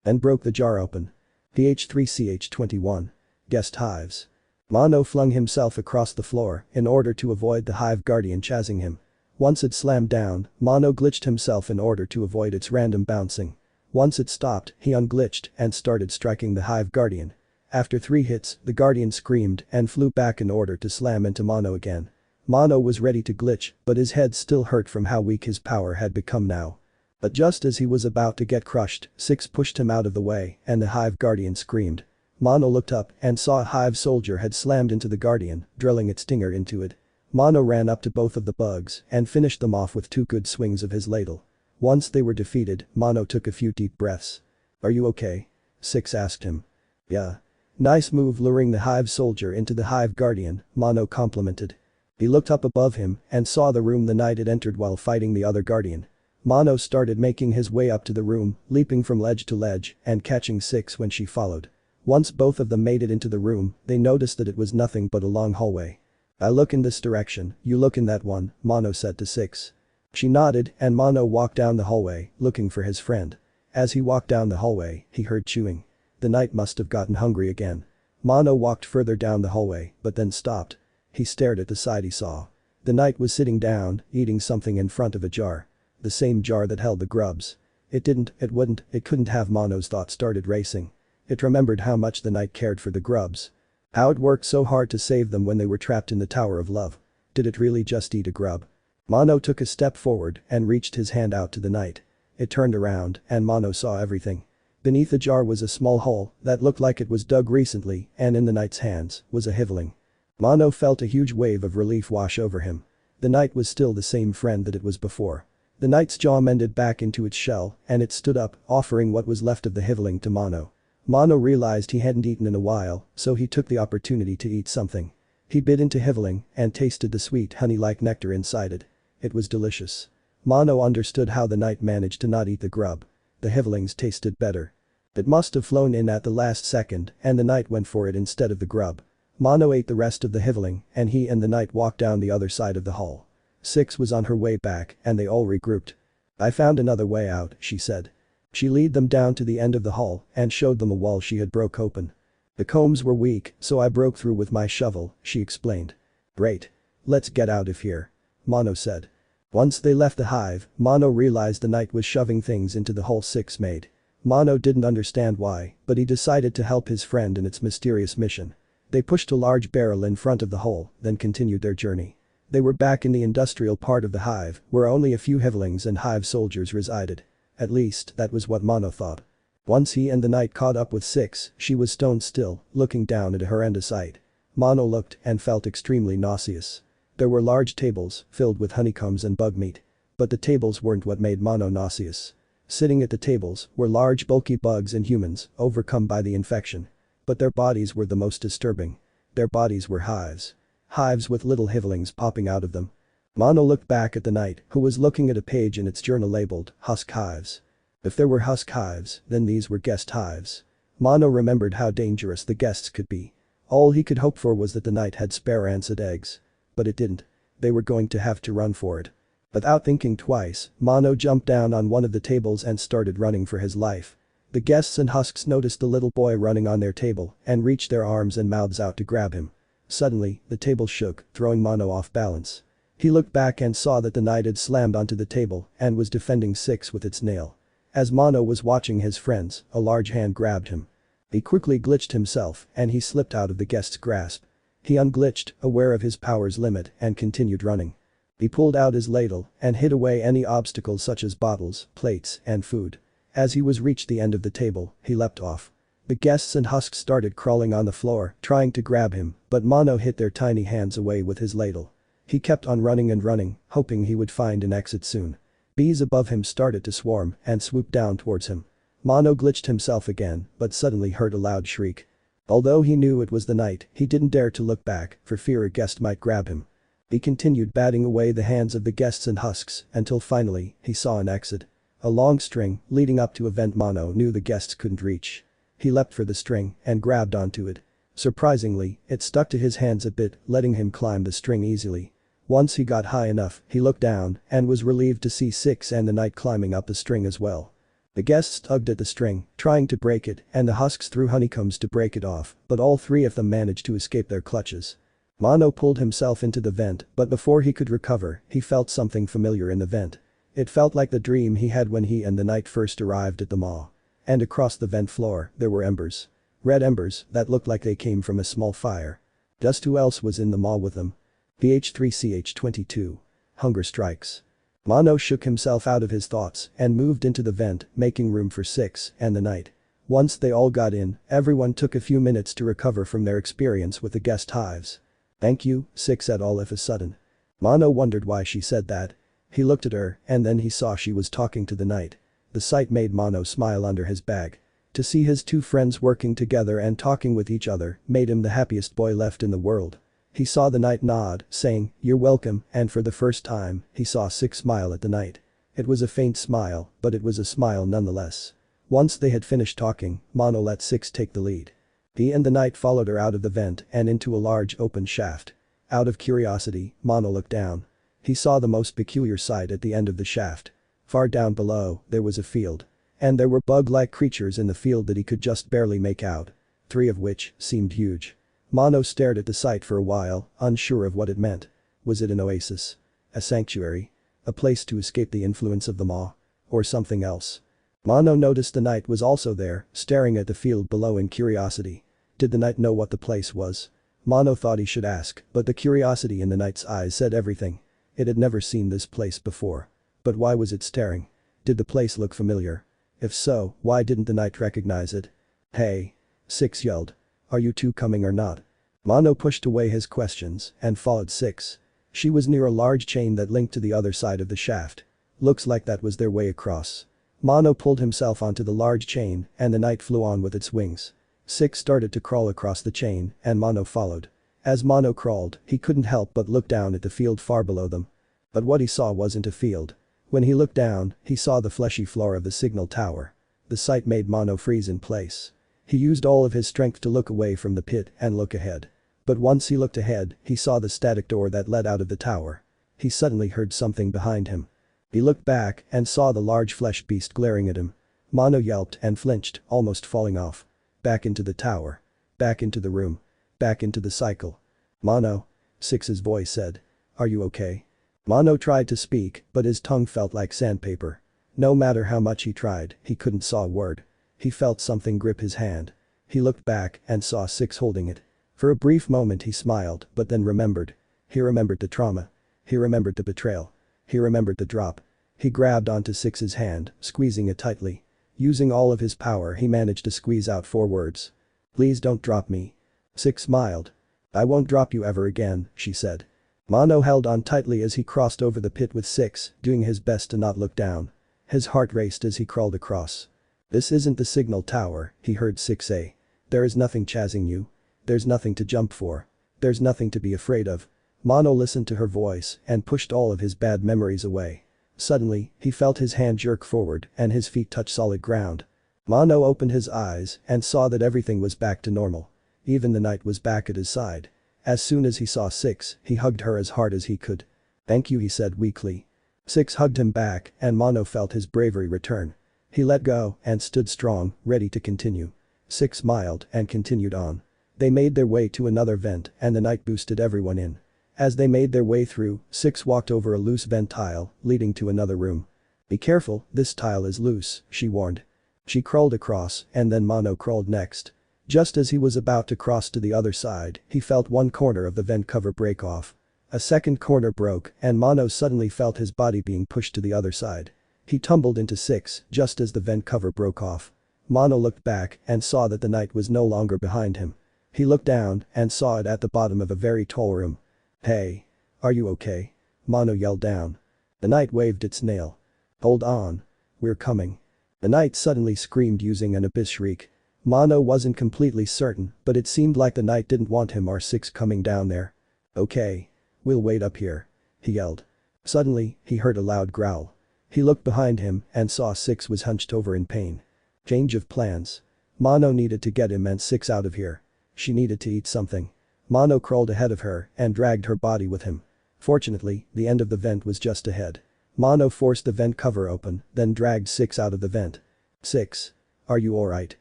And broke the jar open. PH3CH21. Guest hives. Mono flung himself across the floor in order to avoid the hive guardian chasing him. Once it slammed down, Mono glitched himself in order to avoid its random bouncing. Once it stopped, he unglitched and started striking the hive guardian. After 3 hits, the guardian screamed and flew back in order to slam into Mono again. Mono was ready to glitch, but his head still hurt from how weak his power had become now. But just as he was about to get crushed, Six pushed him out of the way and the hive guardian screamed. Mono looked up and saw a hive soldier had slammed into the guardian, drilling its stinger into it. Mono ran up to both of the bugs and finished them off with 2 good swings of his ladle. Once they were defeated, Mono took a few deep breaths. "Are you okay?" Six asked him. "Yeah. Nice move luring the hive soldier into the hive guardian," Mono complimented. He looked up above him and saw the room the knight had entered while fighting the other guardian. Mono started making his way up to the room, leaping from ledge to ledge and catching Six when she followed. Once both of them made it into the room, they noticed that it was nothing but a long hallway. "I look in this direction, you look in that one," Mono said to Six. She nodded and Mono walked down the hallway, looking for his friend. As he walked down the hallway, he heard chewing. The knight must have gotten hungry again. Mono walked further down the hallway, but then stopped. He stared at the side he saw. The knight was sitting down, eating something in front of a jar. The same jar that held the grubs. It couldn't have. Mono's thoughts started racing. It remembered how much the knight cared for the grubs. How it worked so hard to save them when they were trapped in the Tower of Love. Did it really just eat a grub? Mono took a step forward and reached his hand out to the knight. It turned around and Mono saw everything. Beneath the jar was a small hole that looked like it was dug recently and in the knight's hands was a hiveling. Mono felt a huge wave of relief wash over him. The knight was still the same friend that it was before. The knight's jaw mended back into its shell and it stood up, offering what was left of the hiveling to Mono. Mono realized he hadn't eaten in a while, so he took the opportunity to eat something. He bit into hiveling and tasted the sweet honey-like nectar inside it. It was delicious. Mono understood how the knight managed to not eat the grub. The hivelings tasted better. It must have flown in at the last second and the knight went for it instead of the grub. Mono ate the rest of the hiveling and he and the knight walked down the other side of the hall. Six was on her way back and they all regrouped. "I found another way out," she said. She led them down to the end of the hall and showed them a wall she had broke open. "The combs were weak, so I broke through with my shovel," she explained. "Great. Let's get out of here," Mono said. Once they left the hive, Mono realized the knight was shoving things into the hole Six made. Mono didn't understand why, but he decided to help his friend in its mysterious mission. They pushed a large barrel in front of the hole, then continued their journey. They were back in the industrial part of the hive, where only a few hivelings and hive soldiers resided. At least, that was what Mono thought. Once he and the knight caught up with Six, she was stone still, looking down at a horrendous sight. Mono looked and felt extremely nauseous. There were large tables, filled with honeycombs and bug meat. But the tables weren't what made Mono nauseous. Sitting at the tables were large bulky bugs and humans, overcome by the infection. But their bodies were the most disturbing. Their bodies were hives. Hives with little hivelings popping out of them. Mono looked back at the knight, who was looking at a page in its journal labeled, Husk Hives. If there were husk hives, then these were guest hives. Mono remembered how dangerous the guests could be. All he could hope for was that the night had spare ancient eggs. But it didn't. They were going to have to run for it. Without thinking twice, Mono jumped down on one of the tables and started running for his life. The guests and husks noticed the little boy running on their table and reached their arms and mouths out to grab him. Suddenly, the table shook, throwing Mono off balance. He looked back and saw that the knight had slammed onto the table and was defending Six with its nail. As Mono was watching his friends, a large hand grabbed him. He quickly glitched himself and he slipped out of the guest's grasp. He unglitched, aware of his power's limit, and continued running. He pulled out his ladle and hid away any obstacles such as bottles, plates, and food. As he was reached the end of the table, he leapt off. The guests and husks started crawling on the floor, trying to grab him, but Mono hit their tiny hands away with his ladle. He kept on running and running, hoping he would find an exit soon. Bees above him started to swarm and swoop down towards him. Mono glitched himself again, but suddenly heard a loud shriek. Although he knew it was the knight, he didn't dare to look back, for fear a guest might grab him. He continued batting away the hands of the guests and husks until finally, he saw an exit. A long string, leading up to a vent Mono knew the guests couldn't reach. He leapt for the string and grabbed onto it. Surprisingly, it stuck to his hands a bit, letting him climb the string easily. Once he got high enough, he looked down and was relieved to see Six and the knight climbing up the string as well. The guests tugged at the string, trying to break it, and the husks threw honeycombs to break it off, but all three of them managed to escape their clutches. Mono pulled himself into the vent, but before he could recover, he felt something familiar in the vent. It felt like the dream he had when he and the knight first arrived at the maw. And across the vent floor, there were embers. Red embers that looked like they came from a small fire. Just who else was in the maw with them? PH3CH22. Hunger strikes. Mono shook himself out of his thoughts and moved into the vent, making room for Six and the knight. Once they all got in, everyone took a few minutes to recover from their experience with the guest hives. "Thank you," Six said all of a sudden. Mono wondered why she said that. He looked at her and then he saw she was talking to the knight. The sight made Mono smile under his bag. To see his two friends working together and talking with each other made him the happiest boy left in the world. He saw the knight nod, saying, "You're welcome," and for the first time, he saw Six smile at the knight. It was a faint smile, but it was a smile nonetheless. Once they had finished talking, Mono let Six take the lead. He and the knight followed her out of the vent and into a large open shaft. Out of curiosity, Mono looked down. He saw the most peculiar sight at the end of the shaft. Far down below, there was a field. And there were bug-like creatures in the field that he could just barely make out. Three of which seemed huge. Mono stared at the sight for a while, unsure of what it meant. Was it an oasis? A sanctuary? A place to escape the influence of the maw? Or something else? Mono noticed the knight was also there, staring at the field below in curiosity. Did the knight know what the place was? Mono thought he should ask, but the curiosity in the knight's eyes said everything. It had never seen this place before. But why was it staring? Did the place look familiar? If so, why didn't the knight recognize it? "Hey!" Six yelled. "Are you two coming or not?" Mono pushed away his questions and followed Six. She was near a large chain that linked to the other side of the shaft. Looks like that was their way across. Mono pulled himself onto the large chain and the knight flew on with its wings. Six started to crawl across the chain and Mono followed. As Mono crawled, he couldn't help but look down at the field far below them. But what he saw wasn't a field. When he looked down, he saw the fleshy floor of the signal tower. The sight made Mono freeze in place. He used all of his strength to look away from the pit and look ahead. But once he looked ahead, he saw the static door that led out of the tower. He suddenly heard something behind him. He looked back and saw the large flesh beast glaring at him. Mono yelped and flinched, almost falling off. Back into the tower. Back into the room. Back into the cycle. "Mono?" Six's voice said. "Are you okay?" Mono tried to speak, but his tongue felt like sandpaper. No matter how much he tried, he couldn't saw a word. He felt something grip his hand. He looked back and saw Six holding it. For a brief moment he smiled, but then remembered. He remembered the trauma. He remembered the betrayal. He remembered the drop. He grabbed onto Six's hand, squeezing it tightly. Using all of his power he managed to squeeze out 4 words. "Please don't drop me." Six smiled. "I won't drop you ever again," she said. Mono held on tightly as he crossed over the pit with Six, doing his best to not look down. His heart raced as he crawled across. "This isn't the signal tower," he heard Six say. "There is nothing chasing you. There's nothing to jump for. There's nothing to be afraid of." Mono listened to her voice and pushed all of his bad memories away. Suddenly, he felt his hand jerk forward and his feet touch solid ground. Mono opened his eyes and saw that everything was back to normal. Even the knight was back at his side. As soon as he saw Six, he hugged her as hard as he could. "Thank you," he said weakly. Six hugged him back and Mono felt his bravery return. He let go and stood strong, ready to continue. Six smiled and continued on. They made their way to another vent and the knight boosted everyone in. As they made their way through, Six walked over a loose vent tile, leading to another room. "Be careful, this tile is loose," she warned. She crawled across and then Mono crawled next. Just as he was about to cross to the other side, he felt one corner of the vent cover break off. A second corner broke and Mono suddenly felt his body being pushed to the other side. He tumbled into Six just as the vent cover broke off. Mono looked back and saw that the knight was no longer behind him. He looked down and saw it at the bottom of a very tall room. "Hey. Are you okay?" Mono yelled down. The knight waved its nail. "Hold on. We're coming." The knight suddenly screamed using an abyss shriek. Mono wasn't completely certain, but it seemed like the knight didn't want him or Six coming down there. "Okay. We'll wait up here," he yelled. Suddenly, he heard a loud growl. He looked behind him and saw Six was hunched over in pain. Change of plans. Mono needed to get him and Six out of here. She needed to eat something. Mono crawled ahead of her and dragged her body with him. Fortunately, the end of the vent was just ahead. Mono forced the vent cover open, then dragged Six out of the vent. "Six. Are you alright?"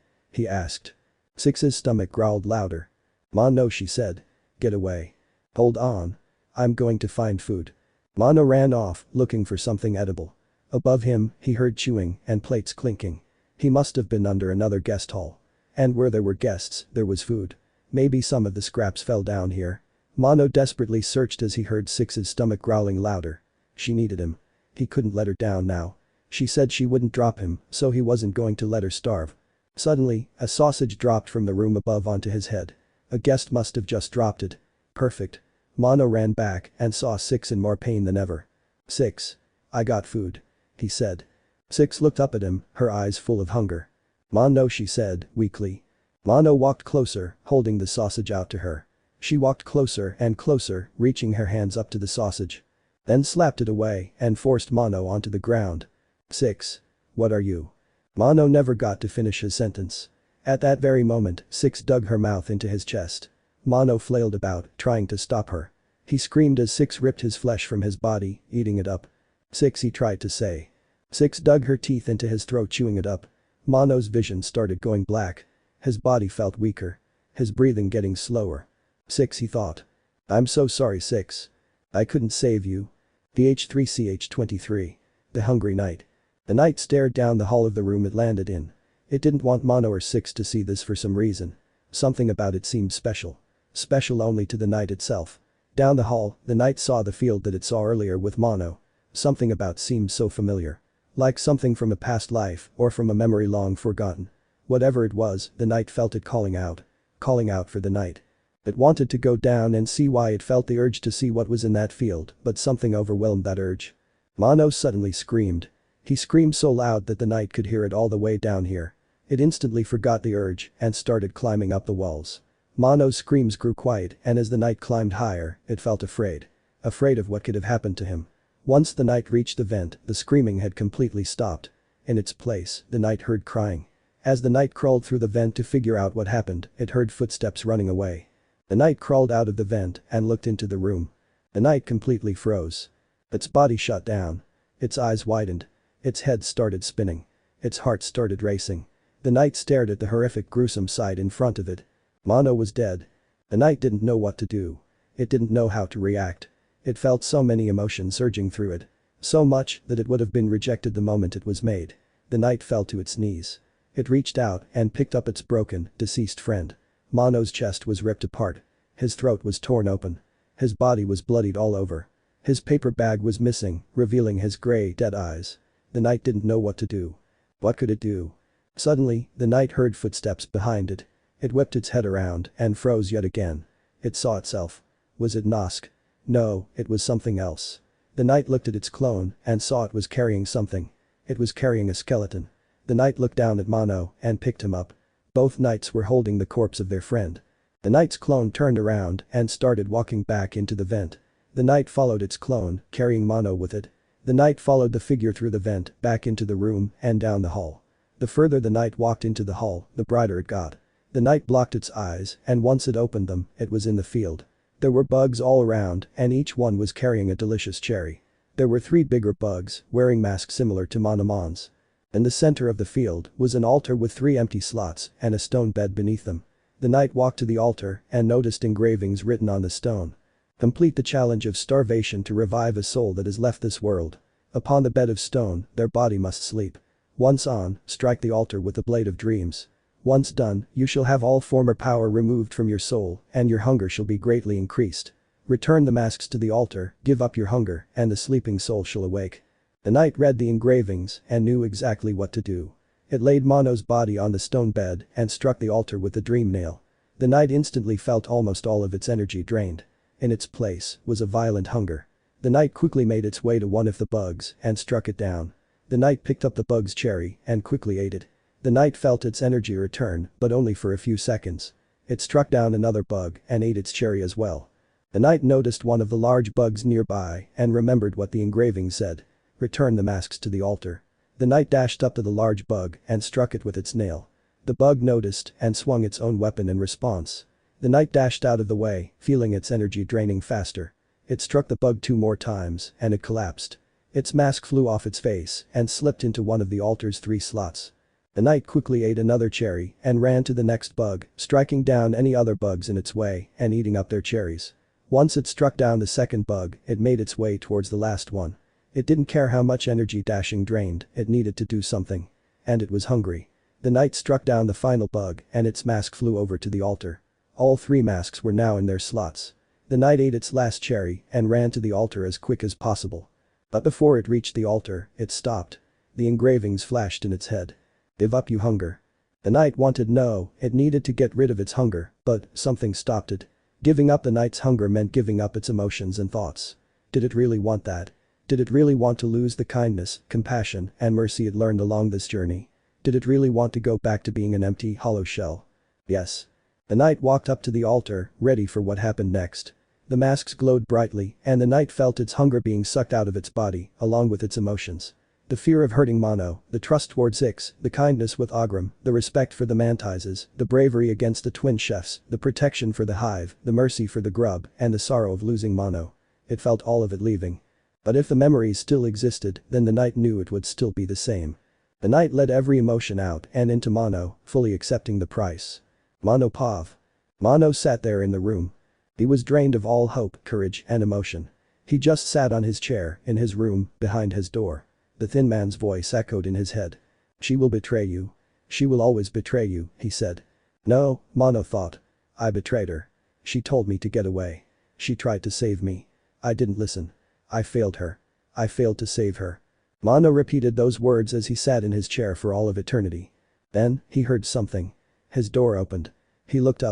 he asked. Six's stomach growled louder. "Mono," she said. "Get away. Hold on. I'm going to find food." Mono ran off, looking for something edible. Above him, he heard chewing and plates clinking. He must have been under another guest hall. And where there were guests, there was food. Maybe some of the scraps fell down here. Mono desperately searched as he heard Six's stomach growling louder. She needed him. He couldn't let her down now. She said she wouldn't drop him, so he wasn't going to let her starve. Suddenly, a sausage dropped from the room above onto his head. A guest must have just dropped it. Perfect. Mono ran back and saw Six in more pain than ever. "Six. I got food," he said. Six looked up at him, her eyes full of hunger. "Mono," she said, weakly. Mono walked closer, holding the sausage out to her. She walked closer and closer, reaching her hands up to the sausage. Then slapped it away and forced Mono onto the ground. "Six. What are you?" Mono never got to finish his sentence. At that very moment, Six dug her mouth into his chest. Mono flailed about, trying to stop her. He screamed as Six ripped his flesh from his body, eating it up. "Six," he tried to say. Six dug her teeth into his throat, chewing it up. Mono's vision started going black. His body felt weaker. His breathing getting slower. "Six," he thought. "I'm so sorry, Six. I couldn't save you." VH3CH23. The Hungry Knight. The knight stared down the hall of the room it landed in. It didn't want Mono or Six to see this for some reason. Something about it seemed special. Special only to the knight itself. Down the hall, the knight saw the field that it saw earlier with Mono. Something about seemed so familiar. Like something from a past life or from a memory long forgotten. Whatever it was, the knight felt it calling out. Calling out for the knight. It wanted to go down and see why. It felt the urge to see what was in that field, but something overwhelmed that urge. Mono suddenly screamed. He screamed so loud that the knight could hear it all the way down here. It instantly forgot the urge and started climbing up the walls. Mono's screams grew quiet and as the knight climbed higher, it felt afraid. Afraid of what could have happened to him. Once the knight reached the vent, the screaming had completely stopped. In its place, the knight heard crying. As the knight crawled through the vent to figure out what happened, it heard footsteps running away. The knight crawled out of the vent and looked into the room. The knight completely froze. Its body shut down. Its eyes widened. Its head started spinning. Its heart started racing. The knight stared at the horrific, gruesome sight in front of it. Mono was dead. The knight didn't know what to do. It didn't know how to react. It felt so many emotions surging through it. So much that it would have been rejected the moment it was made. The knight fell to its knees. It reached out and picked up its broken, deceased friend. Mono's chest was ripped apart. His throat was torn open. His body was bloodied all over. His paper bag was missing, revealing his gray, dead eyes. The knight didn't know what to do. What could it do? Suddenly, the knight heard footsteps behind it. It whipped its head around and froze yet again. It saw itself. Was it Nosk? No, it was something else. The knight looked at its clone and saw it was carrying something. It was carrying a skeleton. The knight looked down at Mono and picked him up. Both knights were holding the corpse of their friend. The knight's clone turned around and started walking back into the vent. The knight followed its clone, carrying Mono with it. The knight followed the figure through the vent, back into the room and down the hall. The further the knight walked into the hall, the brighter it got. The knight blocked its eyes, and once it opened them, it was in the field. There were bugs all around, and each one was carrying a delicious cherry. There were 3 bigger bugs, wearing masks similar to Monomon's. In the center of the field was an altar with 3 empty slots and a stone bed beneath them. The knight walked to the altar and noticed engravings written on the stone. Complete the challenge of starvation to revive a soul that has left this world. Upon the bed of stone, their body must sleep. Once on, strike the altar with the blade of dreams. Once done, you shall have all former power removed from your soul, and your hunger shall be greatly increased. Return the masks to the altar, give up your hunger, and the sleeping soul shall awake. The knight read the engravings and knew exactly what to do. It laid Mono's body on the stone bed and struck the altar with the dream nail. The knight instantly felt almost all of its energy drained. In its place was a violent hunger. The knight quickly made its way to one of the bugs and struck it down. The knight picked up the bug's cherry and quickly ate it. The knight felt its energy return, but only for a few seconds. It struck down another bug and ate its cherry as well. The knight noticed one of the large bugs nearby and remembered what the engraving said. Return the masks to the altar. The knight dashed up to the large bug and struck it with its nail. The bug noticed and swung its own weapon in response. The knight dashed out of the way, feeling its energy draining faster. It struck the bug 2 more times and it collapsed. Its mask flew off its face and slipped into one of the altar's 3 slots. The knight quickly ate another cherry and ran to the next bug, striking down any other bugs in its way and eating up their cherries. Once it struck down the second bug, it made its way towards the last one. It didn't care how much energy dashing drained, it needed to do something. And it was hungry. The knight struck down the final bug and its mask flew over to the altar. All 3 masks were now in their slots. The knight ate its last cherry and ran to the altar as quick as possible. But before it reached the altar, it stopped. The engravings flashed in its head. Give up you hunger. The knight wanted no, it needed to get rid of its hunger, but something stopped it. Giving up the knight's hunger meant giving up its emotions and thoughts. Did it really want that? Did it really want to lose the kindness, compassion, and mercy it learned along this journey? Did it really want to go back to being an empty, hollow shell? Yes. The knight walked up to the altar, ready for what happened next. The masks glowed brightly, and the knight felt its hunger being sucked out of its body, along with its emotions. The fear of hurting Mono, the trust towards Issei, the kindness with Agram, the respect for the Mantises, the bravery against the twin chefs, the protection for the Hive, the mercy for the grub, and the sorrow of losing Mono. It felt all of it leaving. But if the memories still existed, then the knight knew it would still be the same. The knight let every emotion out and into Mono, fully accepting the price. Mono Pav. Mono sat there in the room. He was drained of all hope, courage, and emotion. He just sat on his chair, in his room, behind his door. The thin man's voice echoed in his head. She will betray you. She will always betray you, he said. No, Mono thought. I betrayed her. She told me to get away. She tried to save me. I didn't listen. I failed her. I failed to save her. Mono repeated those words as he sat in his chair for all of eternity. Then, he heard something. His door opened. He looked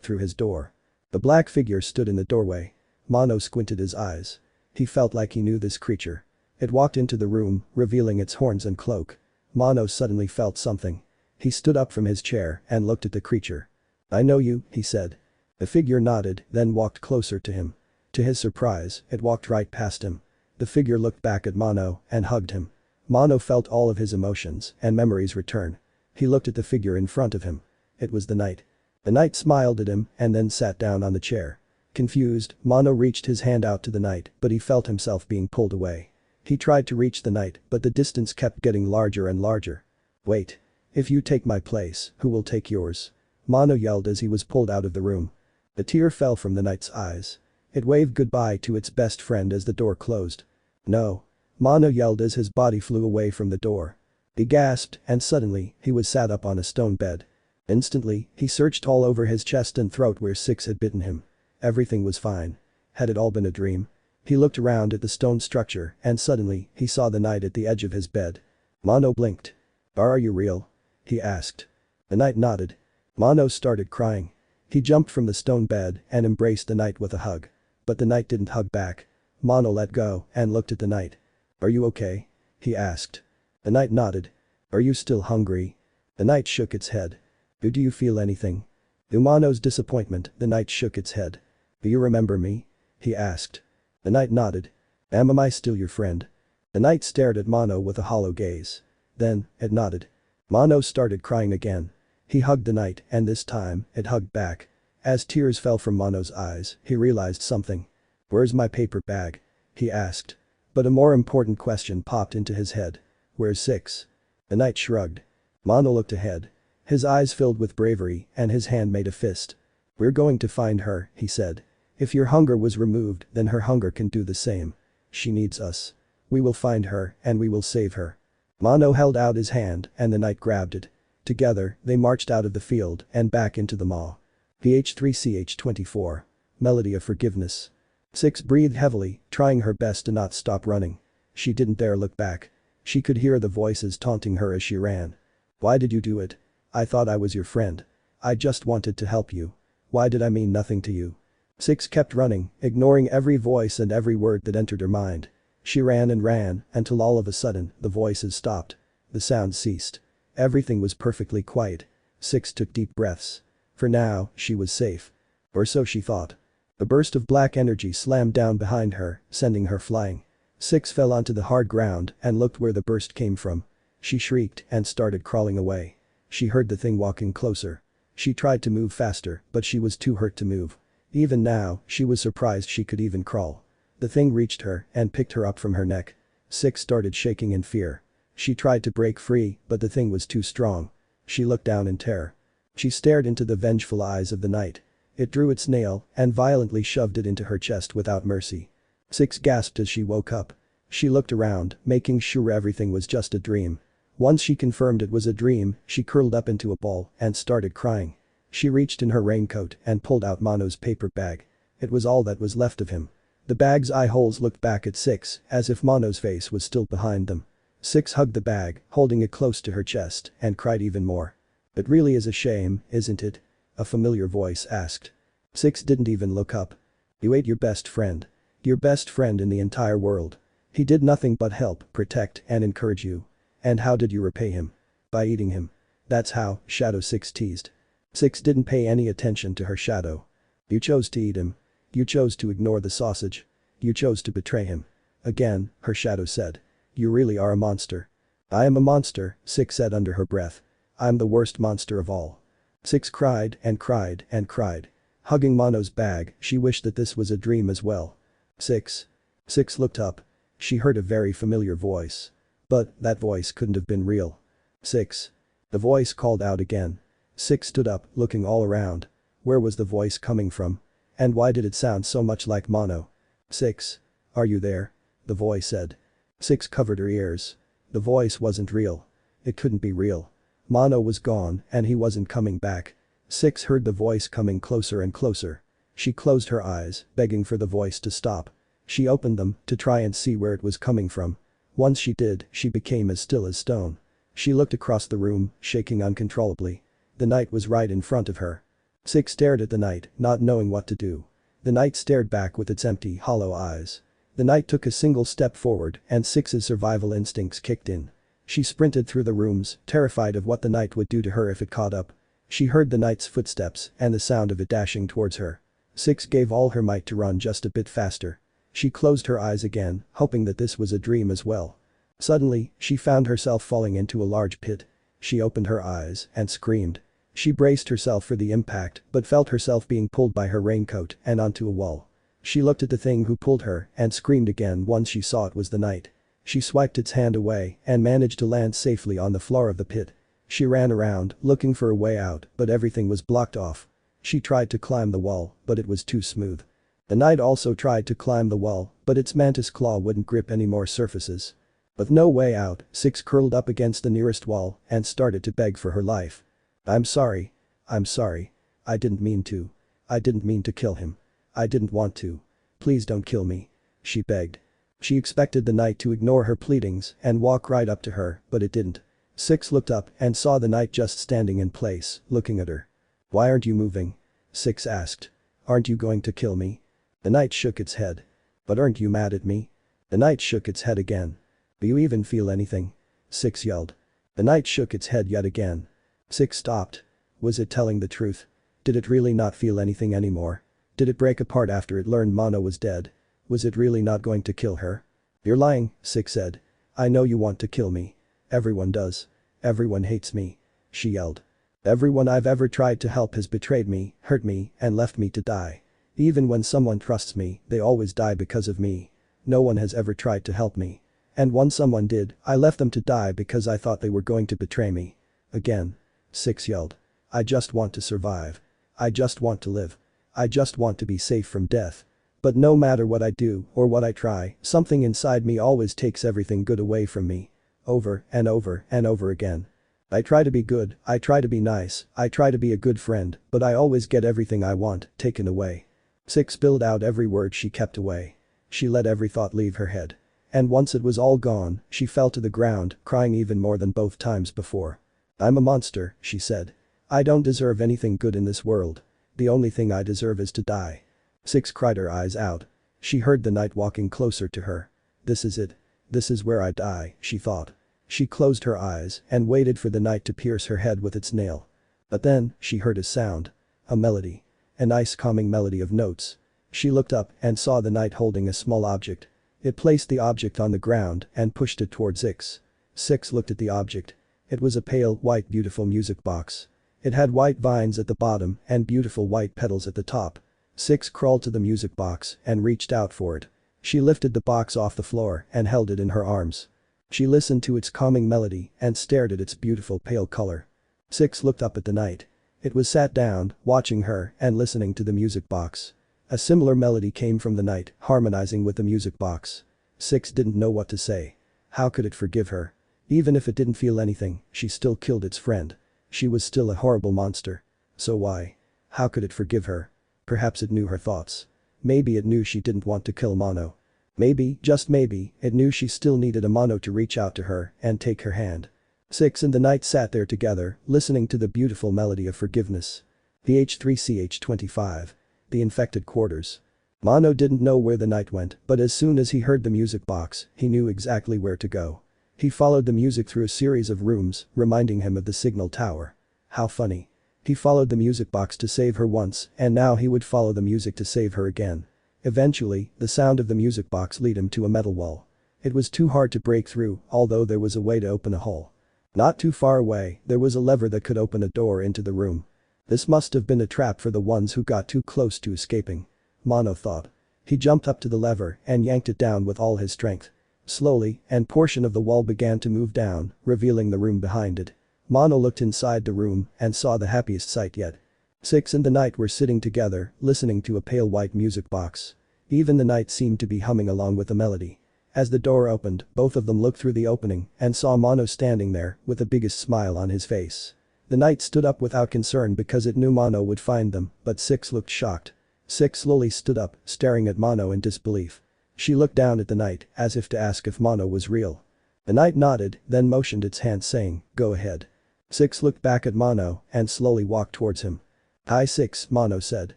through his door. The black figure stood in the doorway. Mono squinted his eyes. He felt like he knew this creature. It walked into the room, revealing its horns and cloak. Mono suddenly felt something. He stood up from his chair and looked at the creature. I know you, he said. The figure nodded, then walked closer to him. To his surprise, it walked right past him. The figure looked back at Mono and hugged him. Mono felt all of his emotions and memories return. He looked at the figure in front of him. It was the knight. The knight smiled at him and then sat down on the chair. Confused, Mono reached his hand out to the knight, but he felt himself being pulled away. He tried to reach the knight, but the distance kept getting larger and larger. Wait. If you take my place, who will take yours? Mono yelled as he was pulled out of the room. A tear fell from the knight's eyes. It waved goodbye to its best friend as the door closed. No. Mono yelled as his body flew away from the door. He gasped, and suddenly, he was sat up on a stone bed. Instantly, he searched all over his chest and throat where Issei had bitten him. Everything was fine. Had it all been a dream? He looked around at the stone structure and suddenly, he saw the knight at the edge of his bed. Mono blinked. Are you real? He asked. The knight nodded. Mono started crying. He jumped from the stone bed and embraced the knight with a hug. But the knight didn't hug back. Mono let go and looked at the knight. Are you okay? He asked. The knight nodded. Are you still hungry? The knight shook its head. Do you feel anything? To Mono's disappointment, the knight shook its head. Do you remember me? He asked. The knight nodded. Am I still your friend? The knight stared at Mono with a hollow gaze. Then, it nodded. Mono started crying again. He hugged the knight and this time, it hugged back. As tears fell from Mono's eyes, he realized something. "Where's my paper bag?" he asked. But a more important question popped into his head. "Where's Six?" The knight shrugged. Mono looked ahead. His eyes filled with bravery and his hand made a fist. "We're going to find her," he said. "If your hunger was removed, then her hunger can do the same. She needs us. We will find her and we will save her." Mono held out his hand and the knight grabbed it. Together, they marched out of the field and back into the mall. PH3CH24. Melody of Forgiveness. Six breathed heavily, trying her best to not stop running. She didn't dare look back. She could hear the voices taunting her as she ran. "Why did you do it? I thought I was your friend. I just wanted to help you. Why did I mean nothing to you?" Six kept running, ignoring every voice and every word that entered her mind. She ran and ran, until all of a sudden, the voices stopped. The sound ceased. Everything was perfectly quiet. Six took deep breaths. For now, she was safe. Or so she thought. A burst of black energy slammed down behind her, sending her flying. Six fell onto the hard ground and looked where the burst came from. She shrieked and started crawling away. She heard the thing walking closer. She tried to move faster, but she was too hurt to move. Even now, she was surprised she could even crawl. The thing reached her and picked her up from her neck. Six started shaking in fear. She tried to break free, but the thing was too strong. She looked down in terror. She stared into the vengeful eyes of the knight. It drew its nail and violently shoved it into her chest without mercy. Six gasped as she woke up. She looked around, making sure everything was just a dream. Once she confirmed it was a dream, she curled up into a ball and started crying. She reached in her raincoat and pulled out Mono's paper bag. It was all that was left of him. The bag's eye holes looked back at Six as if Mono's face was still behind them. Six hugged the bag, holding it close to her chest, and cried even more. "It really is a shame, isn't it?" a familiar voice asked. Six didn't even look up. "You ate your best friend. Your best friend in the entire world. He did nothing but help, protect, and encourage you. And how did you repay him? By eating him. That's how," Shadow Six teased. Six didn't pay any attention to her shadow. "You chose to eat him. You chose to ignore the sausage. You chose to betray him." Again, her shadow said. "You really are a monster." "I am a monster," Six said under her breath. "I'm the worst monster of all." Six cried and cried and cried. Hugging Mono's bag, she wished that this was a dream as well. "Six." Six looked up. She heard a very familiar voice. But that voice couldn't have been real. "Six." The voice called out again. Six stood up, looking all around. Where was the voice coming from? And why did it sound so much like Mono? "Six. Are you there?" the voice said. Six covered her ears. The voice wasn't real. It couldn't be real. Mono was gone and he wasn't coming back. Six heard the voice coming closer and closer. She closed her eyes, begging for the voice to stop. She opened them to try and see where it was coming from. Once she did, she became as still as stone. She looked across the room, shaking uncontrollably. The knight was right in front of her. Six stared at the knight, not knowing what to do. The knight stared back with its empty, hollow eyes. The knight took a single step forward and Six's survival instincts kicked in. She sprinted through the rooms, terrified of what the knight would do to her if it caught up. She heard the knight's footsteps and the sound of it dashing towards her. Six gave all her might to run just a bit faster. She closed her eyes again, hoping that this was a dream as well. Suddenly, she found herself falling into a large pit. She opened her eyes and screamed. She braced herself for the impact but felt herself being pulled by her raincoat and onto a wall. She looked at the thing who pulled her and screamed again once she saw it was the knight. She swiped its hand away and managed to land safely on the floor of the pit. She ran around, looking for a way out, but everything was blocked off. She tried to climb the wall, but it was too smooth. The knight also tried to climb the wall, but its mantis claw wouldn't grip any more surfaces. With no way out, Six curled up against the nearest wall and started to beg for her life. "I'm sorry. I'm sorry. I didn't mean to. I didn't mean to kill him. I didn't want to. Please don't kill me," she begged. She expected the knight to ignore her pleadings and walk right up to her, but it didn't. Six looked up and saw the knight just standing in place, looking at her. "Why aren't you moving?" Six asked. "Aren't you going to kill me?" The knight shook its head. "But aren't you mad at me?" The knight shook its head again. "Do you even feel anything?" Six yelled. The knight shook its head yet again. Six stopped. Was it telling the truth? Did it really not feel anything anymore? Did it break apart after it learned Mono was dead? Was it really not going to kill her? "You're lying," Six said. "I know you want to kill me. Everyone does. Everyone hates me. She yelled. Everyone I've ever tried to help has betrayed me, hurt me, and left me to die. Even when someone trusts me, they always die because of me. No one has ever tried to help me. And when someone did, I left them to die because I thought they were going to betray me. Again. Six yelled. I just want to survive. I just want to live. I just want to be safe from death. But no matter what I do or what I try, something inside me always takes everything good away from me. Over and over and over again. I try to be good, I try to be nice, I try to be a good friend, but I always get everything I want taken away. Six spilled out every word she kept away. She let every thought leave her head. And once it was all gone, she fell to the ground, crying even more than both times before. I'm a monster, she said. I don't deserve anything good in this world. The only thing I deserve is to die. Six cried her eyes out. She heard the night walking closer to her. This is it. This is where I die, she thought. She closed her eyes and waited for the night to pierce her head with its nail. But then, she heard a sound. A melody. A nice calming melody of notes. She looked up and saw the night holding a small object. It placed the object on the ground and pushed it towards Six. Six looked at the object. It was a pale, white beautiful music box. It had white vines at the bottom and beautiful white petals at the top. Six crawled to the music box and reached out for it. She lifted the box off the floor and held it in her arms. She listened to its calming melody and stared at its beautiful pale color. Six looked up at the night. It was sat down, watching her and listening to the music box. A similar melody came from the night, harmonizing with the music box. Six didn't know what to say. How could it forgive her? Even if it didn't feel anything, she still killed its friend. She was still a horrible monster. So why? How could it forgive her? Perhaps it knew her thoughts. Maybe it knew she didn't want to kill Mono. Maybe, just maybe, it knew she still needed a Mono to reach out to her and take her hand. Six and the night sat there together, listening to the beautiful melody of forgiveness. PH3CH25. The infected quarters. Mono didn't know where the night went, but as soon as he heard the music box, he knew exactly where to go. He followed the music through a series of rooms, reminding him of the signal tower. How funny. He followed the music box to save her once, and now he would follow the music to save her again. Eventually, the sound of the music box led him to a metal wall. It was too hard to break through, although there was a way to open a hole. Not too far away, there was a lever that could open a door into the room. This must have been a trap for the ones who got too close to escaping. Mono thought. He jumped up to the lever and yanked it down with all his strength. Slowly, and portion of the wall began to move down, revealing the room behind it. Mono looked inside the room and saw the happiest sight yet. Six and the night were sitting together, listening to a pale white music box. Even the night seemed to be humming along with the melody. As the door opened, both of them looked through the opening and saw Mono standing there with the biggest smile on his face. The night stood up without concern because it knew Mono would find them, but Six looked shocked. Six slowly stood up, staring at Mono in disbelief. She looked down at the night, as if to ask if Mono was real. The night nodded, then motioned its hand saying, "Go ahead." Six looked back at Mono and slowly walked towards him. "Hi Six," Mono said.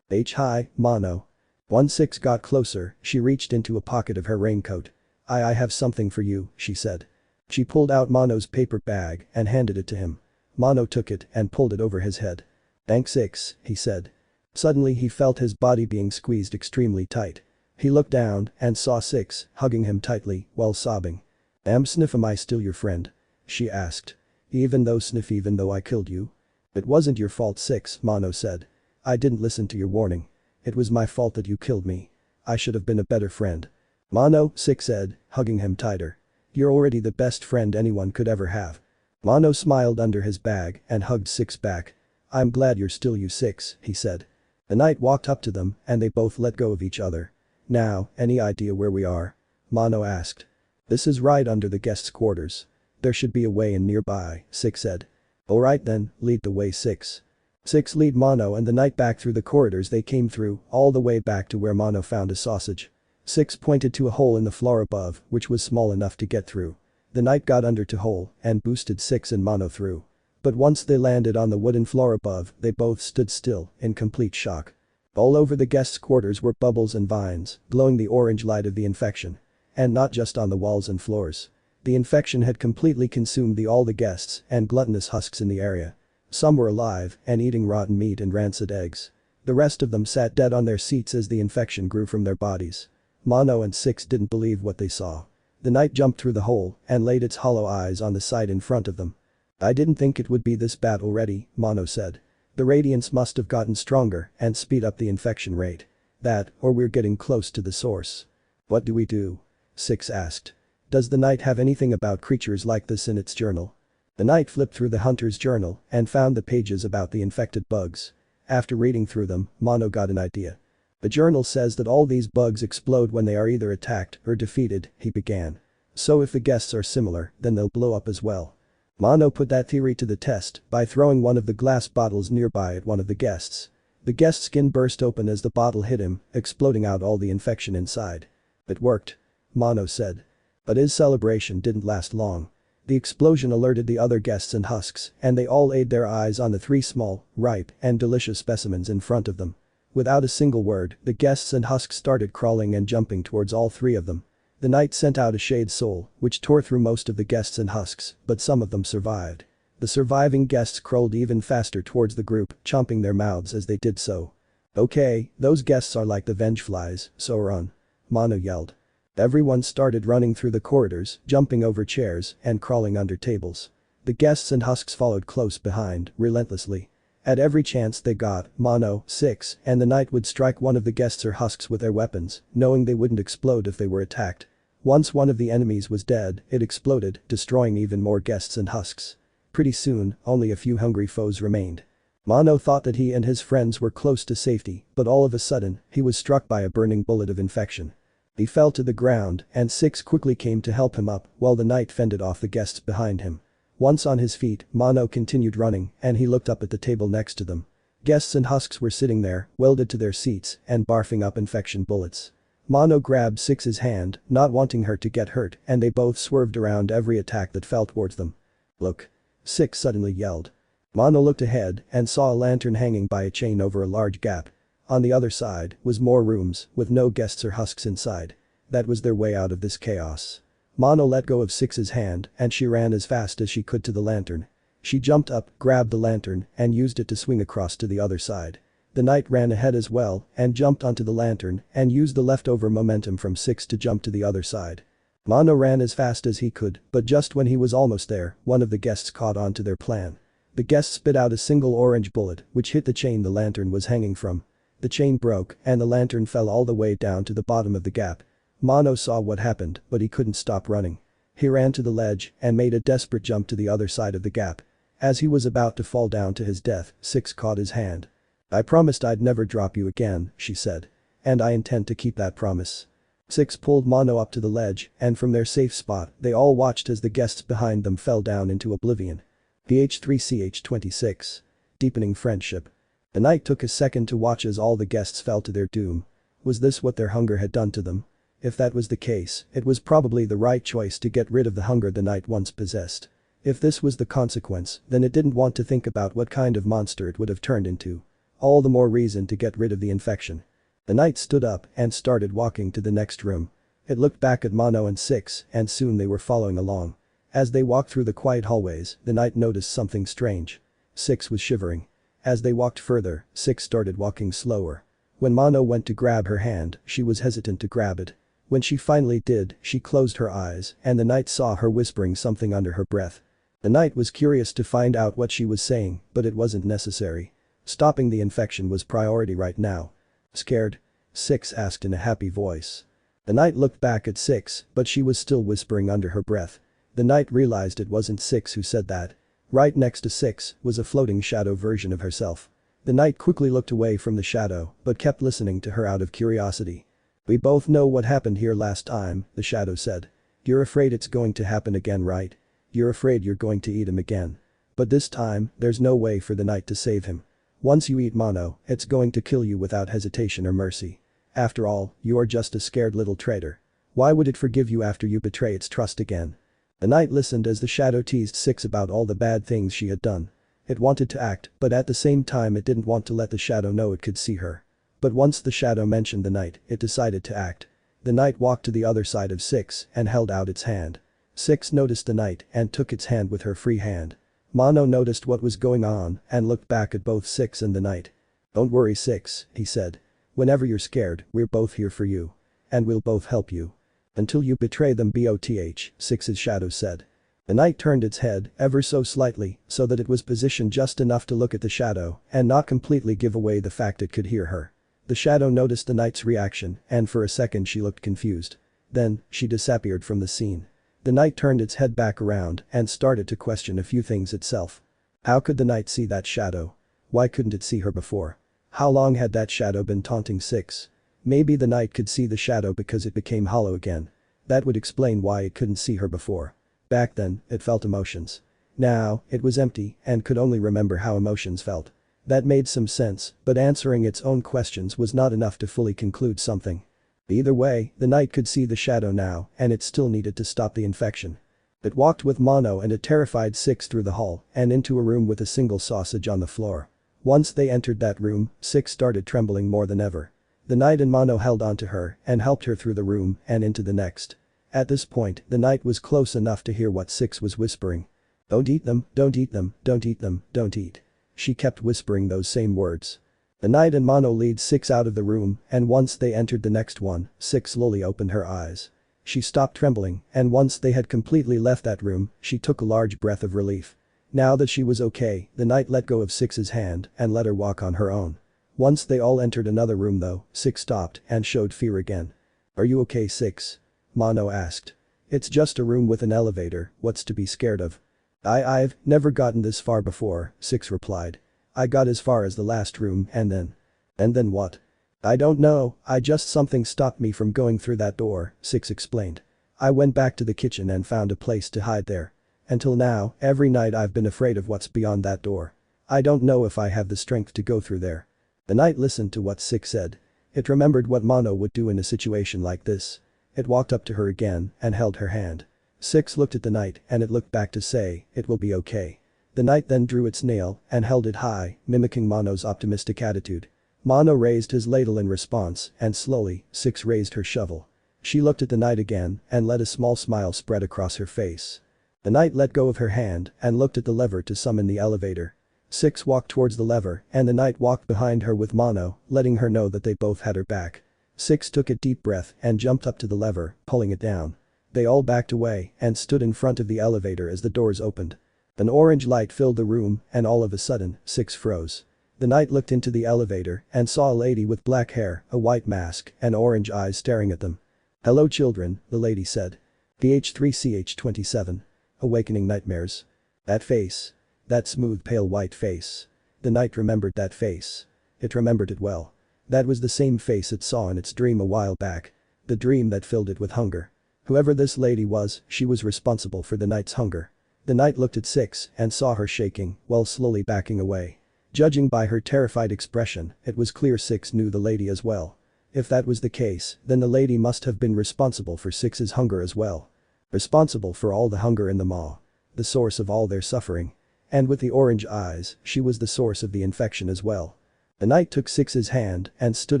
Hi, Mono. Once Six got closer, she reached into a pocket of her raincoat. I have something for you," she said. She pulled out Mono's paper bag and handed it to him. Mono took it and pulled it over his head. "Thanks Six," he said. Suddenly he felt his body being squeezed extremely tight. He looked down and saw Six hugging him tightly while sobbing. Sniff, am I still your friend?" she asked. Even though I killed you?" "It wasn't your fault Six," Mono said. "I didn't listen to your warning. It was my fault that you killed me. I should have been a better friend." "Mono," Six said, hugging him tighter. "You're already the best friend anyone could ever have." Mono smiled under his bag and hugged Six back. "I'm glad you're still you Six," he said. The night walked up to them and they both let go of each other. "Now, any idea where we are?" Mono asked. "This is right under the guests' quarters. There should be a way in nearby," Six said. "Alright then, lead the way Six." Six led Mono and the night back through the corridors they came through, all the way back to where Mono found a sausage. Six pointed to a hole in the floor above, which was small enough to get through. The night got under to hole and boosted Six and Mono through. But once they landed on the wooden floor above, they both stood still, in complete shock. All over the guests' quarters were bubbles and vines, glowing the orange light of the infection. And not just on the walls and floors. The infection had completely consumed all the guests and gluttonous husks in the area. Some were alive and eating rotten meat and rancid eggs. The rest of them sat dead on their seats as the infection grew from their bodies. Mono and Six didn't believe what they saw. The night jumped through the hole and laid its hollow eyes on the side in front of them. I didn't think it would be this bad already, Mono said. The radiance must have gotten stronger and speed up the infection rate. That, or we're getting close to the source. What do we do? Six asked. Does the knight have anything about creatures like this in its journal? The knight flipped through the hunter's journal and found the pages about the infected bugs. After reading through them, Mono got an idea. The journal says that all these bugs explode when they are either attacked or defeated, he began. So if the guests are similar, then they'll blow up as well. Mono put that theory to the test by throwing one of the glass bottles nearby at one of the guests. The guest's skin burst open as the bottle hit him, exploding out all the infection inside. It worked. Mono said. But his celebration didn't last long. The explosion alerted the other guests and husks, and they all laid their eyes on the 3 small, ripe, and delicious specimens in front of them. Without a single word, the guests and husks started crawling and jumping towards all 3 of them. The knight sent out a shade soul, which tore through most of the guests and husks, but some of them survived. The surviving guests crawled even faster towards the group, chomping their mouths as they did so. Okay, those guests are like the vengeflies, so run. Mono yelled. Everyone started running through the corridors, jumping over chairs, and crawling under tables. The guests and husks followed close behind, relentlessly. At every chance they got, Mono, Six, and the knight would strike one of the guests or husks with their weapons, knowing they wouldn't explode if they were attacked. Once one of the enemies was dead, it exploded, destroying even more guests and husks. Pretty soon, only a few hungry foes remained. Mono thought that he and his friends were close to safety, but all of a sudden, he was struck by a burning bullet of infection. He fell to the ground, and Six quickly came to help him up while the knight fended off the guests behind him. Once on his feet, Mono continued running, and he looked up at the table next to them. Guests and husks were sitting there, welded to their seats, and barfing up infection bullets. Mono grabbed Six's hand, not wanting her to get hurt, and they both swerved around every attack that fell towards them. Look. Six suddenly yelled. Mono looked ahead and saw a lantern hanging by a chain over a large gap. On the other side was more rooms with no guests or husks inside. That was their way out of this chaos. Mono let go of Six's hand and she ran as fast as she could to the lantern. She jumped up, grabbed the lantern, and used it to swing across to the other side. The knight ran ahead as well and jumped onto the lantern and used the leftover momentum from Six to jump to the other side. Mono ran as fast as he could, but just when he was almost there, one of the guests caught on to their plan. The guest spit out a single orange bullet which hit the chain the lantern was hanging from. The chain broke and the lantern fell all the way down to the bottom of the gap. Mono saw what happened, but he couldn't stop running. He ran to the ledge and made a desperate jump to the other side of the gap. As he was about to fall down to his death, Six caught his hand. I promised I'd never drop you again, she said. And I intend to keep that promise. Six pulled Mono up to the ledge, and from their safe spot, they all watched as the guests behind them fell down into oblivion. PH3CH26. Deepening friendship. The knight took a second to watch as all the guests fell to their doom. Was this what their hunger had done to them? If that was the case, it was probably the right choice to get rid of the hunger the knight once possessed. If this was the consequence, then it didn't want to think about what kind of monster it would have turned into. All the more reason to get rid of the infection. The knight stood up and started walking to the next room. It looked back at Mono and Six, and soon they were following along. As they walked through the quiet hallways, the knight noticed something strange. Six was shivering. As they walked further, Six started walking slower. When Mono went to grab her hand, she was hesitant to grab it. When she finally did, she closed her eyes, and the knight saw her whispering something under her breath. The knight was curious to find out what she was saying, but it wasn't necessary. Stopping the infection was priority right now. Scared? Six asked in a happy voice. The knight looked back at Six, but she was still whispering under her breath. The knight realized it wasn't Six who said that. Right next to Six was a floating shadow version of herself. The knight quickly looked away from the shadow, but kept listening to her out of curiosity. We both know what happened here last time, the shadow said. You're afraid it's going to happen again, right? You're afraid you're going to eat him again. But this time, there's no way for the knight to save him. Once you eat Mono, it's going to kill you without hesitation or mercy. After all, you are just a scared little traitor. Why would it forgive you after you betray its trust again? The knight listened as the shadow teased Six about all the bad things she had done. It wanted to act, but at the same time it didn't want to let the shadow know it could see her. But once the shadow mentioned the knight, it decided to act. The knight walked to the other side of Six and held out its hand. Six noticed the knight and took its hand with her free hand. Mono noticed what was going on and looked back at both Six and the knight. Don't worry, Six, he said. Whenever you're scared, we're both here for you. And we'll both help you. Until you betray them, BOTH, Six's shadow said. The knight turned its head ever so slightly so that it was positioned just enough to look at the shadow and not completely give away the fact it could hear her. The shadow noticed the knight's reaction and for a second she looked confused. Then, she disappeared from the scene. The knight turned its head back around and started to question a few things itself. How could the knight see that shadow? Why couldn't it see her before? How long had that shadow been taunting Six? Maybe the knight could see the shadow because it became hollow again. That would explain why it couldn't see her before. Back then, it felt emotions. Now, it was empty and could only remember how emotions felt. That made some sense, but answering its own questions was not enough to fully conclude something. Either way, the knight could see the shadow now and it still needed to stop the infection. It walked with Mono and a terrified Six through the hall and into a room with a single sausage on the floor. Once they entered that room, Six started trembling more than ever. The knight and Mono held onto her and helped her through the room and into the next. At this point, the knight was close enough to hear what Six was whispering. Don't eat them, don't eat them, don't eat them, don't eat. She kept whispering those same words. The knight and Mono lead Six out of the room and once they entered the next one, Six slowly opened her eyes. She stopped trembling and once they had completely left that room, she took a large breath of relief. Now that she was okay, the knight let go of Six's hand and let her walk on her own. Once they all entered another room though, Six stopped and showed fear again. Are you okay, Six? Mono asked. It's just a room with an elevator, what's to be scared of? I've never gotten this far before, Six replied. I got as far as the last room and then. And then what? I don't know, something stopped me from going through that door, Six explained. I went back to the kitchen and found a place to hide there. Until now, every night I've been afraid of what's beyond that door. I don't know if I have the strength to go through there. The knight listened to what Six said. It remembered what Mono would do in a situation like this. It walked up to her again and held her hand. Six looked at the knight and it looked back to say, it will be okay. The knight then drew its nail and held it high, mimicking Mono's optimistic attitude. Mono raised his ladle in response and slowly, Six raised her shovel. She looked at the knight again and let a small smile spread across her face. The knight let go of her hand and looked at the lever to summon the elevator. Six walked towards the lever and the knight walked behind her with Mono, letting her know that they both had her back. Six took a deep breath and jumped up to the lever, pulling it down. They all backed away and stood in front of the elevator as the doors opened. An orange light filled the room and all of a sudden, Six froze. The knight looked into the elevator and saw a lady with black hair, a white mask, and orange eyes staring at them. Hello children, the lady said. PH3CH27. Awakening nightmares. That face. That smooth pale white face. The knight remembered that face. It remembered it well. That was the same face it saw in its dream a while back. The dream that filled it with hunger. Whoever this lady was, she was responsible for the knight's hunger. The knight looked at Six and saw her shaking while slowly backing away. Judging by her terrified expression, it was clear Six knew the lady as well. If that was the case, then the lady must have been responsible for Six's hunger as well. Responsible for all the hunger in the maw. The source of all their suffering. And with the orange eyes, she was the source of the infection as well. The knight took Six's hand and stood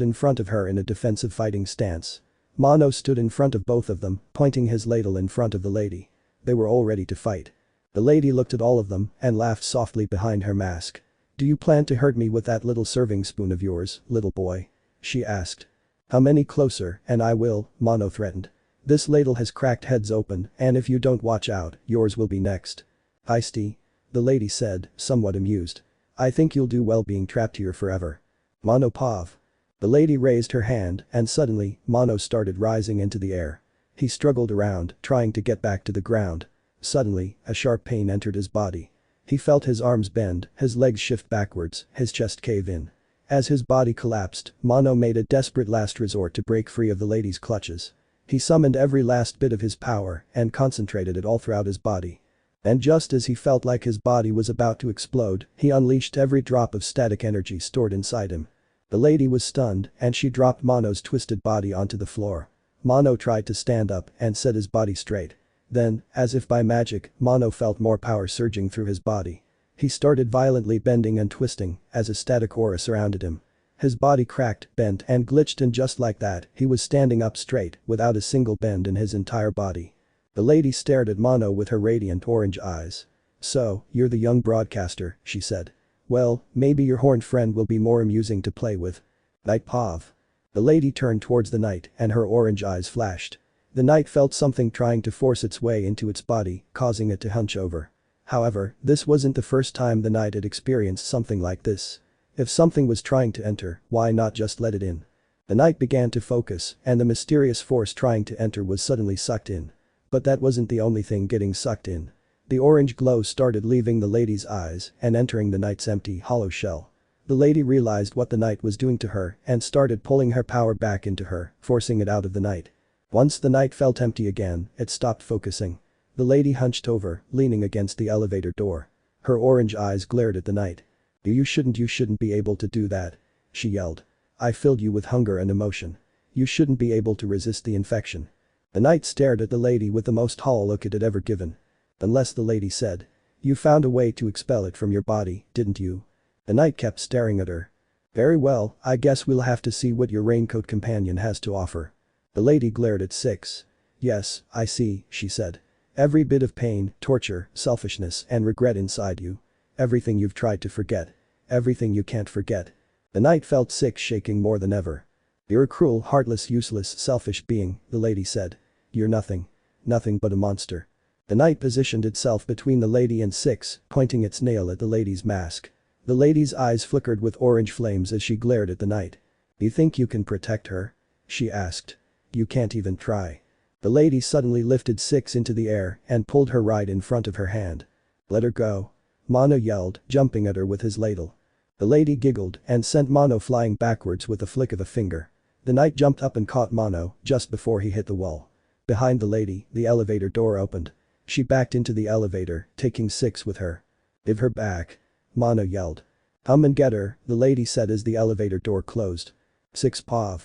in front of her in a defensive fighting stance. Mono stood in front of both of them, pointing his ladle in front of the lady. They were all ready to fight. The lady looked at all of them and laughed softly behind her mask. Do you plan to hurt me with that little serving spoon of yours, little boy? She asked. How many closer and I will, Mono threatened. This ladle has cracked heads open and if you don't watch out, yours will be next. Issei, the lady said, somewhat amused. I think you'll do well being trapped here forever. Mono Pav. The lady raised her hand and suddenly, Mono started rising into the air. He struggled around, trying to get back to the ground. Suddenly, a sharp pain entered his body. He felt his arms bend, his legs shift backwards, his chest cave in. As his body collapsed, Mono made a desperate last resort to break free of the lady's clutches. He summoned every last bit of his power and concentrated it all throughout his body. And just as he felt like his body was about to explode, he unleashed every drop of static energy stored inside him. The lady was stunned and she dropped Mono's twisted body onto the floor. Mono tried to stand up and set his body straight. Then, as if by magic, Mono felt more power surging through his body. He started violently bending and twisting as a static aura surrounded him. His body cracked, bent and glitched and just like that, he was standing up straight without a single bend in his entire body. The lady stared at Mono with her radiant orange eyes. So, you're the young broadcaster, she said. Well, maybe your horned friend will be more amusing to play with. Knight Pav. The lady turned towards the knight and her orange eyes flashed. The knight felt something trying to force its way into its body, causing it to hunch over. However, this wasn't the first time the knight had experienced something like this. If something was trying to enter, why not just let it in? The knight began to focus, and the mysterious force trying to enter was suddenly sucked in. But that wasn't the only thing getting sucked in. The orange glow started leaving the lady's eyes and entering the knight's empty, hollow shell. The lady realized what the knight was doing to her and started pulling her power back into her, forcing it out of the knight. Once the knight felt empty again, it stopped focusing. The lady hunched over, leaning against the elevator door. Her orange eyes glared at the knight. You shouldn't be able to do that," she yelled. "I filled you with hunger and emotion. You shouldn't be able to resist the infection." The knight stared at the lady with the most hollow look it had ever given. "Unless," the lady said. "You found a way to expel it from your body, didn't you?" The knight kept staring at her. "Very well, I guess we'll have to see what your raincoat companion has to offer." The lady glared at Six. "Yes, I see," she said. "Every bit of pain, torture, selfishness and regret inside you. Everything you've tried to forget. Everything you can't forget." The knight felt Six shaking more than ever. "You're a cruel, heartless, useless, selfish being," the lady said. "You're nothing. Nothing but a monster." The knight positioned itself between the lady and Six, pointing its nail at the lady's mask. The lady's eyes flickered with orange flames as she glared at the knight. "You think you can protect her?" she asked. "You can't even try." The lady suddenly lifted Six into the air and pulled her right in front of her hand. "Let her go," Mono yelled, jumping at her with his ladle. The lady giggled and sent Mono flying backwards with a flick of a finger. The knight jumped up and caught Mono just before he hit the wall. Behind the lady, the elevator door opened. She backed into the elevator, taking Six with her. "Give her back," Mono yelled. "Come and get her," the lady said as the elevator door closed. "Six paw."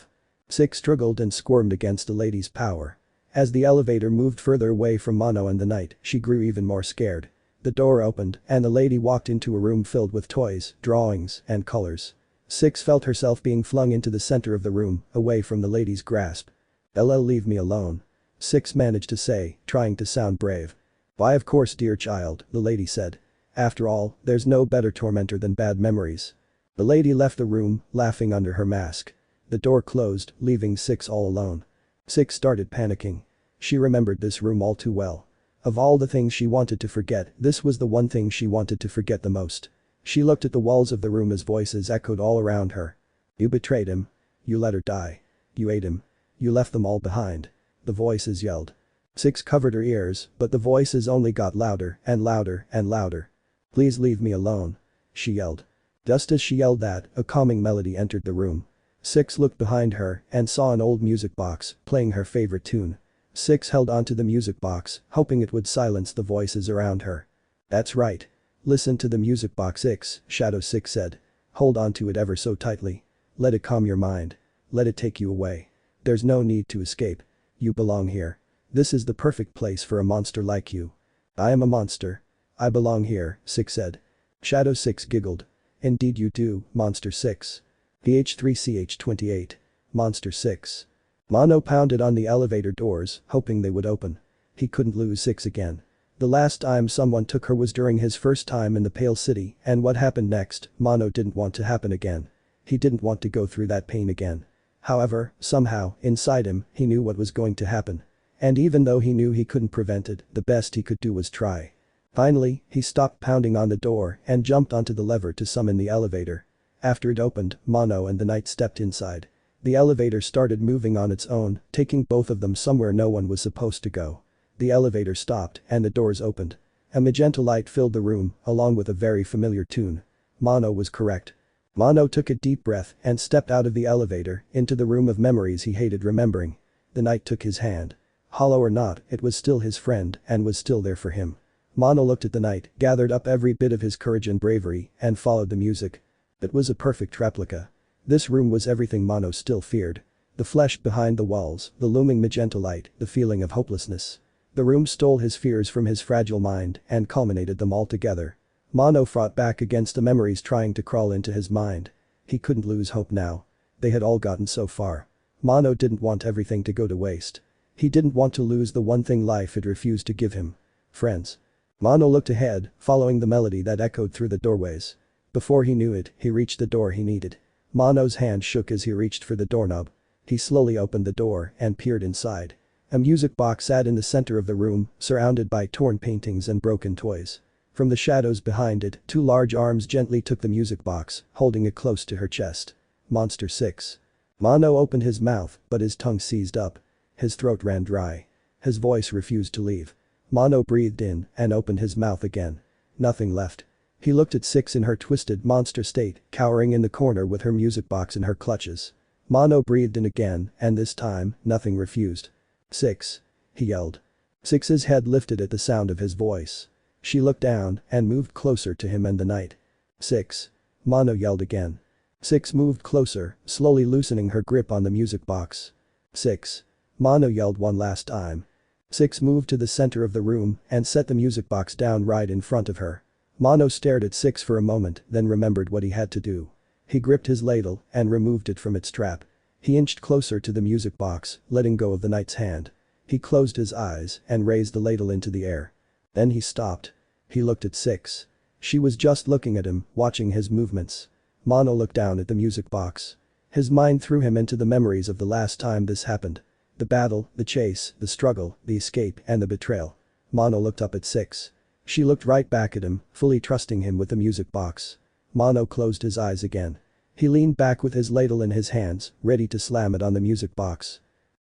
Six struggled and squirmed against the lady's power. As the elevator moved further away from Mono and the knight, she grew even more scared. The door opened and the lady walked into a room filled with toys, drawings, and colors. Six felt herself being flung into the center of the room, away from the lady's grasp. "LL, leave me alone," Six managed to say, trying to sound brave. "Why, of course, dear child," the lady said. "After all, there's no better tormentor than bad memories." The lady left the room, laughing under her mask. The door closed, leaving Six all alone. Six started panicking. She remembered this room all too well. Of all the things she wanted to forget, this was the one thing she wanted to forget the most. She looked at the walls of the room as voices echoed all around her. "You betrayed him. You let her die. You ate him. You left them all behind," the voices yelled. Six covered her ears, but the voices only got louder and louder and louder. "Please leave me alone," she yelled. Just as she yelled that, a calming melody entered the room. Six looked behind her and saw an old music box, playing her favorite tune. Six held onto the music box, hoping it would silence the voices around her. "That's right. Listen to the music box, Six," Shadow Six said. "Hold onto it ever so tightly. Let it calm your mind. Let it take you away. There's no need to escape. You belong here. This is the perfect place for a monster like you." "I am a monster. I belong here," Six said. Shadow Six giggled. "Indeed you do, Monster Six. PH3CH28. Monster Six." Mono pounded on the elevator doors, hoping they would open. He couldn't lose Six again. The last time someone took her was during his first time in the Pale City, and what happened next, Mono didn't want to happen again. He didn't want to go through that pain again. However, somehow, inside him, he knew what was going to happen. And even though he knew he couldn't prevent it, the best he could do was try. Finally, he stopped pounding on the door and jumped onto the lever to summon the elevator. After it opened, Mono and the knight stepped inside. The elevator started moving on its own, taking both of them somewhere no one was supposed to go. The elevator stopped and the doors opened. A magenta light filled the room, along with a very familiar tune. Mono was correct. Mono took a deep breath and stepped out of the elevator into the room of memories he hated remembering. The knight took his hand. Hollow or not, it was still his friend and was still there for him. Mono looked at the knight, gathered up every bit of his courage and bravery, and followed the music. It was a perfect replica. This room was everything Mono still feared. The flesh behind the walls, the looming magenta light, the feeling of hopelessness. The room stole his fears from his fragile mind and culminated them all together. Mono fought back against the memories trying to crawl into his mind. He couldn't lose hope now. They had all gotten so far. Mono didn't want everything to go to waste. He didn't want to lose the one thing life had refused to give him. Friends. Mono looked ahead, following the melody that echoed through the doorways. Before he knew it, he reached the door he needed. Mono's hand shook as he reached for the doorknob. He slowly opened the door and peered inside. A music box sat in the center of the room, surrounded by torn paintings and broken toys. From the shadows behind it, two large arms gently took the music box, holding it close to her chest. Monster 6. Mono opened his mouth, but his tongue seized up. His throat ran dry. His voice refused to leave. Mono breathed in and opened his mouth again. Nothing left. He looked at 6 in her twisted monster state, cowering in the corner with her music box in her clutches. Mono breathed in again, and this time, nothing refused. 6. He yelled. 6's head lifted at the sound of his voice. She looked down and moved closer to him and the knight. 6. Mono yelled again. 6 moved closer, slowly loosening her grip on the music box. 6. Mono yelled one last time. 6 moved to the center of the room and set the music box down right in front of her. Mono stared at 6 for a moment, then remembered what he had to do. He gripped his ladle and removed it from its trap. He inched closer to the music box, letting go of the knight's hand. He closed his eyes and raised the ladle into the air. Then he stopped. He looked at 6. She was just looking at him, watching his movements. Mono looked down at the music box. His mind threw him into the memories of the last time this happened. The battle, the chase, the struggle, the escape, and the betrayal. Mono looked up at 6. She looked right back at him, fully trusting him with the music box. Mono closed his eyes again. He leaned back with his ladle in his hands, ready to slam it on the music box.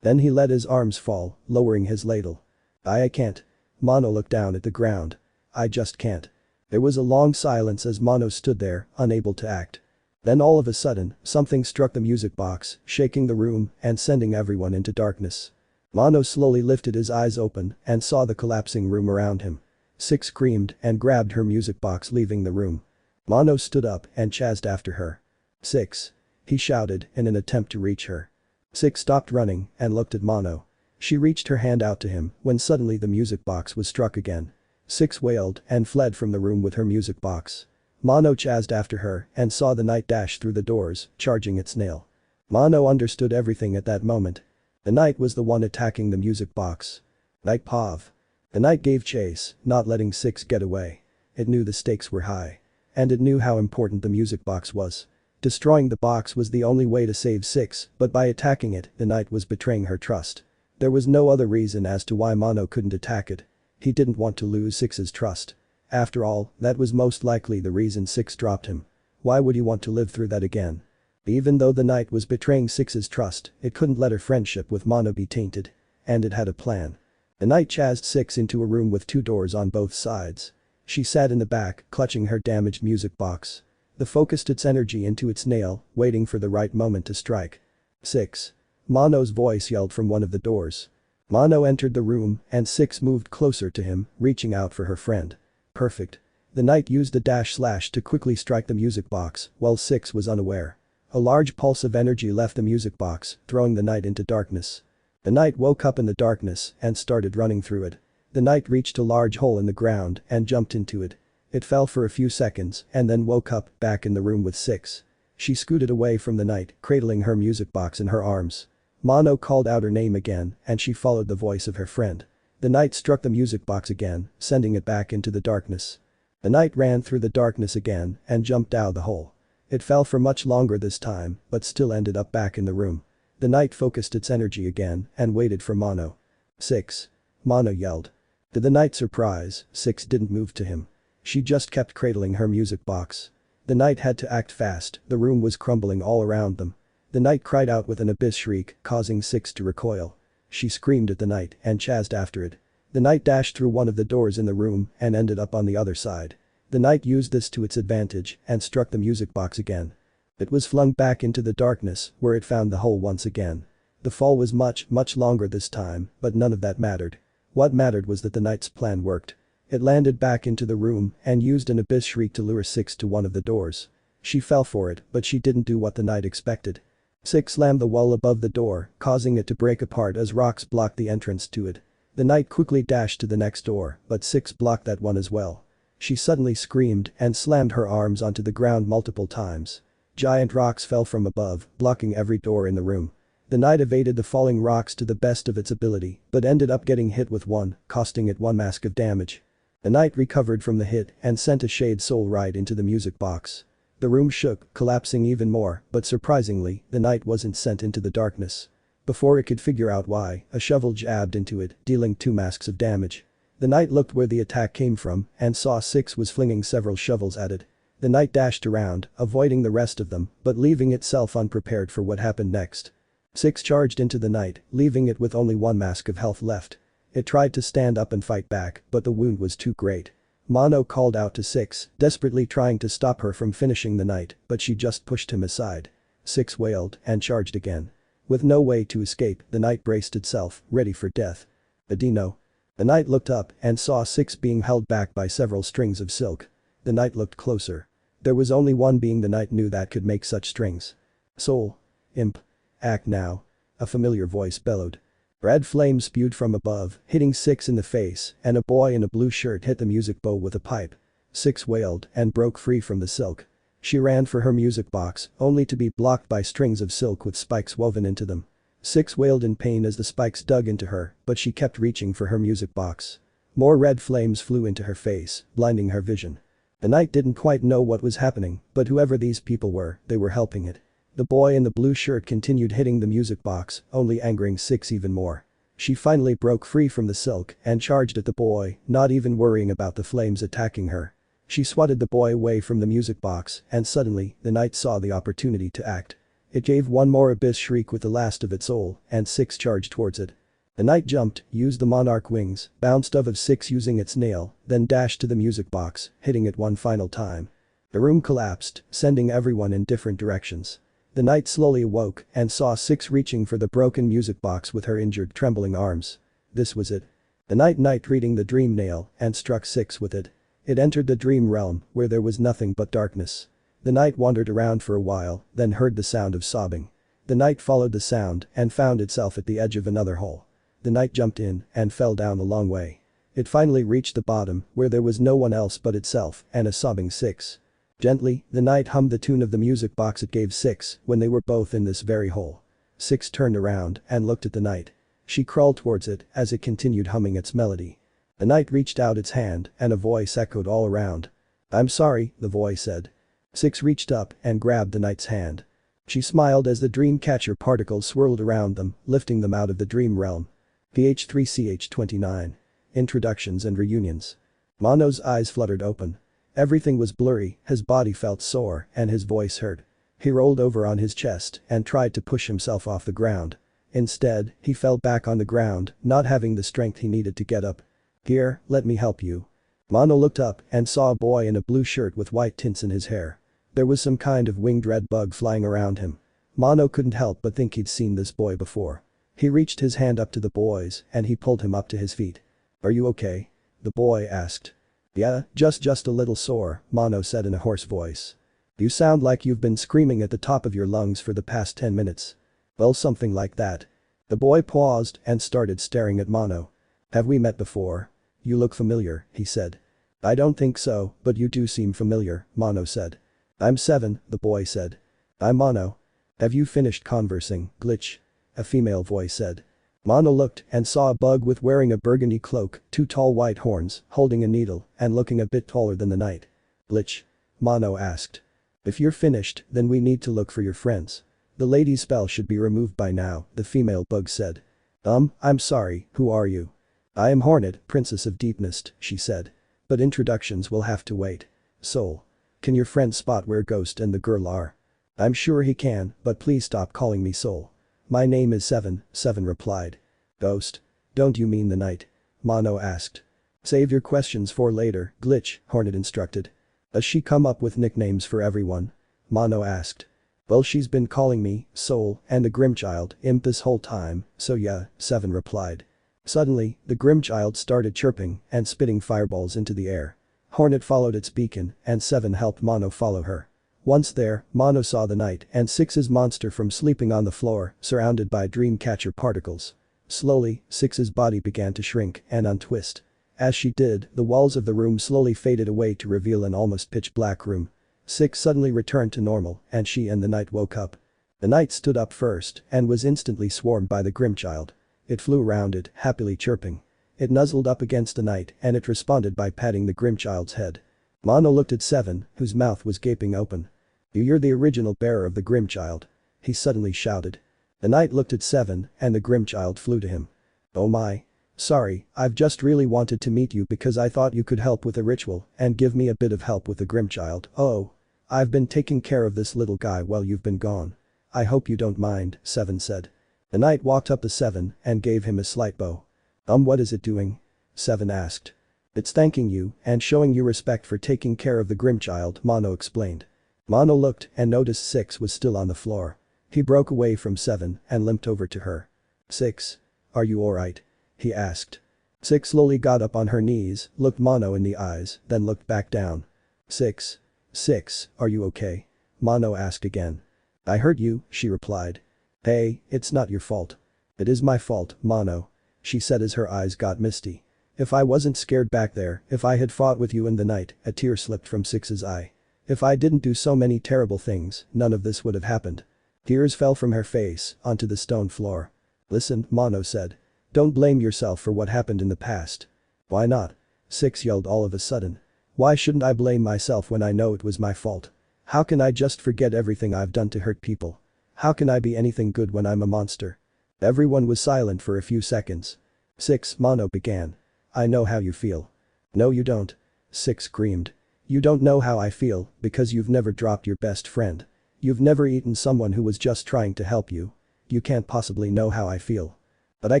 Then he let his arms fall, lowering his ladle. I can't. Mono looked down at the ground. I just can't. There was a long silence as Mono stood there, unable to act. Then all of a sudden, something struck the music box, shaking the room and sending everyone into darkness. Mono slowly lifted his eyes open and saw the collapsing room around him. 6 screamed and grabbed her music box, leaving the room. Mono stood up and chased after her. 6. He shouted in an attempt to reach her. 6 stopped running and looked at Mono. She reached her hand out to him when suddenly the music box was struck again. 6 wailed and fled from the room with her music box. Mono chased after her and saw the knight dash through the doors, charging its nail. Mono understood everything at that moment. The knight was the one attacking the music box. Knight Pav. The knight gave chase, not letting 6 get away. It knew the stakes were high. And it knew how important the music box was. Destroying the box was the only way to save 6, but by attacking it, the knight was betraying her trust. There was no other reason as to why Mono couldn't attack it. He didn't want to lose 6's trust. After all, that was most likely the reason 6 dropped him. Why would he want to live through that again? Even though the knight was betraying 6's trust, it couldn't let her friendship with Mono be tainted. And it had a plan. The knight chased 6 into a room with 2 doors on both sides. She sat in the back, clutching her damaged music box. The focused its energy into its nail, waiting for the right moment to strike. 6. Mono's voice yelled from one of the doors. Mono entered the room and 6 moved closer to him, reaching out for her friend. Perfect. The knight used a dash slash to quickly strike the music box, while 6 was unaware. A large pulse of energy left the music box, throwing the knight into darkness. The knight woke up in the darkness and started running through it. The knight reached a large hole in the ground and jumped into it. It fell for a few seconds and then woke up, back in the room with 6. She scooted away from the knight, cradling her music box in her arms. Mono called out her name again and she followed the voice of her friend. The knight struck the music box again, sending it back into the darkness. The knight ran through the darkness again and jumped out the hole. It fell for much longer this time, but still ended up back in the room. The knight focused its energy again and waited for Mono. 6. Mono yelled. To the knight's surprise, 6 didn't move to him. She just kept cradling her music box. The knight had to act fast, the room was crumbling all around them. The knight cried out with an abyss shriek, causing 6 to recoil. She screamed at the knight and chased after it. The knight dashed through one of the doors in the room and ended up on the other side. The knight used this to its advantage and struck the music box again. It was flung back into the darkness, where it found the hole once again. The fall was much longer this time, but none of that mattered. What mattered was that the knight's plan worked. It landed back into the room and used an abyss shriek to lure 6 to one of the doors. She fell for it, but she didn't do what the knight expected. 6 slammed the wall above the door, causing it to break apart as rocks blocked the entrance to it. The knight quickly dashed to the next door, but 6 blocked that one as well. She suddenly screamed and slammed her arms onto the ground multiple times. Giant rocks fell from above, blocking every door in the room. The knight evaded the falling rocks to the best of its ability, but ended up getting hit with one, costing it 1 mask of damage. The knight recovered from the hit and sent a shade soul right into the music box. The room shook, collapsing even more, but surprisingly, the knight wasn't sent into the darkness. Before it could figure out why, a shovel jabbed into it, dealing 2 masks of damage. The knight looked where the attack came from and saw Six was flinging several shovels at it. The knight dashed around, avoiding the rest of them, but leaving itself unprepared for what happened next. Six charged into the knight, leaving it with only 1 mask of health left. It tried to stand up and fight back, but the wound was too great. Mono called out to Six, desperately trying to stop her from finishing the knight, but she just pushed him aside. Six wailed and charged again. With no way to escape, the knight braced itself, ready for death. Adino. The knight looked up and saw Six being held back by several strings of silk. The knight looked closer. There was only one being the knight knew that could make such strings. Soul. Imp. Act now. A familiar voice bellowed. Red flames spewed from above, hitting Six in the face, and a boy in a blue shirt hit the music bow with a pipe. Six wailed and broke free from the silk. She ran for her music box, only to be blocked by strings of silk with spikes woven into them. Six wailed in pain as the spikes dug into her, but she kept reaching for her music box. More red flames flew into her face, blinding her vision. The knight didn't quite know what was happening, but whoever these people were, they were helping it. The boy in the blue shirt continued hitting the music box, only angering Six even more. She finally broke free from the silk and charged at the boy, not even worrying about the flames attacking her. She swatted the boy away from the music box, and suddenly, the knight saw the opportunity to act. It gave one more abyss shriek with the last of its soul, and Six charged towards it. The knight jumped, used the monarch wings, bounced off of Six using its nail, then dashed to the music box, hitting it one final time. The room collapsed, sending everyone in different directions. The knight slowly awoke and saw Six reaching for the broken music box with her injured, trembling arms. This was it. The knight reading the dream nail and struck Six with it. It entered the dream realm, where there was nothing but darkness. The knight wandered around for a while, then heard the sound of sobbing. The knight followed the sound and found itself at the edge of another hole. The knight jumped in and fell down a long way. It finally reached the bottom, where there was no one else but itself and a sobbing Six. Gently, the knight hummed the tune of the music box it gave Six when they were both in this very hole. Six turned around and looked at the knight. She crawled towards it as it continued humming its melody. The knight reached out its hand and a voice echoed all around. "I'm sorry," the voice said. Six reached up and grabbed the knight's hand. She smiled as the dream catcher particles swirled around them, lifting them out of the dream realm. PH3CH29. Introductions and reunions. Mono's eyes fluttered open. Everything was blurry, his body felt sore, and his voice hurt. He rolled over on his chest and tried to push himself off the ground. Instead, he fell back on the ground, not having the strength he needed to get up. "Here, let me help you." Mono looked up and saw a boy in a blue shirt with white tints in his hair. There was some kind of winged red bug flying around him. Mono couldn't help but think he'd seen this boy before. He reached his hand up to the boy's and he pulled him up to his feet. "Are you okay?" the boy asked. "Yeah, just a little sore," Mono said in a hoarse voice. "You sound like you've been screaming at the top of your lungs for the past 10 minutes. "Well, something like that." The boy paused and started staring at Mono. "Have we met before?" "You look familiar," he said. "I don't think so, but you do seem familiar," Mono said. "I'm 7, the boy said. "I'm Mono." "Have you finished conversing, Glitch?" a female voice said. Mono looked and saw a bug with wearing a burgundy cloak, 2 tall white horns, holding a needle, and looking a bit taller than the knight. "Glitch?" Mono asked. "If you're finished, then we need to look for your friends. The lady's spell should be removed by now," the female bug said. I'm sorry, who are you?" "I am Hornet, Princess of Deepness," she said. "But introductions will have to wait. Soul. Can your friend spot where Ghost and the girl are?" "I'm sure he can, but please stop calling me Soul." "My name is Seven," Seven replied. "Ghost? Don't you mean the knight?" Mono asked. "Save your questions for later, Glitch," Hornet instructed. "Does she come up with nicknames for everyone?" Mono asked. "Well, she's been calling me Soul and the Grimchild Imp this whole time, so yeah," Seven replied. Suddenly, the Grimchild started chirping and spitting fireballs into the air. Hornet followed its beacon and Seven helped Mono follow her. Once there, Mono saw the knight and Six's monster from sleeping on the floor, surrounded by dreamcatcher particles. Slowly, Six's body began to shrink and untwist. As she did, the walls of the room slowly faded away to reveal an almost pitch-black room. Six suddenly returned to normal and she and the knight woke up. The knight stood up first and was instantly swarmed by the Grimchild. It flew around it, happily chirping. It nuzzled up against the knight and it responded by patting the Grimchild's head. Mono looked at Seven, whose mouth was gaping open. "You're the original bearer of the Grimchild," he suddenly shouted. The knight looked at 7 and the grim child flew to him. Oh my. Sorry, I've just really wanted to meet you because I thought you could help with a ritual and give me a bit of help with the grim child. Oh. I've been taking care of this little guy while you've been gone. I hope you don't mind, 7 said. The knight walked up to 7 and gave him a slight bow. What is it doing? 7 asked. It's thanking you and showing you respect for taking care of the grim child, Mono explained. Mono looked and noticed 6 was still on the floor. He broke away from 7 and limped over to her. 6. Are you alright? He asked. 6 slowly got up on her knees, looked Mono in the eyes, then looked back down. 6. 6, are you okay? Mono asked again. I hurt you, she replied. Hey, it's not your fault. It is my fault, Mono. She said as her eyes got misty. If I wasn't scared back there, if I had fought with you in the night, a tear slipped from 6's eye. If I didn't do so many terrible things, none of this would have happened. Tears fell from her face, onto the stone floor. Listen, Mono said. Don't blame yourself for what happened in the past. Why not? 6 yelled all of a sudden. Why shouldn't I blame myself when I know it was my fault? How can I just forget everything I've done to hurt people? How can I be anything good when I'm a monster? Everyone was silent for a few seconds. 6, Mono began. I know how you feel. No you don't. 6 screamed. You don't know how I feel because you've never dropped your best friend. You've never eaten someone who was just trying to help you. You can't possibly know how I feel. But I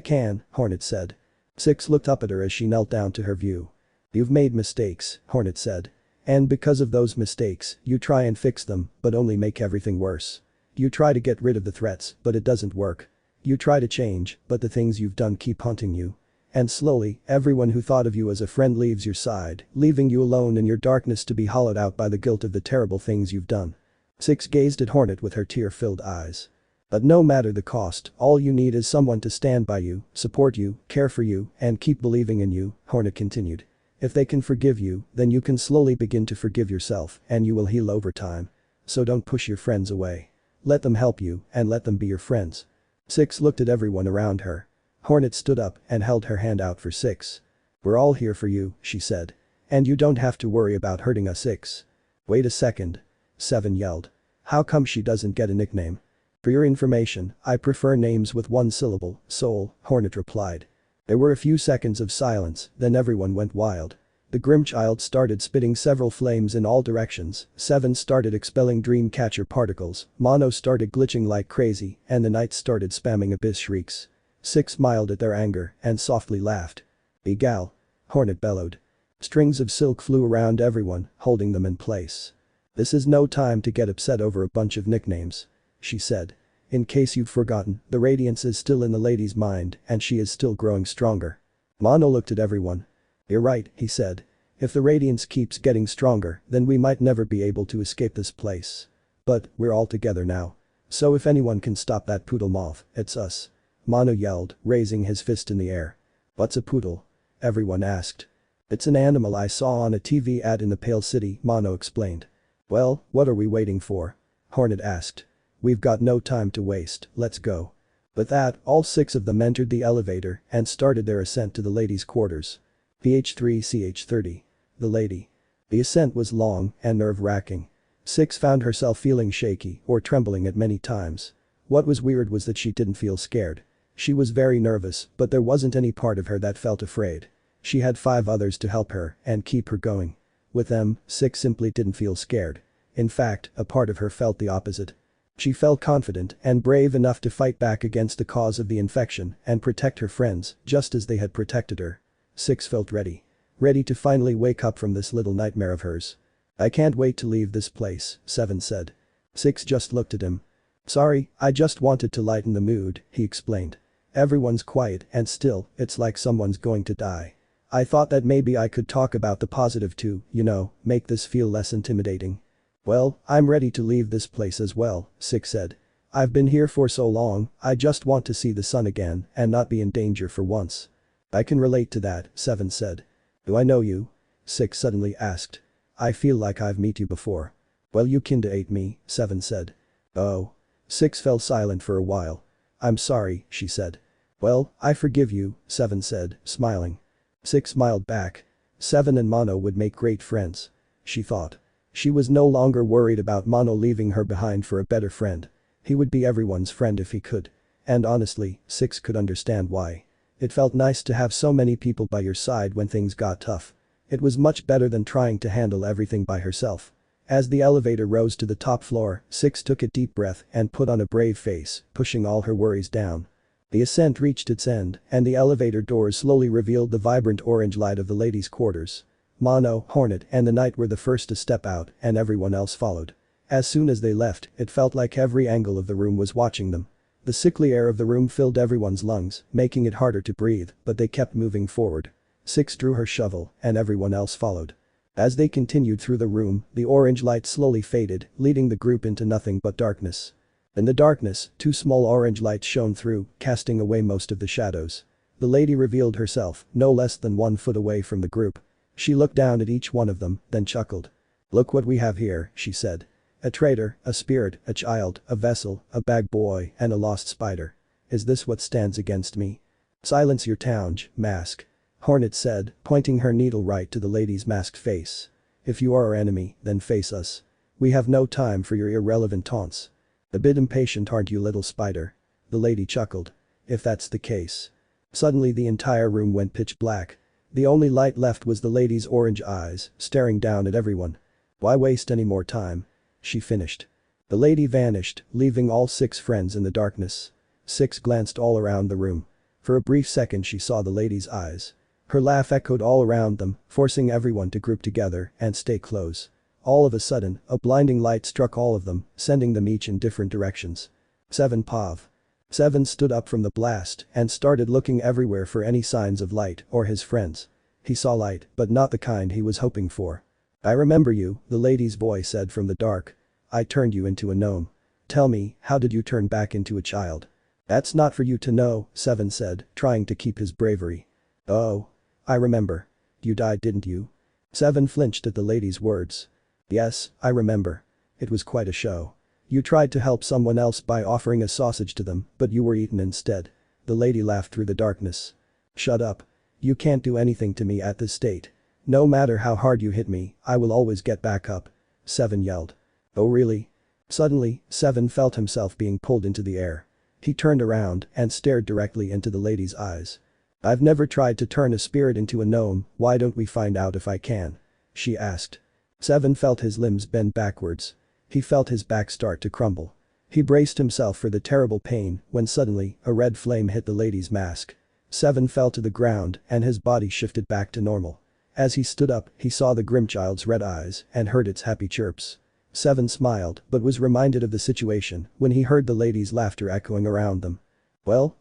can, Hornet said. 6 looked up at her as she knelt down to her view. You've made mistakes, Hornet said. And because of those mistakes, you try and fix them, but only make everything worse. You try to get rid of the threats, but it doesn't work. You try to change, but the things you've done keep haunting you. And slowly, everyone who thought of you as a friend leaves your side, leaving you alone in your darkness to be hollowed out by the guilt of the terrible things you've done. 6 gazed at Hornet with her tear-filled eyes. But no matter the cost, all you need is someone to stand by you, support you, care for you, and keep believing in you, Hornet continued. If they can forgive you, then you can slowly begin to forgive yourself and you will heal over time. So don't push your friends away. Let them help you and let them be your friends. 6 looked at everyone around her. Hornet stood up and held her hand out for 6. We're all here for you, she said. And you don't have to worry about hurting us 6. Wait a second. 7 yelled. How come she doesn't get a nickname? For your information, I prefer names with one syllable, Soul, Hornet replied. There were a few seconds of silence, then everyone went wild. The grim child started spitting several flames in all directions, 7 started expelling dreamcatcher particles, Mono started glitching like crazy, and the knight started spamming abyss shrieks. 6 smiled at their anger and softly laughed. Egal. Hornet bellowed. Strings of silk flew around everyone, holding them in place. This is no time to get upset over a bunch of nicknames. She said. In case you've forgotten, the radiance is still in the lady's mind and she is still growing stronger. Mono looked at everyone. You're right, he said. If the radiance keeps getting stronger, then we might never be able to escape this place. But, we're all together now. So if anyone can stop that poodle moth, it's us. Mono yelled, raising his fist in the air. What's a poodle? Everyone asked. It's an animal I saw on a TV ad in the Pale City, Mono explained. Well, what are we waiting for? Hornet asked. We've got no time to waste, let's go. With that, all 6 of them entered the elevator and started their ascent to the ladies' quarters. PH3CH30. The lady. The ascent was long and nerve-wracking. 6 found herself feeling shaky or trembling at many times. What was weird was that she didn't feel scared. She was very nervous, but there wasn't any part of her that felt afraid. She had 5 others to help her and keep her going. With them, 6 simply didn't feel scared. In fact, a part of her felt the opposite. She felt confident and brave enough to fight back against the cause of the infection and protect her friends, just as they had protected her. 6 felt ready. Ready to finally wake up from this little nightmare of hers. I can't wait to leave this place, 7 said. 6 just looked at him. Sorry, I just wanted to lighten the mood, he explained. Everyone's quiet and still, it's like someone's going to die. I thought that maybe I could talk about the positive too, you know, make this feel less intimidating. Well, I'm ready to leave this place as well, 6 said. I've been here for so long, I just want to see the sun again and not be in danger for once. I can relate to that, 7 said. Do I know you? 6 suddenly asked. I feel like I've met you before. Well you kinda ate me, 7 said. Oh. 6 fell silent for a while. I'm sorry, she said. Well, I forgive you, 7 said, smiling. 6 smiled back. 7 and Mono would make great friends. She thought. She was no longer worried about Mono leaving her behind for a better friend. He would be everyone's friend if he could. And honestly, Six could understand why. It felt nice to have so many people by your side when things got tough. It was much better than trying to handle everything by herself. As the elevator rose to the top floor, Six took a deep breath and put on a brave face, pushing all her worries down. The ascent reached its end, and the elevator doors slowly revealed the vibrant orange light of the ladies' quarters. Mono, Hornet, and the Knight were the first to step out, and everyone else followed. As soon as they left, it felt like every angle of the room was watching them. The sickly air of the room filled everyone's lungs, making it harder to breathe, but they kept moving forward. Six drew her shovel, and everyone else followed. As they continued through the room, the orange light slowly faded, leading the group into nothing but darkness. In the darkness, two small orange lights shone through, casting away most of the shadows. The lady revealed herself, no less than 1 foot away from the group. She looked down at each one of them, then chuckled. "Look what we have here," she said. "A traitor, a spirit, a child, a vessel, a bag boy, and a lost spider. Is this what stands against me?" "Silence your tounge, mask," Hornet said, pointing her needle right to the lady's masked face. "If you are our enemy, then face us. We have no time for your irrelevant taunts." "A bit impatient, aren't you, little spider?" The lady chuckled. "If that's the case." Suddenly the entire room went pitch black. The only light left was the lady's orange eyes, staring down at everyone. "Why waste any more time?" she finished. The lady vanished, leaving all 6 friends in the darkness. Six glanced all around the room. For a brief second she saw the lady's eyes. Her laugh echoed all around them, forcing everyone to group together and stay close. All of a sudden, a blinding light struck all of them, sending them each in different directions. "Seven Pav." Seven stood up from the blast and started looking everywhere for any signs of light or his friends. He saw light, but not the kind he was hoping for. "I remember you," the lady's voice said from the dark. "I turned you into a gnome. Tell me, how did you turn back into a child?" "That's not for you to know," Seven said, trying to keep his bravery. "Oh. I remember. You died, didn't you?" Seven flinched at the lady's words. "Yes, I remember. It was quite a show. You tried to help someone else by offering a sausage to them, but you were eaten instead." The lady laughed through the darkness. "Shut up. You can't do anything to me at this state. No matter how hard you hit me, I will always get back up," Seven yelled. "Oh really?" Suddenly, Seven felt himself being pulled into the air. He turned around and stared directly into the lady's eyes. "I've never tried to turn a spirit into a gnome, why don't we find out if I can?" she asked. Seven felt his limbs bend backwards. He felt his back start to crumble. He braced himself for the terrible pain when suddenly a red flame hit the lady's mask. Seven fell to the ground and his body shifted back to normal. As he stood up, he saw the Grimchild's red eyes and heard its happy chirps. Seven smiled but was reminded of the situation when he heard the lady's laughter echoing around them. Well,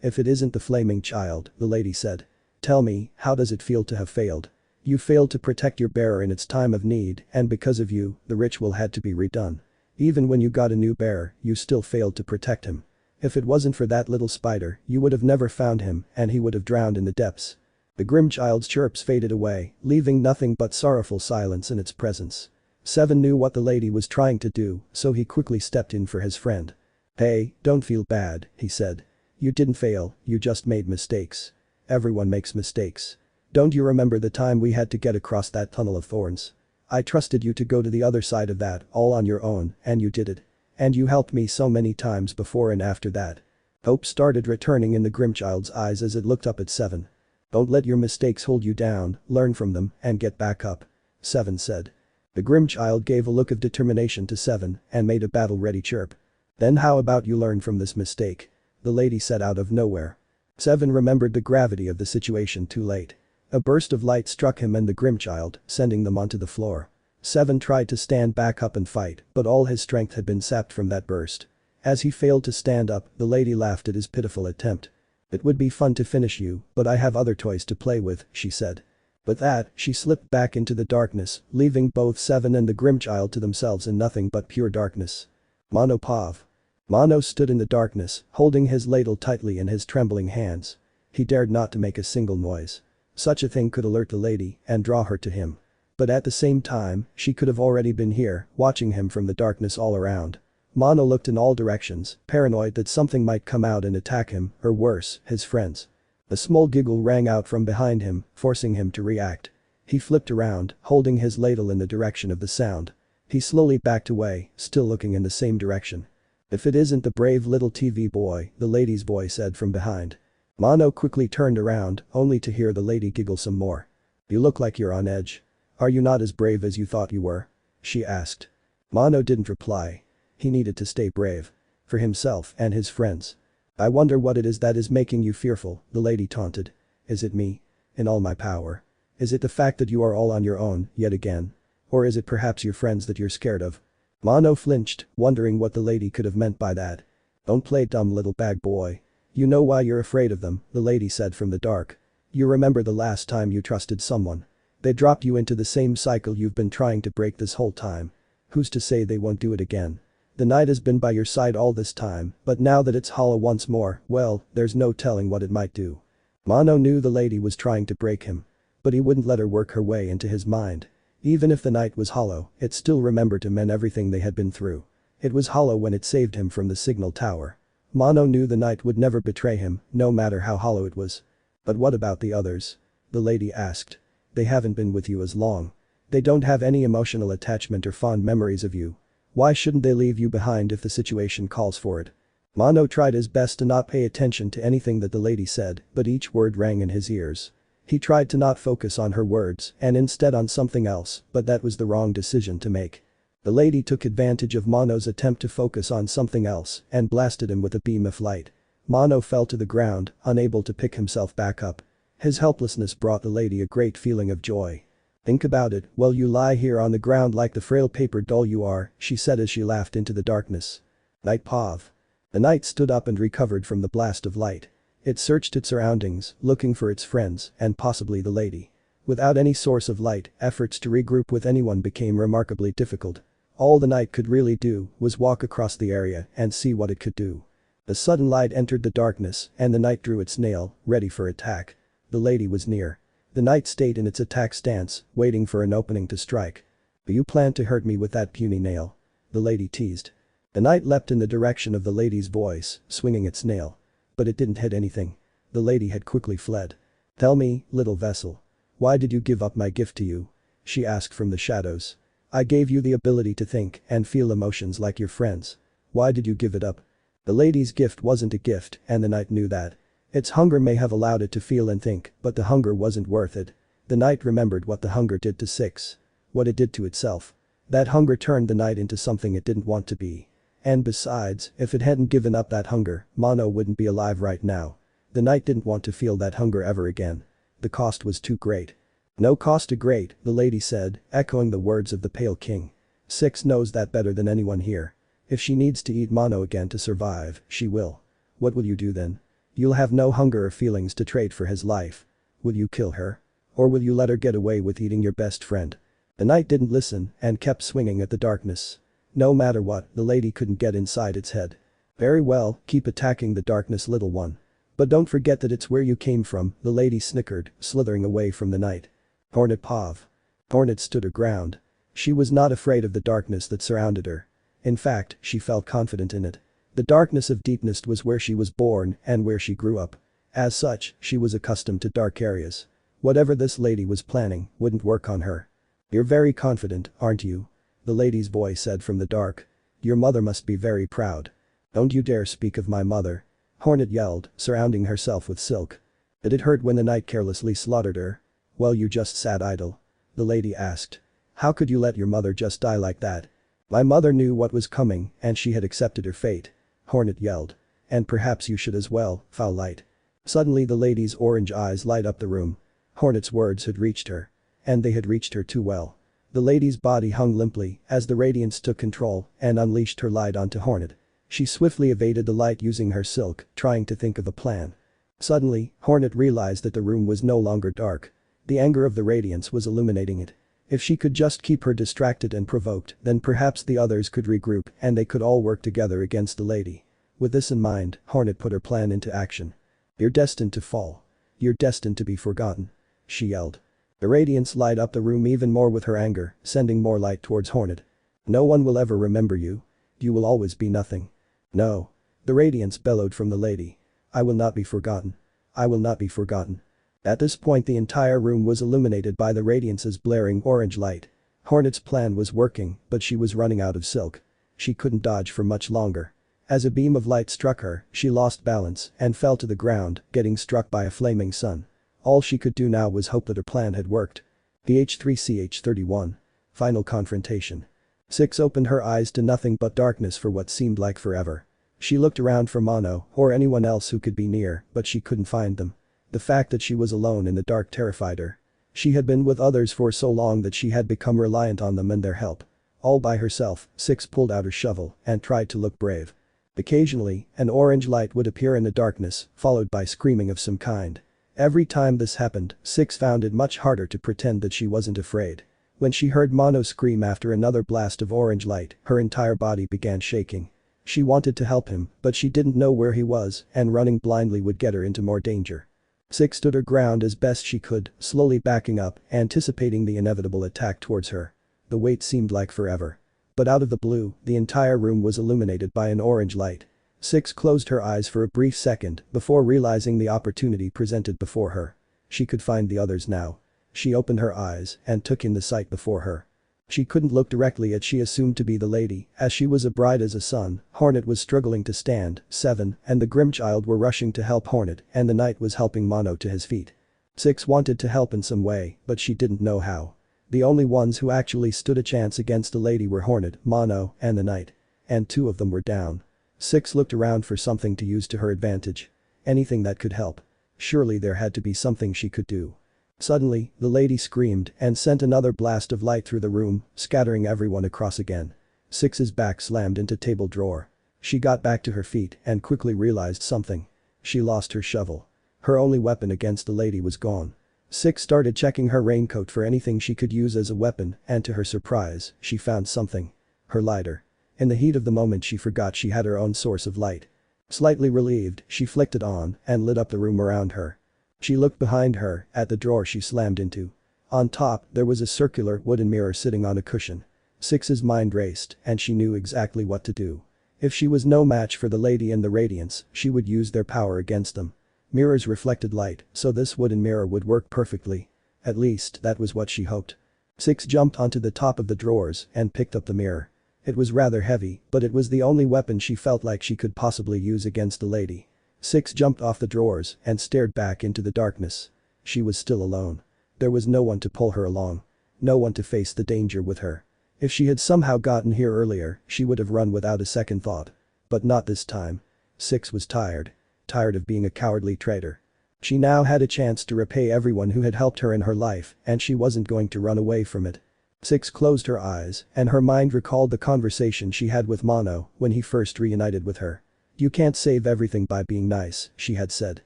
if it isn't the flaming child," the lady said. "Tell me, how does it feel to have failed? You failed to protect your bearer in its time of need, and because of you, the ritual had to be redone. Even when you got a new bearer, you still failed to protect him. If it wasn't for that little spider, you would have never found him and he would have drowned in the depths." The Grimchild's chirps faded away, leaving nothing but sorrowful silence in its presence. Seven knew what the lady was trying to do, so he quickly stepped in for his friend. "Hey, don't feel bad," he said. "You didn't fail, you just made mistakes. Everyone makes mistakes. Don't you remember the time we had to get across that tunnel of thorns? I trusted you to go to the other side of that all on your own, and you did it. And you helped me so many times before and after that." Hope started returning in the Grimchild's eyes as it looked up at Seven. "Don't let your mistakes hold you down, learn from them and get back up," Seven said. The Grimchild gave a look of determination to Seven and made a battle-ready chirp. "Then how about you learn from this mistake?" the lady said out of nowhere. Seven remembered the gravity of the situation too late. A burst of light struck him and the Grimchild, sending them onto the floor. Seven tried to stand back up and fight, but all his strength had been sapped from that burst. As he failed to stand up, the lady laughed at his pitiful attempt. "It would be fun to finish you, but I have other toys to play with," she said. With that, she slipped back into the darkness, leaving both Seven and the Grimchild to themselves in nothing but pure darkness. Mono Pav. Mono stood in the darkness, holding his ladle tightly in his trembling hands. He dared not to make a single noise. Such a thing could alert the lady and draw her to him. But at the same time, she could have already been here, watching him from the darkness all around. Mono looked in all directions, paranoid that something might come out and attack him, or worse, his friends. A small giggle rang out from behind him, forcing him to react. He flipped around, holding his ladle in the direction of the sound. He slowly backed away, still looking in the same direction. If it isn't the brave little TV boy, the lady's boy said from behind. Mono quickly turned around, only to hear the lady giggle some more. You look like you're on edge. Are you not as brave as you thought you were? She asked. Mono didn't reply. He needed to stay brave. For himself and his friends. I wonder what it is that is making you fearful, the lady taunted. Is it me? In all my power? Is it the fact that you are all on your own, yet again? Or is it perhaps your friends that you're scared of? Mono flinched, wondering what the lady could have meant by that. Don't play dumb little bag boy. You know why you're afraid of them, the lady said from the dark. You remember the last time you trusted someone. They dropped you into the same cycle you've been trying to break this whole time. Who's to say they won't do it again? The night has been by your side all this time, but now that it's hollow once more, well, there's no telling what it might do. Mono knew the lady was trying to break him. But he wouldn't let her work her way into his mind. Even if the night was hollow, it still remembered him and everything they had been through. It was hollow when it saved him from the signal tower. Mono knew the night would never betray him, no matter how hollow it was. But what about the others? The lady asked. They haven't been with you as long. They don't have any emotional attachment or fond memories of you. Why shouldn't they leave you behind if the situation calls for it? Mono tried his best to not pay attention to anything that the lady said, but each word rang in his ears. He tried to not focus on her words and instead on something else, but that was the wrong decision to make. The lady took advantage of Mono's attempt to focus on something else and blasted him with a beam of light. Mono fell to the ground, unable to pick himself back up. His helplessness brought the lady a great feeling of joy. Think about it, while you lie here on the ground like the frail paper doll you are, she said as she laughed into the darkness. Night Pav. The knight stood up and recovered from the blast of light. It searched its surroundings, looking for its friends and possibly the lady. Without any source of light, efforts to regroup with anyone became remarkably difficult. All the knight could really do was walk across the area and see what it could do. A sudden light entered the darkness and the knight drew its nail, ready for attack. The lady was near. The knight stayed in its attack stance, waiting for an opening to strike. "Do you plan to hurt me with that puny nail?" the lady teased. The knight leapt in the direction of the lady's voice, swinging its nail. But it didn't hit anything. The lady had quickly fled. "Tell me, little vessel. Why did you give up my gift to you?" she asked from the shadows. "I gave you the ability to think and feel emotions like your friends. Why did you give it up?" The lady's gift wasn't a gift and the knight knew that. Its hunger may have allowed it to feel and think, but the hunger wasn't worth it. The knight remembered what the hunger did to Six. What it did to itself. That hunger turned the knight into something it didn't want to be. And besides, if it hadn't given up that hunger, Mono wouldn't be alive right now. The knight didn't want to feel that hunger ever again. The cost was too great. "No cost too great," the lady said, echoing the words of the Pale King. "Six knows that better than anyone here. If she needs to eat Mono again to survive, she will. What will you do then? You'll have no hunger or feelings to trade for his life. Will you kill her? Or will you let her get away with eating your best friend?" The knight didn't listen and kept swinging at the darkness. No matter what, the lady couldn't get inside its head. "Very well, keep attacking the darkness, little one. But don't forget that it's where you came from," the lady snickered, slithering away from the knight. Hornet Pav. Hornet stood her ground. She was not afraid of the darkness that surrounded her. In fact, she felt confident in it. The darkness of Deepness was where she was born and where she grew up. As such, she was accustomed to dark areas. Whatever this lady was planning wouldn't work on her. "You're very confident, aren't you?" the lady's voice said from the dark. "Your mother must be very proud." "Don't you dare speak of my mother," Hornet yelled, surrounding herself with silk. "Did it hurt when the knight carelessly slaughtered her?" "Well, you just sat idle," the lady asked. "How could you let your mother just die like that?" "My mother knew what was coming and she had accepted her fate," Hornet yelled. "And perhaps you should as well, foul light." Suddenly the lady's orange eyes light up the room. Hornet's words had reached her. And they had reached her too well. The lady's body hung limply as the radiance took control and unleashed her light onto Hornet. She swiftly evaded the light using her silk, trying to think of a plan. Suddenly, Hornet realized that the room was no longer dark. The anger of the radiance was illuminating it. If she could just keep her distracted and provoked, then perhaps the others could regroup and they could all work together against the lady. With this in mind, Hornet put her plan into action. "You're destined to fall. You're destined to be forgotten," she yelled. The radiance light up the room even more with her anger, sending more light towards Hornet. "No one will ever remember you. You will always be nothing." "No." The radiance bellowed from the lady. "I will not be forgotten. I will not be forgotten." At this point the entire room was illuminated by the radiance's blaring orange light. Hornet's plan was working, but she was running out of silk. She couldn't dodge for much longer. As a beam of light struck her, she lost balance and fell to the ground, getting struck by a flaming sun. All she could do now was hope that her plan had worked. PH3CH31. Final confrontation. Six opened her eyes to nothing but darkness for what seemed like forever. She looked around for Mono or anyone else who could be near, but she couldn't find them. The fact that she was alone in the dark terrified her. She had been with others for so long that she had become reliant on them and their help. All by herself, Six pulled out her shovel and tried to look brave. Occasionally, an orange light would appear in the darkness, followed by screaming of some kind. Every time this happened, Six found it much harder to pretend that she wasn't afraid. When she heard Mono scream after another blast of orange light, her entire body began shaking. She wanted to help him, but she didn't know where he was, and running blindly would get her into more danger. Six stood her ground as best she could, slowly backing up, anticipating the inevitable attack towards her. The wait seemed like forever. But out of the blue, the entire room was illuminated by an orange light. Six closed her eyes for a brief second before realizing the opportunity presented before her. She could find the others now. She opened her eyes and took in the sight before her. She couldn't look directly at she assumed to be the lady, as she was as bright as a sun. Hornet was struggling to stand, Seven and the Grimchild were rushing to help Hornet, and the Knight was helping Mono to his feet. Six wanted to help in some way, but she didn't know how. The only ones who actually stood a chance against the lady were Hornet, Mono, and the Knight. And two of them were down. Six looked around for something to use to her advantage. Anything that could help. Surely there had to be something she could do. Suddenly, the lady screamed and sent another blast of light through the room, scattering everyone across again. Six's back slammed into table drawer. She got back to her feet and quickly realized something. She lost her shovel. Her only weapon against the lady was gone. Six started checking her raincoat for anything she could use as a weapon, and to her surprise, she found something. Her lighter. In the heat of the moment she forgot she had her own source of light. Slightly relieved, she flicked it on and lit up the room around her. She looked behind her at the drawer she slammed into. On top, there was a circular wooden mirror sitting on a cushion. Six's mind raced and she knew exactly what to do. If she was no match for the lady and the Radiance, she would use their power against them. Mirrors reflected light, so this wooden mirror would work perfectly. At least, that was what she hoped. Six jumped onto the top of the drawers and picked up the mirror. It was rather heavy, but it was the only weapon she felt like she could possibly use against the lady. Six jumped off the drawers and stared back into the darkness. She was still alone. There was no one to pull her along. No one to face the danger with her. If she had somehow gotten here earlier, she would have run without a second thought. But not this time. Six was tired. Tired of being a cowardly traitor. She now had a chance to repay everyone who had helped her in her life, and she wasn't going to run away from it. Six closed her eyes, and her mind recalled the conversation she had with Mono when he first reunited with her. "You can't save everything by being nice," she had said.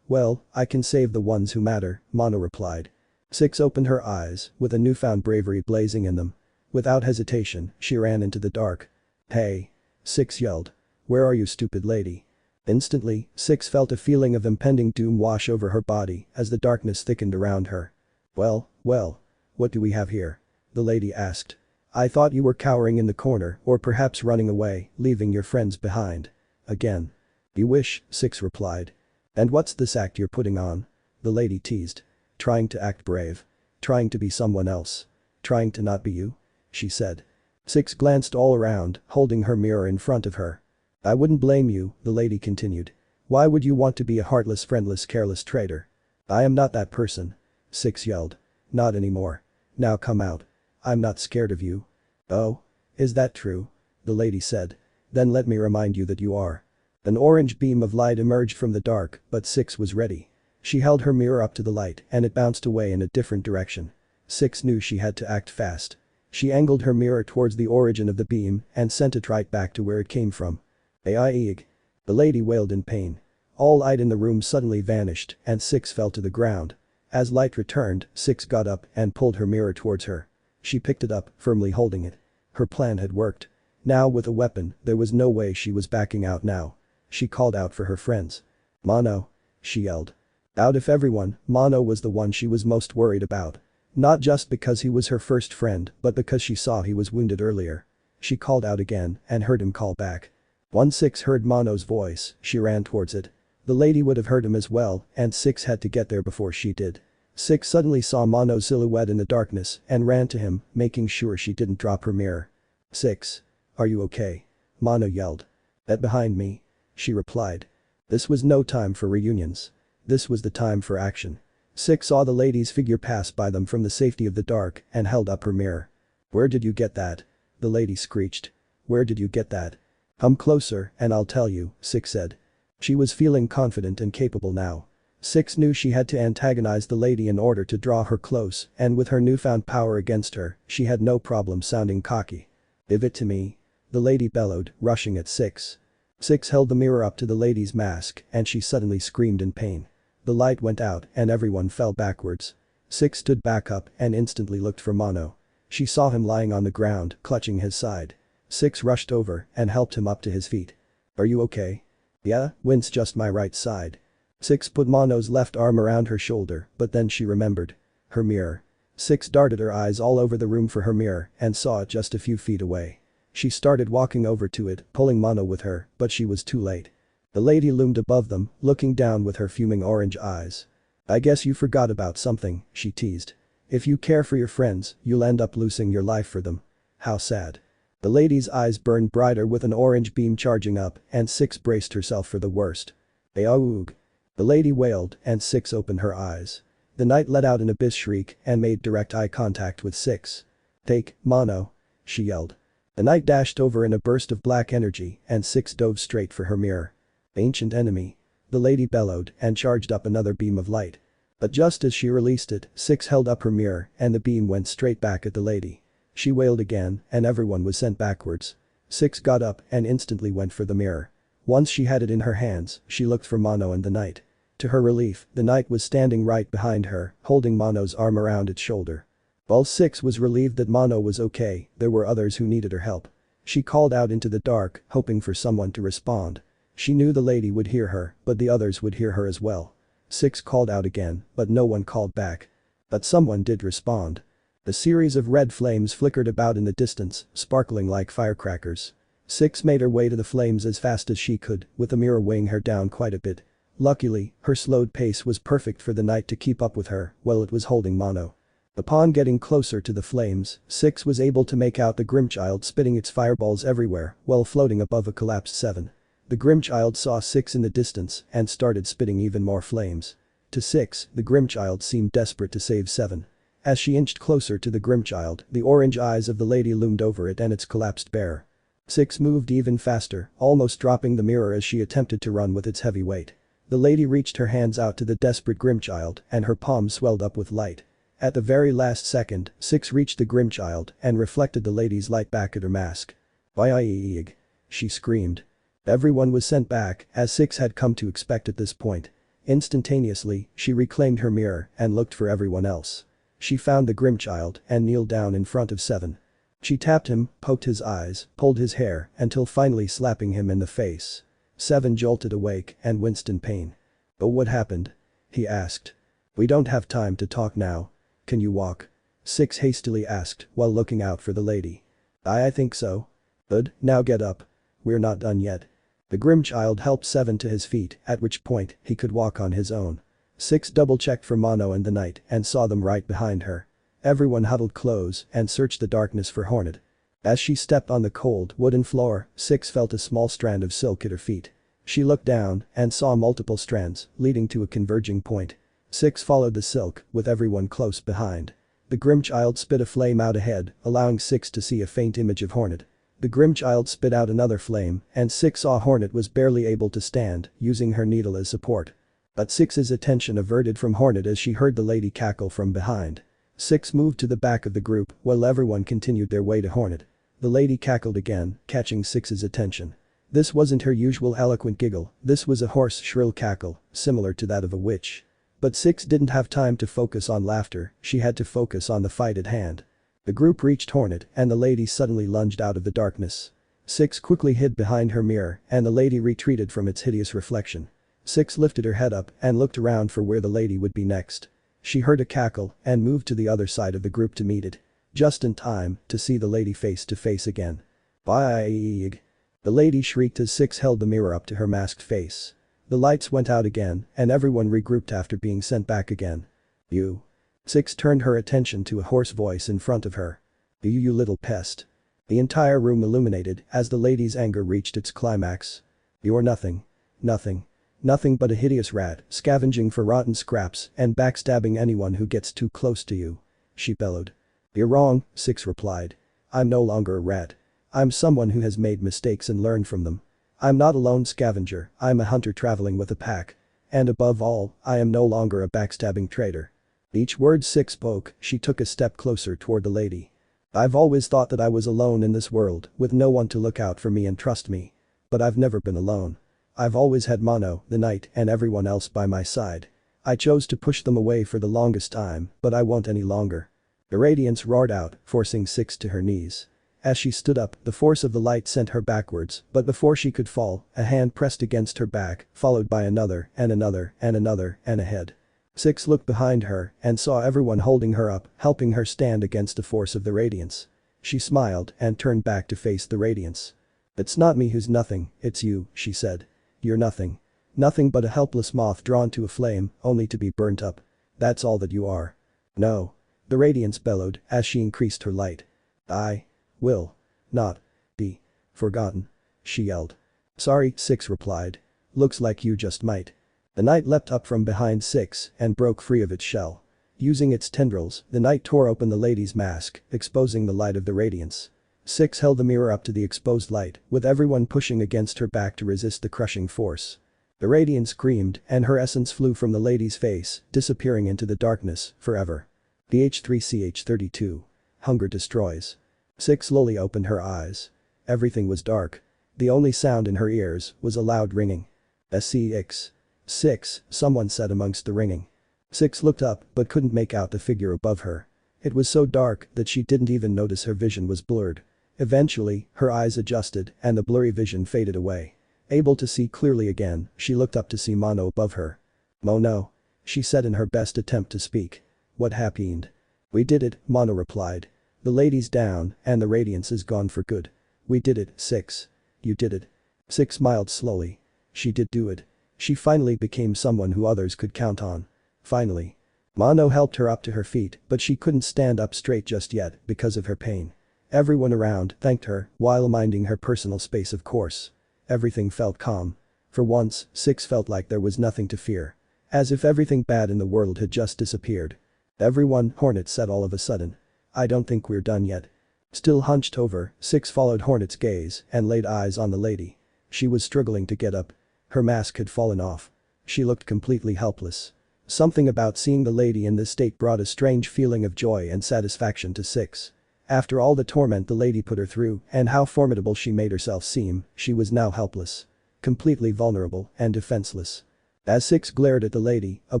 "Well, I can save the ones who matter," Mono replied. Six opened her eyes, with a newfound bravery blazing in them. Without hesitation, she ran into the dark. "Hey!" Six yelled. "Where are you, stupid lady?" Instantly, Six felt a feeling of impending doom wash over her body as the darkness thickened around her. Well, what do we have here?" the lady asked. "I thought you were cowering in the corner or perhaps running away, leaving your friends behind." Again. "You wish," Six replied. "And what's this act you're putting on?" the lady teased. "Trying to act brave. Trying to be someone else. Trying to not be you?" she said. Six glanced all around, holding her mirror in front of her. "I wouldn't blame you," the lady continued. "Why would you want to be a heartless, friendless, careless traitor?" "I am not that person," Six yelled. "Not anymore. Now come out. I'm not scared of you." "Oh? Is that true?" the lady said. "Then let me remind you that you are." An orange beam of light emerged from the dark, but Six was ready. She held her mirror up to the light and it bounced away in a different direction. Six knew she had to act fast. She angled her mirror towards the origin of the beam and sent it right back to where it came from. "Aig!" the lady wailed in pain. All light in the room suddenly vanished and Six fell to the ground. As light returned, Six got up and pulled her mirror towards her. She picked it up, firmly holding it. Her plan had worked. Now with a weapon, there was no way she was backing out now. She called out for her friends. "Mono!" she yelled. Out of everyone, Mono was the one she was most worried about. Not just because he was her first friend, but because she saw he was wounded earlier. She called out again and heard him call back. Once Six heard Mono's voice, she ran towards it. The lady would have heard him as well, and Six had to get there before she did. Six suddenly saw Mono's silhouette in the darkness and ran to him, making sure she didn't drop her mirror. "Six. Are you okay?" Mono yelled. "That behind me," she replied. This was no time for reunions. This was the time for action. Six saw the lady's figure pass by them from the safety of the dark and held up her mirror. "Where did you get that?" the lady screeched. "Where did you get that?" "Come closer and I'll tell you," Six said. She was feeling confident and capable now. Six knew she had to antagonize the lady in order to draw her close, and with her newfound power against her, she had no problem sounding cocky. "Give it to me," the lady bellowed, rushing at Six. Six held the mirror up to the lady's mask and she suddenly screamed in pain. The light went out and everyone fell backwards. Six stood back up and instantly looked for Mono. She saw him lying on the ground, clutching his side. Six rushed over and helped him up to his feet. "Are you okay?" "Yeah, Win's just my right side." Six put Mono's left arm around her shoulder, but then she remembered. Her mirror. Six darted her eyes all over the room for her mirror and saw it just a few feet away. She started walking over to it, pulling Mono with her, but she was too late. The lady loomed above them, looking down with her fuming orange eyes. "I guess you forgot about something," she teased. "If you care for your friends, you'll end up losing your life for them. How sad." The lady's eyes burned brighter with an orange beam charging up and Six braced herself for the worst. "Aoog." The lady wailed and Six opened her eyes. The knight let out an abyss shriek and made direct eye contact with Six. "Take, Mono," she yelled. The knight dashed over in a burst of black energy and Six dove straight for her mirror. "Ancient enemy." The lady bellowed and charged up another beam of light. But just as she released it, Six held up her mirror and the beam went straight back at the lady. She wailed again and everyone was sent backwards. Six got up and instantly went for the mirror. Once she had it in her hands, she looked for Mono and the knight. To her relief, the knight was standing right behind her, holding Mono's arm around its shoulder. While Six was relieved that Mono was okay, there were others who needed her help. She called out into the dark, hoping for someone to respond. She knew the lady would hear her, but the others would hear her as well. Six called out again, but no one called back. But someone did respond. A series of red flames flickered about in the distance, sparkling like firecrackers. Six made her way to the flames as fast as she could, with the mirror weighing her down quite a bit. Luckily, her slowed pace was perfect for the knight to keep up with her while it was holding Mono. Upon getting closer to the flames, Six was able to make out the Grimchild spitting its fireballs everywhere while floating above a collapsed Seven. The Grimchild saw Six in the distance and started spitting even more flames. To Six, the Grimchild seemed desperate to save Seven. As she inched closer to the Grimchild, the orange eyes of the lady loomed over it and its collapsed bear. Six moved even faster, almost dropping the mirror as she attempted to run with its heavy weight. The lady reached her hands out to the desperate Grimchild and her palms swelled up with light. At the very last second, Six reached the Grimchild and reflected the lady's light back at her mask. "Bye-eeg," she screamed. Everyone was sent back, as Six had come to expect at this point. Instantaneously, she reclaimed her mirror and looked for everyone else. She found the Grimchild and kneeled down in front of Seven. She tapped him, poked his eyes, pulled his hair, until finally slapping him in the face. Seven jolted awake and winced in pain. "Oh, what happened?" he asked. "We don't have time to talk now. Can you walk?" Six hastily asked while looking out for the lady. I think so." "Good, now get up. We're not done yet." The Grimchild helped Seven to his feet, at which point he could walk on his own. Six double-checked for Mono and the knight and saw them right behind her. Everyone huddled close and searched the darkness for Hornet. As she stepped on the cold wooden floor, Six felt a small strand of silk at her feet. She looked down and saw multiple strands, leading to a converging point. Six followed the silk, with everyone close behind. The Grimchild spit a flame out ahead, allowing Six to see a faint image of Hornet. The Grimchild spit out another flame, and Six saw Hornet was barely able to stand, using her needle as support. But Six's attention averted from Hornet as she heard the lady cackle from behind. Six moved to the back of the group while everyone continued their way to Hornet. The lady cackled again, catching Six's attention. This wasn't her usual eloquent giggle, this was a hoarse shrill cackle, similar to that of a witch. But Six didn't have time to focus on laughter, she had to focus on the fight at hand. The group reached Hornet and the lady suddenly lunged out of the darkness. Six quickly hid behind her mirror and the lady retreated from its hideous reflection. Six lifted her head up and looked around for where the lady would be next. She heard a cackle and moved to the other side of the group to meet it. Just in time to see the lady face to face again. "Bye." The lady shrieked as Six held the mirror up to her masked face. The lights went out again and everyone regrouped after being sent back again. "You." Six turned her attention to a hoarse voice in front of her. "You little pest." The entire room illuminated as the lady's anger reached its climax. "You're nothing. Nothing. Nothing but a hideous rat, scavenging for rotten scraps and backstabbing anyone who gets too close to you," she bellowed. "You're wrong," Six replied. "I'm no longer a rat. I'm someone who has made mistakes and learned from them. I'm not a lone scavenger, I'm a hunter traveling with a pack. And above all, I am no longer a backstabbing traitor." Each word Six spoke, she took a step closer toward the lady. "I've always thought that I was alone in this world, with no one to look out for me and trust me. But I've never been alone. I've always had Mono, the knight, and everyone else by my side. I chose to push them away for the longest time, but I won't any longer." The radiance roared out, forcing Six to her knees. As she stood up, the force of the light sent her backwards, but before she could fall, a hand pressed against her back, followed by another, and another, and another, and a head. Six looked behind her and saw everyone holding her up, helping her stand against the force of the radiance. She smiled and turned back to face the radiance. "It's not me who's nothing, it's you," she said. "You're nothing. Nothing but a helpless moth drawn to a flame, only to be burnt up. That's all that you are." "No." The radiance bellowed as she increased her light. "I will not be forgotten," she yelled. "Sorry," Six replied. "Looks like you just might." The knight leapt up from behind Six and broke free of its shell. Using its tendrils, the knight tore open the lady's mask, exposing the light of the radiance. Six held the mirror up to the exposed light, with everyone pushing against her back to resist the crushing force. The radiance screamed and her essence flew from the lady's face, disappearing into the darkness, forever. DH3CH32. Hunger destroys. Six slowly opened her eyes. Everything was dark. The only sound in her ears was a loud ringing. "SCX. Six," someone said amongst the ringing. Six looked up but couldn't make out the figure above her. It was so dark that she didn't even notice her vision was blurred. Eventually, her eyes adjusted and the blurry vision faded away. Able to see clearly again, she looked up to see Mono above her. "Mono," she said in her best attempt to speak. "What happened?" "We did it," Mono replied. "The lady's down and the radiance is gone for good. We did it, Six." "You did it." Six smiled slowly. She did do it. She finally became someone who others could count on. Finally. Mono helped her up to her feet, but she couldn't stand up straight just yet because of her pain. Everyone around thanked her, while minding her personal space of course. Everything felt calm. For once, Six felt like there was nothing to fear. As if everything bad in the world had just disappeared. "Everyone," Hornet said all of a sudden. "I don't think we're done yet." Still hunched over, Six followed Hornet's gaze and laid eyes on the lady. She was struggling to get up. Her mask had fallen off. She looked completely helpless. Something about seeing the lady in this state brought a strange feeling of joy and satisfaction to Six. After all the torment the lady put her through and how formidable she made herself seem, she was now helpless. Completely vulnerable and defenseless. As Six glared at the lady, a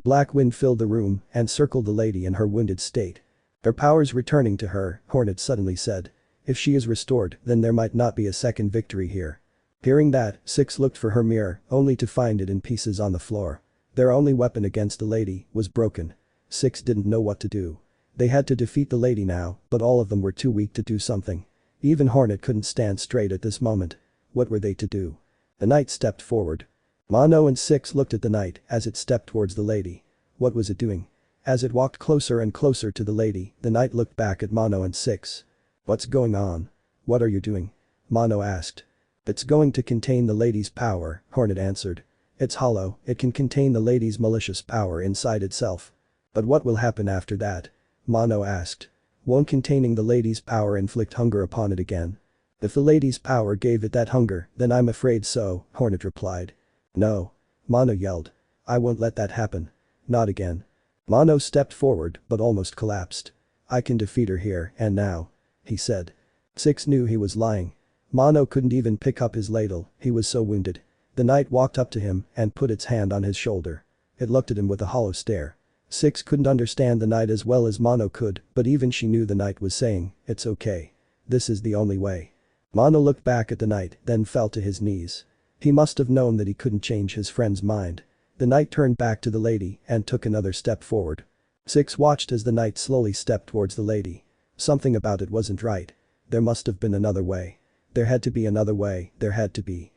black wind filled the room and circled the lady in her wounded state. "Her powers returning to her," Hornet suddenly said. "If she is restored, then there might not be a second victory here." Hearing that, Six looked for her mirror, only to find it in pieces on the floor. Their only weapon against the lady was broken. Six didn't know what to do. They had to defeat the lady now, but all of them were too weak to do something. Even Hornet couldn't stand straight at this moment. What were they to do? The knight stepped forward. Mono and Six looked at the knight as it stepped towards the lady. What was it doing? As it walked closer and closer to the lady, the knight looked back at Mono and Six. "What's going on? What are you doing?" Mono asked. "It's going to contain the lady's power," Hornet answered. "It's hollow, it can contain the lady's malicious power inside itself." "But what will happen after that?" Mono asked. "Won't containing the lady's power inflict hunger upon it again?" "If the lady's power gave it that hunger, then I'm afraid so," Hornet replied. "No." Mono yelled. "I won't let that happen. Not again." Mono stepped forward but almost collapsed. "I can defeat her here and now," he said. Six knew he was lying. Mono couldn't even pick up his ladle, he was so wounded. The knight walked up to him and put its hand on his shoulder. It looked at him with a hollow stare. Six couldn't understand the knight as well as Mono could, but even she knew the knight was saying, "It's okay. This is the only way." Mono looked back at the knight, then fell to his knees. He must have known that he couldn't change his friend's mind. The knight turned back to the lady and took another step forward. Six watched as the knight slowly stepped towards the lady. Something about it wasn't right. There must have been another way. There had to be another way, there had to be.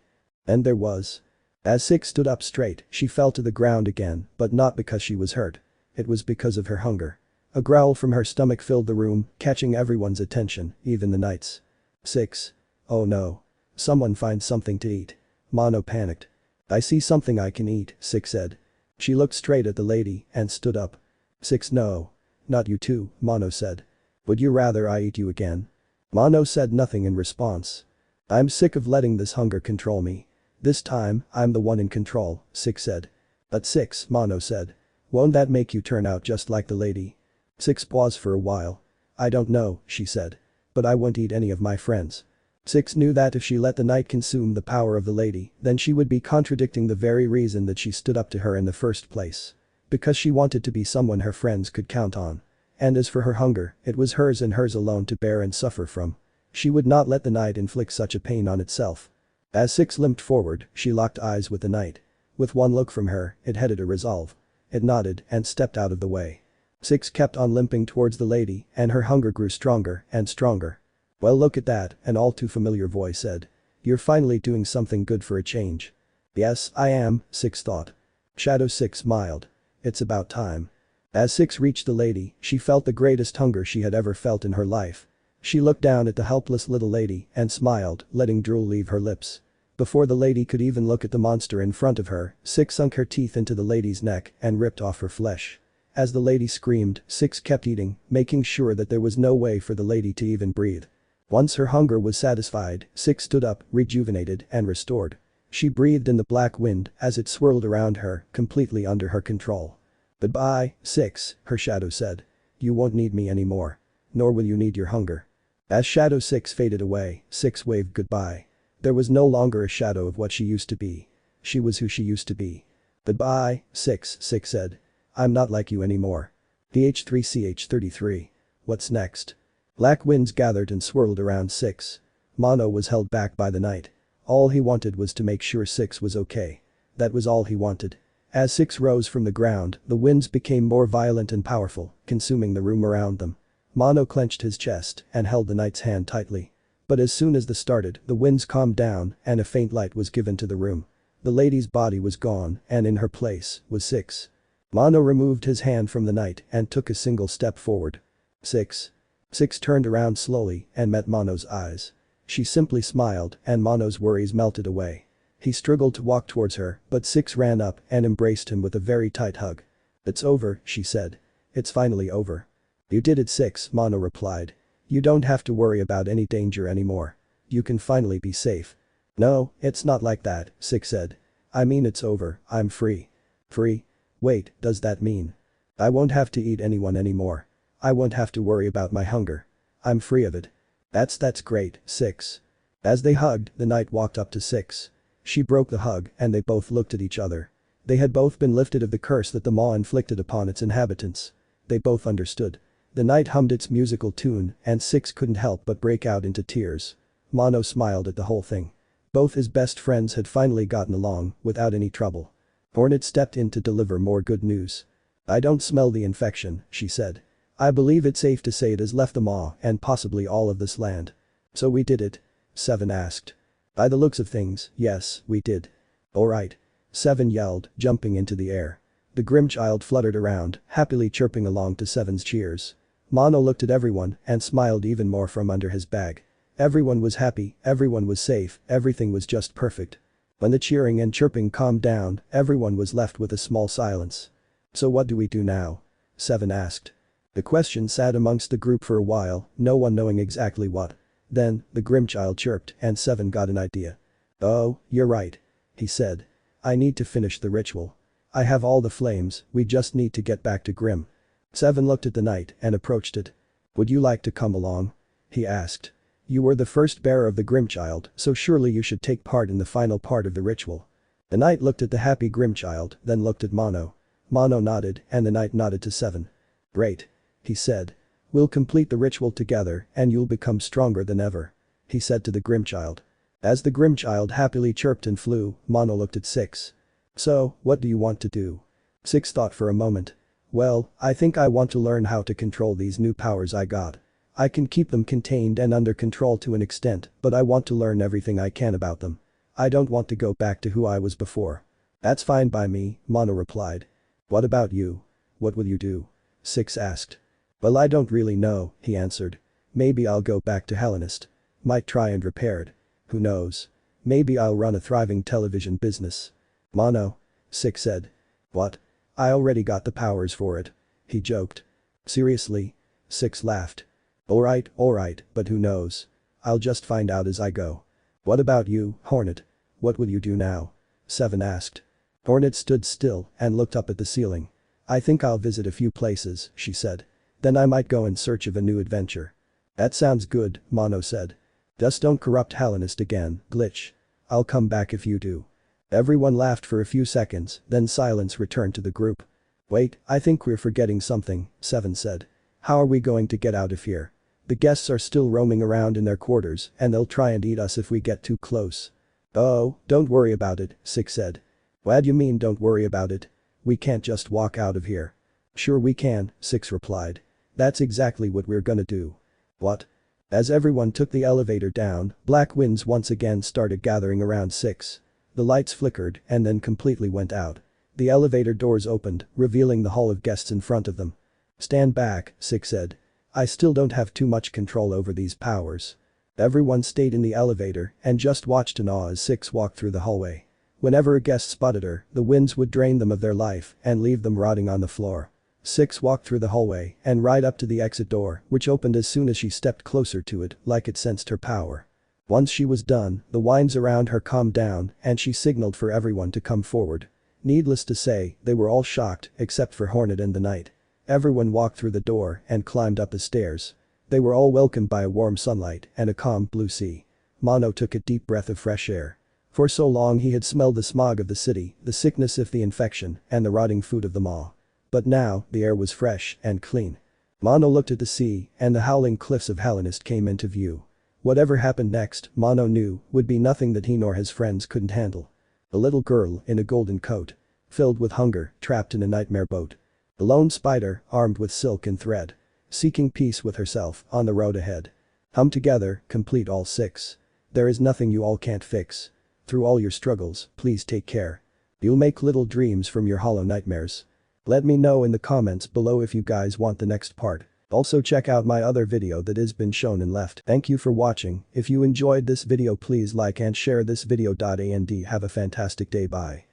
And there was. As Six stood up straight, she fell to the ground again, but not because she was hurt. It was because of her hunger. A growl from her stomach filled the room, catching everyone's attention, even the knight's. 6. Oh no. Someone find something to eat. Mono panicked. I see something I can eat, 6 said. She looked straight at the lady and stood up. 6 No. Not you too, Mono said. Would you rather I eat you again? Mono said nothing in response. I'm sick of letting this hunger control me. This time, I'm the one in control, 6 said. But 6, Mono said. Won't that make you turn out just like the lady? 6 paused for a while. I don't know, she said. But I won't eat any of my friends. 6 knew that if she let the night consume the power of the lady, then she would be contradicting the very reason that she stood up to her in the first place. Because she wanted to be someone her friends could count on. And as for her hunger, it was hers and hers alone to bear and suffer from. She would not let the night inflict such a pain on itself. As 6 limped forward, she locked eyes with the night. With one look from her, it headed a resolve. It nodded and stepped out of the way. 6 kept on limping towards the lady, and her hunger grew stronger and stronger. Well, look at that, an all too familiar voice said. You're finally doing something good for a change. Yes, I am, 6 thought. Shadow 6 smiled. It's about time. As 6 reached the lady, she felt the greatest hunger she had ever felt in her life. She looked down at the helpless little lady and smiled, letting drool leave her lips. Before the lady could even look at the monster in front of her, 6 sunk her teeth into the lady's neck and ripped off her flesh. As the lady screamed, 6 kept eating, making sure that there was no way for the lady to even breathe. Once her hunger was satisfied, 6 stood up, rejuvenated and restored. She breathed in the black wind as it swirled around her, completely under her control. Goodbye, 6, her shadow said. You won't need me anymore. Nor will you need your hunger. As Shadow 6 faded away, 6 waved goodbye. There was no longer a shadow of what she used to be. She was who she used to be. Goodbye, 6, 6 said. I'm not like you anymore. DH3CH33. What's next? Black winds gathered and swirled around 6. Mono was held back by the night. All he wanted was to make sure 6 was okay. That was all he wanted. As 6 rose from the ground, the winds became more violent and powerful, consuming the room around them. Mono clenched his chest and held the knight's hand tightly. But as soon as they started, the winds calmed down and a faint light was given to the room. The lady's body was gone and in her place was 6. Mono removed his hand from the knight and took a single step forward. 6. 6 turned around slowly and met Mono's eyes. She simply smiled and Mono's worries melted away. He struggled to walk towards her, but 6 ran up and embraced him with a very tight hug. It's over, she said. It's finally over. You did it, 6, Mono replied. You don't have to worry about any danger anymore. You can finally be safe. No, it's not like that, 6 said. I mean it's over, I'm free. Free? Wait, does that mean? I won't have to eat anyone anymore. I won't have to worry about my hunger. I'm free of it. That's great, 6. As they hugged, the knight walked up to 6. She broke the hug and they both looked at each other. They had both been lifted of the curse that the maw inflicted upon its inhabitants. They both understood. The night hummed its musical tune and 6 couldn't help but break out into tears. Mono smiled at the whole thing. Both his best friends had finally gotten along without any trouble. Hornet stepped in to deliver more good news. I don't smell the infection, she said. I believe it's safe to say it has left the maw and possibly all of this land. So we did it? 7 asked. By the looks of things, yes, we did. Alright. 7 yelled, jumping into the air. The grim child fluttered around, happily chirping along to 7's cheers. Mono looked at everyone and smiled even more from under his bag. Everyone was happy, everyone was safe, everything was just perfect. When the cheering and chirping calmed down, everyone was left with a small silence. So what do we do now? 7 asked. The question sat amongst the group for a while, no one knowing exactly what. Then, the grim child chirped and 7 got an idea. Oh, you're right. He said. I need to finish the ritual. I have all the flames, we just need to get back to Grim. 7 looked at the knight and approached it. Would you like to come along? He asked. You were the first bearer of the Grim child, so surely you should take part in the final part of the ritual. The knight looked at the happy Grim child, then looked at Mono. Mono nodded and the knight nodded to 7. Great. He said. We'll complete the ritual together and you'll become stronger than ever. He said to the Grim child. As the Grim child happily chirped and flew, Mono looked at 6. So, what do you want to do? 6 thought for a moment. Well, I think I want to learn how to control these new powers I got. I can keep them contained and under control to an extent, but I want to learn everything I can about them. I don't want to go back to who I was before. That's fine by me, Mono replied. What about you? What will you do? 6 asked. Well, I don't really know, he answered. Maybe I'll go back to Hellenist. might try and repair it. Who knows? Maybe I'll run a thriving television business. Mono. Sick said. What? I already got the powers for it. He joked. Seriously? Six laughed. Alright, but who knows? I'll just find out as I go. What about you, Hornet? What will you do now? Seven asked. Hornet stood still and looked up at the ceiling. I think I'll visit a few places, she said. Then I might go in search of a new adventure. That sounds good, Mono said. Just don't corrupt Hellenist again, Glitch. I'll come back if you do. Everyone laughed for a few seconds, then silence returned to the group. Wait, I think we're forgetting something, Seven said. How are we going to get out of here? The guests are still roaming around in their quarters and they'll try and eat us if we get too close. Oh, don't worry about it, Six said. What do you mean don't worry about it? We can't just walk out of here. Sure we can, Six replied. That's exactly what we're gonna do. What? As everyone took the elevator down, black winds once again started gathering around Six. The lights flickered and then completely went out. The elevator doors opened, revealing the hall of guests in front of them. Stand back, Six said. I still don't have too much control over these powers. Everyone stayed in the elevator and just watched in awe as Six walked through the hallway. Whenever a guest spotted her, the winds would drain them of their life and leave them rotting on the floor. Six walked through the hallway and right up to the exit door, which opened as soon as she stepped closer to it, like it sensed her power. Once she was done, the winds around her calmed down and she signaled for everyone to come forward. Needless to say, they were all shocked, except for Hornet and the Knight. Everyone walked through the door and climbed up the stairs. They were all welcomed by a warm sunlight and a calm blue sea. Mono took a deep breath of fresh air. For so long he had smelled the smog of the city, the sickness of the infection, and the rotting food of the maw. But now, the air was fresh and clean. Mono looked at the sea and the howling cliffs of Hellenist came into view. Whatever happened next, Mono knew, would be nothing that he nor his friends couldn't handle. A little girl in a golden coat. Filled with hunger, trapped in a nightmare boat. A lone spider, armed with silk and thread. Seeking peace with herself, on the road ahead. Hum together, complete all six. There is nothing you all can't fix. Through all your struggles, please take care. You'll make little dreams from your hollow nightmares. Let me know in the comments below if you guys want the next part. Also check out my other video that has been shown and left. Thank you for watching. If you enjoyed this video please like and share this video. And have a fantastic day. Bye.